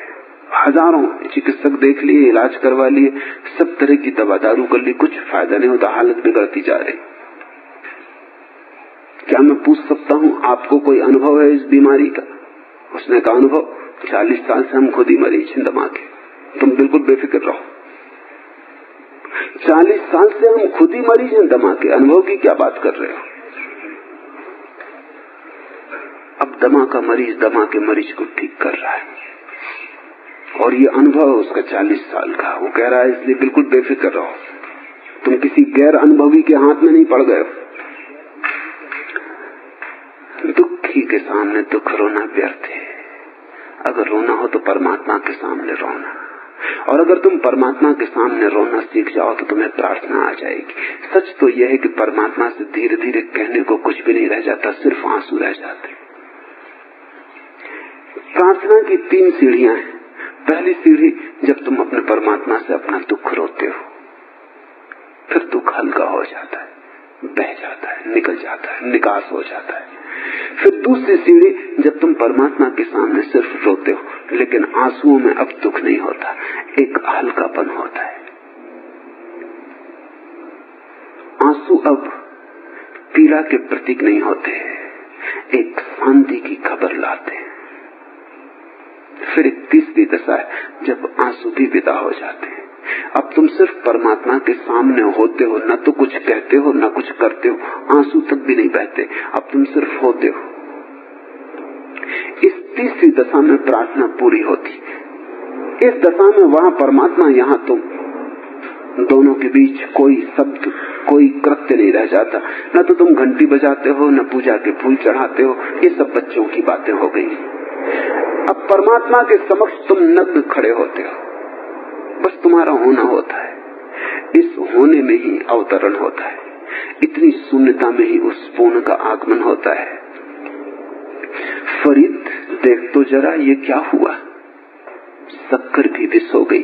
हजारों चिकित्सक देख लिए, इलाज करवा लिए, सब तरह की दवा दारू कर ली, कुछ फायदा नहीं होता, हालत बिगड़ती जा रही। क्या मैं पूछ सकता हूं आपको कोई अनुभव है इस बीमारी का? उसने कहा अनुभव 40 साल से हम खुद ही मरीज हैं दमा के, तुम बिल्कुल बेफिक्र रहो। 40 साल से हम खुद ही मरीज हैं दमा के, अनुभव की क्या बात कर रहे हो? अब दमा का मरीज दमा के मरीज को ठीक कर रहा है, और ये अनुभव है उसका 40 साल का। वो कह रहा है इसलिए बिल्कुल बेफिक्र रहो, तुम किसी गैर अनुभवी के हाथ में नहीं पड़ गए हो। दुखी के सामने दुख रोना व्यर्थ है। अगर रोना हो तो परमात्मा के सामने रोना, और अगर तुम परमात्मा के सामने रोना सीख जाओ तो तुम्हें प्रार्थना आ जाएगी। सच तो यह है कि परमात्मा से धीरे धीरे कहने को कुछ भी नहीं रह जाता, सिर्फ आंसू रह जाते। प्रार्थना की 3 सीढ़ियां हैं। पहली सीढ़ी जब तुम अपने परमात्मा से अपना दुख रोते हो, फिर दुख हल्का हो जाता है, बह जाता है, निकल जाता है, निकास हो जाता है। फिर दूसरी सीढ़ी जब तुम परमात्मा के सामने सिर्फ रोते हो, लेकिन आंसुओं में अब दुख नहीं होता, एक हल्कापन होता है। आंसू अब पीड़ा के प्रतीक नहीं होते, एक शांति की खबर लाते हैं। फिर एक तीसरी दशा है जब आंसू भी विदा हो जाते हैं। अब तुम सिर्फ परमात्मा के सामने होते हो, न तो कुछ कहते हो न कुछ करते हो, आंसू तक भी नहीं बहते, अब तुम सिर्फ होते हो। इस तीसरी दशा में प्रार्थना पूरी होती। इस दशा में वहां परमात्मा, यहाँ तुम, दोनों के बीच कोई शब्द, कोई कृत्य नहीं रह जाता। न तो तुम घंटी बजाते हो, न पूजा के फूल चढ़ाते हो, ये सब बच्चों की बातें हो गई। अब परमात्मा के समक्ष तुम नग्न खड़े होते हो, बस तुम्हारा होना होता है। इस होने में ही अवतरण होता है, इतनी शून्यता में ही उस पूर्ण का आगमन होता है। फरीद देख तो जरा ये क्या हुआ, शक्कर भी विष हो गई।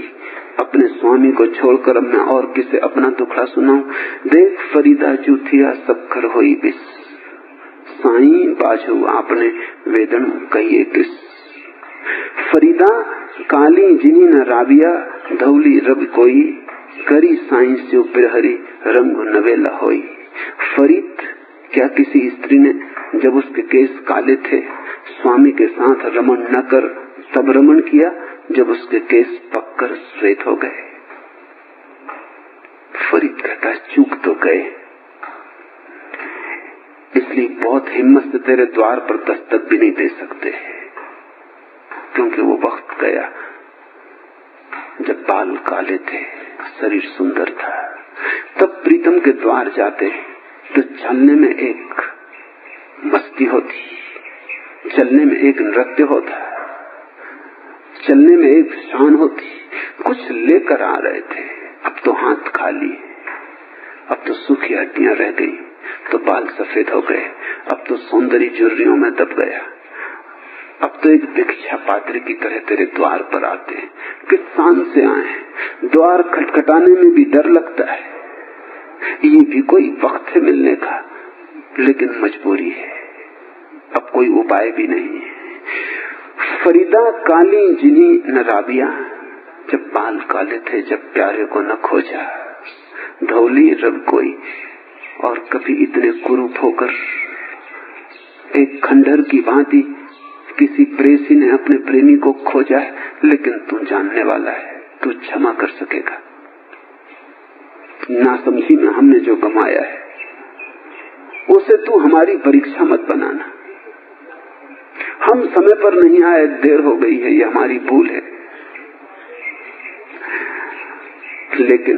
अपने स्वामी को छोड़कर अब मैं और किसे अपना दुखड़ा सुनाऊं। देख फरीदा जूथिया शक्कर होई विष, साईं बाजू आपने वेदन कहिए किस। फरीदा काली जिनी न राबिया, धौली रब कोई, करी साईं से बिरहरी रंग नवेला होई। फरीद, क्या किसी स्त्री ने जब उसके केस काले थे स्वामी के साथ रमण न कर तब रमण किया, जब उसके केस पककर श्वेत हो गए? फरीद कहता चूक तो गए, इसलिए बहुत हिम्मत से तेरे द्वार पर दस्तक भी नहीं दे सकते, क्योंकि वो वक्त गया जब बाल काले थे, शरीर सुंदर था। तब प्रीतम के द्वार जाते तो चलने में एक मस्ती होती, चलने में एक नृत्य होता, चलने में एक शान होती। कुछ लेकर आ रहे थे, अब तो हाथ खाली, अब तो सूखी हड्डियां रह गई, तो बाल सफेद हो गए, अब तो सौंदर्य झुर्रियों में दब गया। अब तो एक भिक्षा पात्र की तरह तेरे द्वार पर आते हैं। किस शान से आए, द्वार खटखटाने में भी डर लगता है। ये भी कोई वक्त है मिलने का, लेकिन मजबूरी है, अब कोई उपाय भी नहीं है। फरीदा काली जिनी न राबिया, जब बाल काले थे, जब प्यारे को न खोजा, धौली रब कोई, और कभी इतने कुरूप होकर एक खंडहर की भांति किसी प्रेसी ने अपने प्रेमी को खोजा है। लेकिन तू जानने वाला है, तू क्षमा कर सकेगा। नासमझी में हमने जो गमाया है उसे तू हमारी परीक्षा मत बनाना। हम समय पर नहीं आए, देर हो गई है, ये हमारी भूल है। लेकिन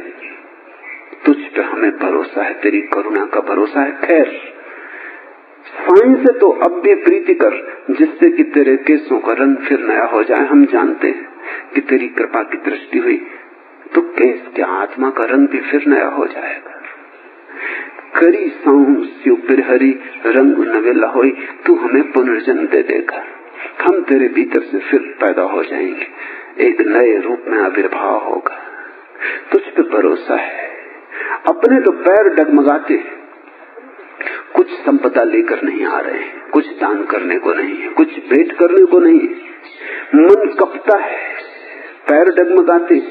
तुझ पे हमें भरोसा है, तेरी करुणा का भरोसा है। खैर, साईं से तो अब भी प्रीति कर, जिससे कि तेरे केसों का रंग फिर नया हो जाए। हम जानते हैं कि तेरी कृपा की दृष्टि हुई तो केस के आत्मा का रंग भी फिर नया हो जाएगा। करी साऊं स्यु बिरहरी रंग नवेला होई, तू हमें पुनर्जन्म दे देगा। हम तेरे भीतर से फिर पैदा हो जाएंगे, एक नए रूप में आविर्भाव होगा। तुझ पे भरोसा है। अपने तो पैर डगमगाते, कुछ संपदा लेकर नहीं आ रहे हैं, कुछ दान करने को नहीं है, कुछ भेंट करने को नहीं है। मन कपता है, पैर डगमगाते,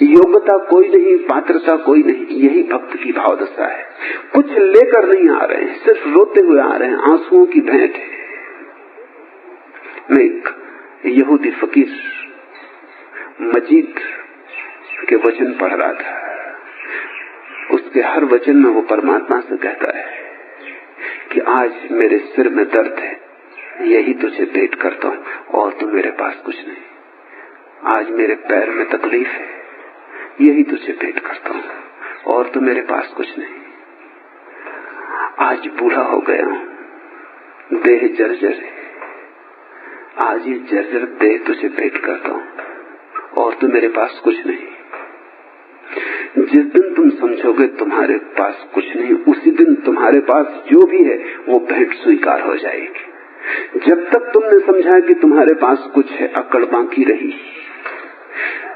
योग्यता कोई नहीं, पात्रता कोई नहीं। यही भक्त की भावदशा है। कुछ लेकर नहीं आ रहे हैं, सिर्फ रोते हुए आ रहे हैं। आंसुओं की भेंट है। मैं एक यहूदी फकीर मजीद के वचन पढ़ रहा था। उसके हर वचन में वो परमात्मा से कहता है कि आज मेरे सिर में दर्द है, यही तुझे भेंट करता हूं, और तू मेरे पास कुछ नहीं। आज मेरे पैर में तकलीफ है, यही तुझे भेंट करता हूं, और तू मेरे पास कुछ नहीं। आज बूढ़ा हो गया हूं, देह जर्जर है, आज ये जर्जर देह तुझे भेंट करता हूं, और तू मेरे पास कुछ नहीं। जिस दिन तुम समझोगे तुम्हारे पास कुछ नहीं, उसी दिन तुम्हारे पास जो भी है वो भेंट स्वीकार हो जाएगी। जब तक तुमने समझा कि तुम्हारे पास कुछ है, अकड़ बाकी रही,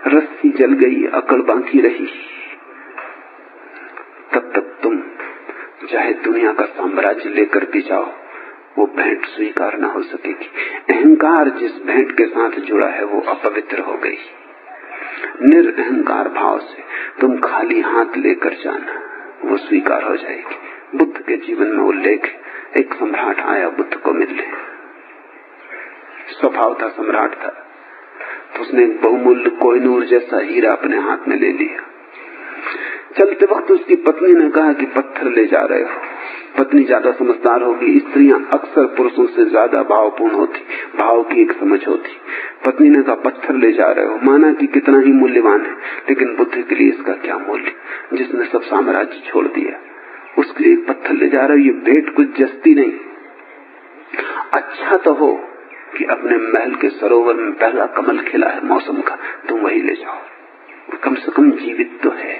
रस्सी जल गई, अकड़ बाकी रही, तब तक तुम चाहे दुनिया का साम्राज्य लेकर भी जाओ, वो भेंट स्वीकार न हो सकेगी। अहंकार जिस भेंट के साथ जुड़ा है वो अपवित्र हो गई। निरअहंकार भाव से तुम खाली हाथ लेकर जाना, वो स्वीकार हो जाएगी। बुद्ध के जीवन में उल्लेख, एक सम्राट आया बुद्ध को मिलने, स्वभाव था सम्राट था, तो उसने एक बहुमूल्य कोहिनूर जैसा हीरा अपने हाथ में ले लिया। चलते वक्त उसकी पत्नी ने कहा कि पत्थर ले जा रहे हो। पत्नी ज्यादा समझदार होगी, स्त्रियां अक्सर पुरुषों से ज्यादा भावपूर्ण होती, भाव की एक समझ होती। पत्नी ने कहा पत्थर ले जा रहे हो, माना कि कितना ही मूल्यवान है, लेकिन बुद्ध के लिए इसका क्या मूल्य, जिसने सब साम्राज्य छोड़ दिया, उसके लिए पत्थर ले जा रहे हो, ये भेंट कुछ जस्ती नहीं। अच्छा तो हो कि अपने महल के सरोवर में पहला कमल खिला है मौसम का, तुम वही ले जाओ, कम से कम जीवित तो है।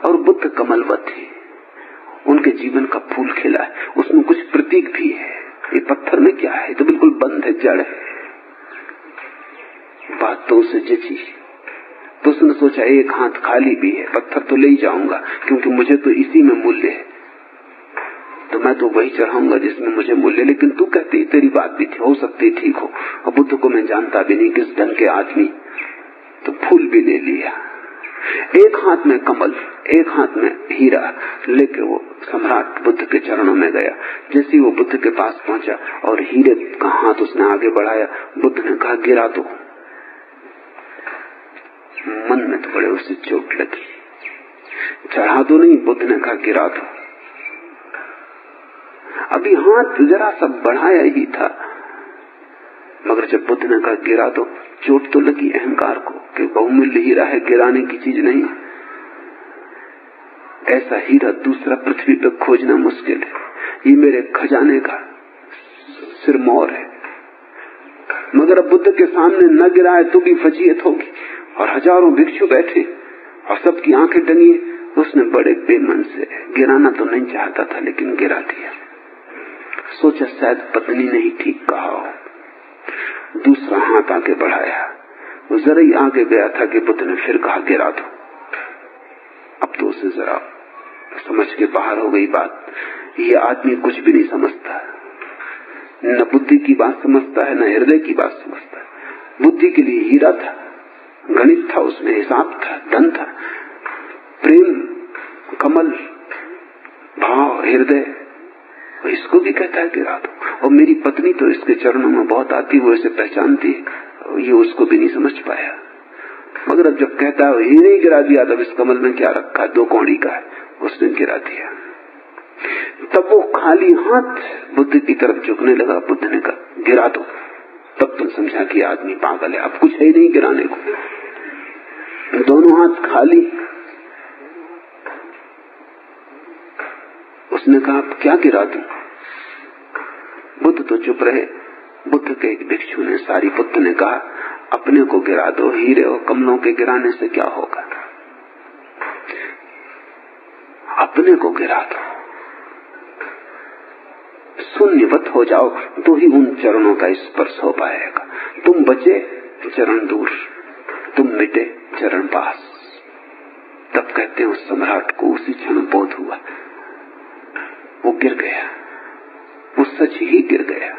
और बुद्ध कमलवत है, उनके जीवन का फूल खिला है, उसमें कुछ प्रतीक भी है। ये पत्थर में क्या है, तो बिल्कुल बंद है, जड़ है। बात तो उसे जची, तो उसने सोचा एक हाथ खाली भी है, पत्थर तो ले ही जाऊंगा, क्योंकि मुझे तो इसी में मूल्य है, तो मैं तो वही चढ़ाऊंगा जिसमें मुझे मूल्य। लेकिन तू कहती तेरी बात भी थी, हो सकती ठीक हो, और बुद्ध को मैं जानता भी नहीं किस ढंग के आदमी, तो फूल भी ले लिया। एक हाथ में कमल, एक हाथ में हीरा लेके वो सम्राट बुद्ध के चरणों में गया। जैसे वो बुद्ध के पास पहुंचा और हीरे का हाथ उसने आगे बढ़ाया, बुद्ध ने कहा गिरा दो। मन में तो बड़े उसे चोट लगी, चढ़ा दो नहीं, बुद्ध ने कहा गिरा दो। अभी हाथ जरा सा बढ़ाया ही था, मगर जब बुद्ध ने कहा गिरा दो, चोट तो लगी अहंकार को कि बहुमूल्य हीरा है, गिराने की चीज नहीं। ऐसा हीरा दूसरा पृथ्वी पर खोजना मुश्किल है, ये मेरे खजाने का सिरमौर है। मगर अब बुद्ध के सामने न गिराए तो भी फजीयत होगी, और हजारों भिक्षु बैठे और सबकी आंखें टंगी। उसने बड़े बेमन से, गिराना तो नहीं चाहता था लेकिन गिरा दिया। सोचा शायद पत्नी ने ही ठीक कहा हो। दूसरा हाथ आगे बढ़ाया, वो जरा ही आगे गया था कि बुद्ध ने फिर कहा गिरा दो। अब तो उसे जरा समझ के बाहर हो गई बात, ये आदमी कुछ भी नहीं समझता, न बुद्धि की बात समझता है, न हृदय की बात समझता है। बुद्धि के लिए हीरा था, गणित था, उसमें हिसाब था, धन था, प्रेम, कमल, भाव, हृदय, इसको भी कहता है गिरा दो। और मेरी पत्नी तो इसके चरणों में बहुत आती, वो इसे पहचानती, ये उसको भी नहीं समझ पाया। मगर अब जब कहता है हीरे ही गिरा दिया, तब इस कमल में क्या रखा है, 2 कौड़ी का है, उसने गिरा दिया। तब वो खाली हाथ बुद्ध की तरफ झुकने लगा। बुद्ध ने कहा गिरा दो। तब तुम समझा कि आदमी पागल है, अब कुछ है ही नहीं गिराने को, दोनों हाथ खाली। उसने कहा क्या गिरा दूं? बुद्ध तो चुप रहे। बुद्ध के एक भिक्षु ने, सारी पुत्र ने कहा अपने को गिरा दो, हीरे और कमलों के गिराने से क्या होगा, अपने को गिरा दो, शून्यवत हो जाओ तो ही उन चरणों का स्पर्श हो पाएगा। तुम बचे चरण दूर, तुम मिटे चरण पास। तब कहते हैं उस सम्राट को उसी क्षण बोध हुआ, वो गिर गया, वो सच ही गिर गया।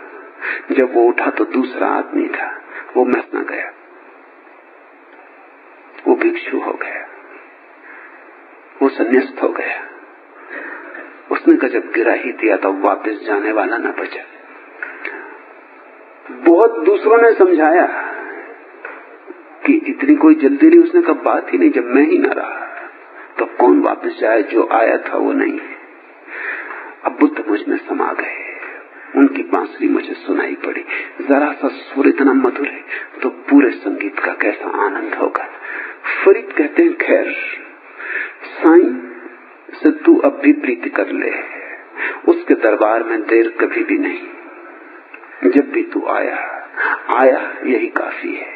जब वो उठा तो दूसरा आदमी था, वो मस न गया, वो भिक्षु हो गया, वो संन्यास्त हो गया। उसने कहा जब गिरा ही दिया तो वापस जाने वाला न बचा। बहुत दूसरों ने समझाया कि इतनी कोई जल्दी नहीं। उसने कहा बात ही नहीं, जब मैं ही न रहा तो कौन वापस जाए, जो आया था वो नहीं। अब बुद्ध मुझ में समा गए, उनकी बांसुरी मुझे सुनाई पड़ी। जरा सा सुर इतना मधुर है तो पूरे संगीत का कैसा आनंद होगा। फरीद कहते हैं खैर साईं से तू अब भी प्रीति कर ले, उसके दरबार में देर कभी भी नहीं। जब भी तू आया यही काफी है।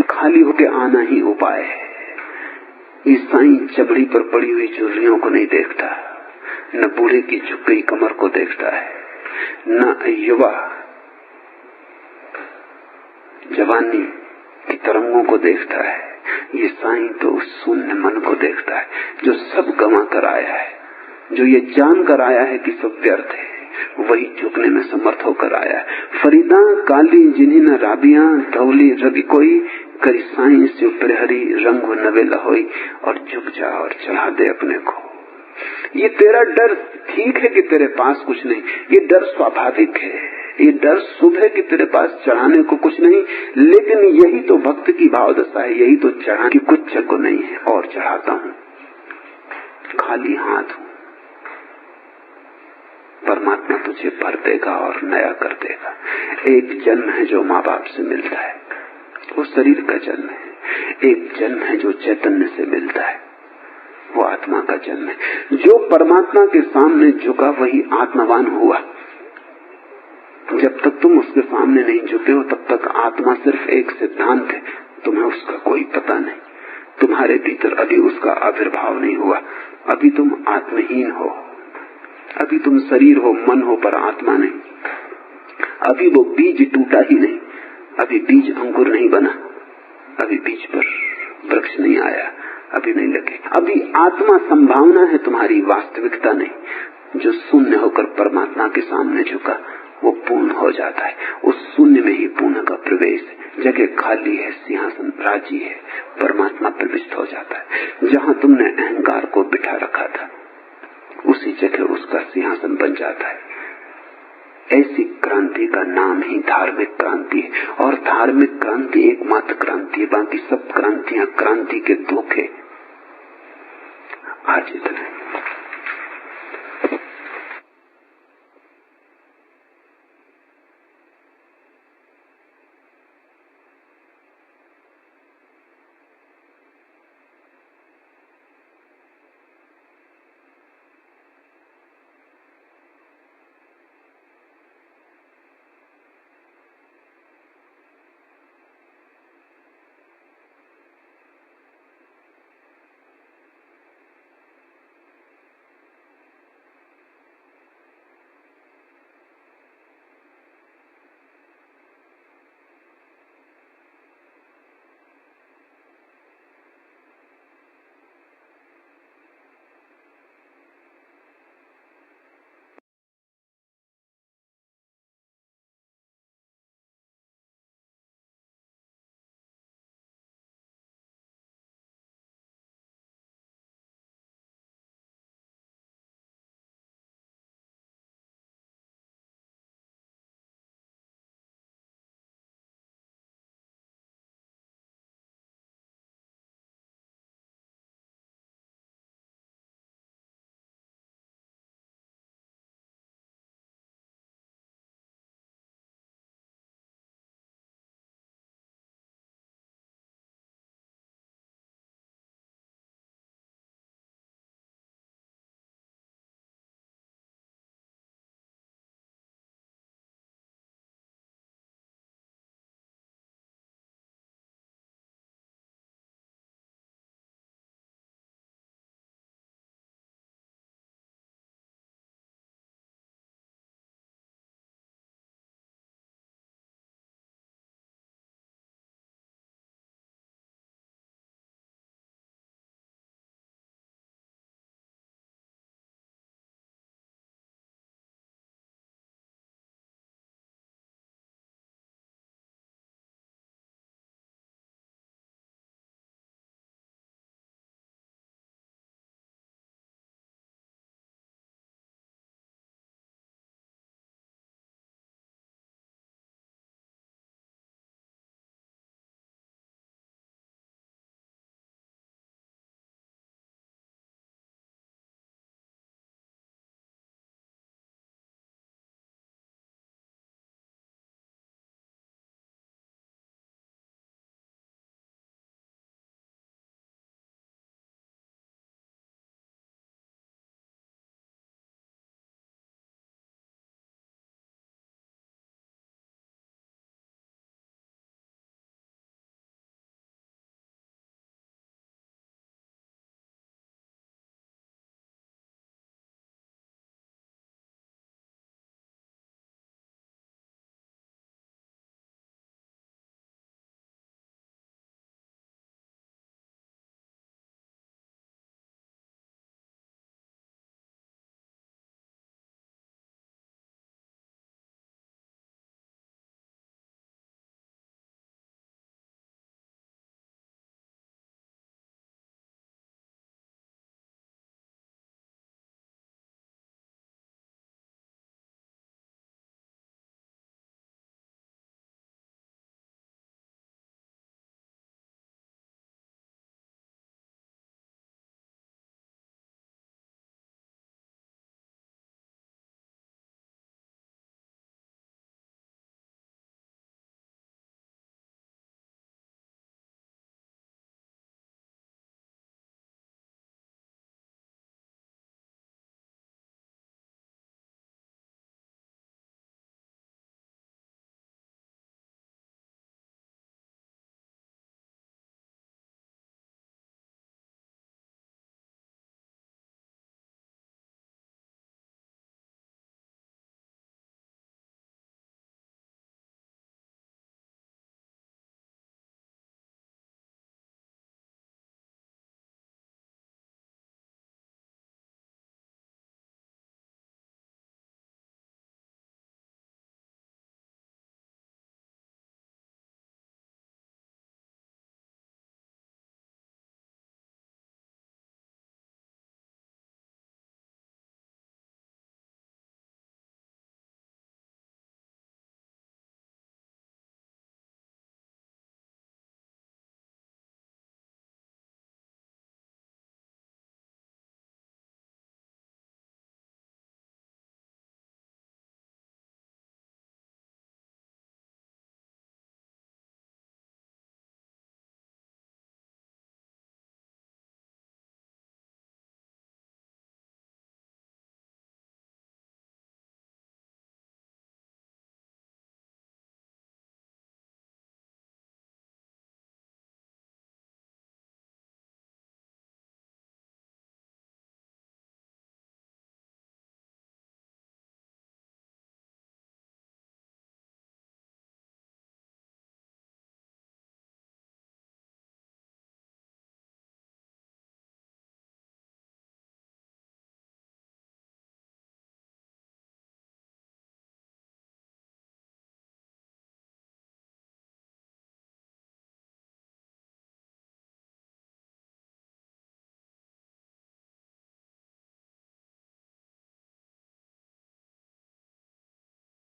खाली होके आना ही उपाय है। ये साईं चमड़ी पर पड़ी हुई चुर्रियों को नहीं देखता, न बूढ़े की झुक गई कमर को देखता है, न युवा जवानी की तरंगों को देखता है। ये साईं तो उस शून्य मन को देखता है जो सब गंवा कर आया है, जो ये जान कर आया है कि सब व्यर्थ है, वही झुकने में समर्थ होकर आया है। फरीदा काली जिन्हीं न राबियां धौली रवि कोई, करी साईं से प्रहरी रंग नवेला होई, और झुक जा और चढ़ा दे अपने को। ये तेरा डर ठीक है कि तेरे पास कुछ नहीं, ये डर स्वाभाविक है, ये डर शुभ है कि तेरे पास चढ़ाने को कुछ नहीं। लेकिन यही तो भक्त की भाव दशा है, यही तो चढ़ा की कुछ को नहीं है और चढ़ाता हूं, खाली हाथ हूं। परमात्मा तुझे भर देगा और नया कर देगा। एक जन्म है जो माँ बाप से मिलता है, वो शरीर का जन्म है। एक जन्म है जो चैतन्य से मिलता है, वो आत्मा का जन्म है। जो परमात्मा के सामने झुका वही आत्मवान हुआ। जब तक तुम उसके सामने नहीं झुके हो तब तक आत्मा सिर्फ एक सिद्धांत है, तुम्हें उसका कोई पता नहीं। तुम्हारे भीतर अभी उसका आविर्भाव नहीं हुआ, अभी तुम आत्महीन हो, अभी तुम शरीर हो, मन हो, पर आत्मा नहीं। अभी वो बीज टूटा ही नहीं, अभी बीज अंकुर नहीं बना, अभी बीज पर वृक्ष नहीं आया, अभी नहीं लगे। अभी आत्मा संभावना है तुम्हारी, वास्तविकता नहीं। जो शून्य होकर परमात्मा के सामने झुका वो पूर्ण हो जाता है। उस शून्य में ही पूर्ण का प्रवेश है। जगह खाली है, सिंहासन राजी है, परमात्मा प्रविष्ट हो जाता है। जहां तुमने अहंकार को बिठा रखा था उसी जगह उसका सिंहासन बन जाता है। ऐसी क्रांति का नाम ही धार्मिक क्रांति है। और धार्मिक क्रांति एकमात्र क्रांति है, बाकी सब क्रांतियां क्रांति के धोखे। आज इतना।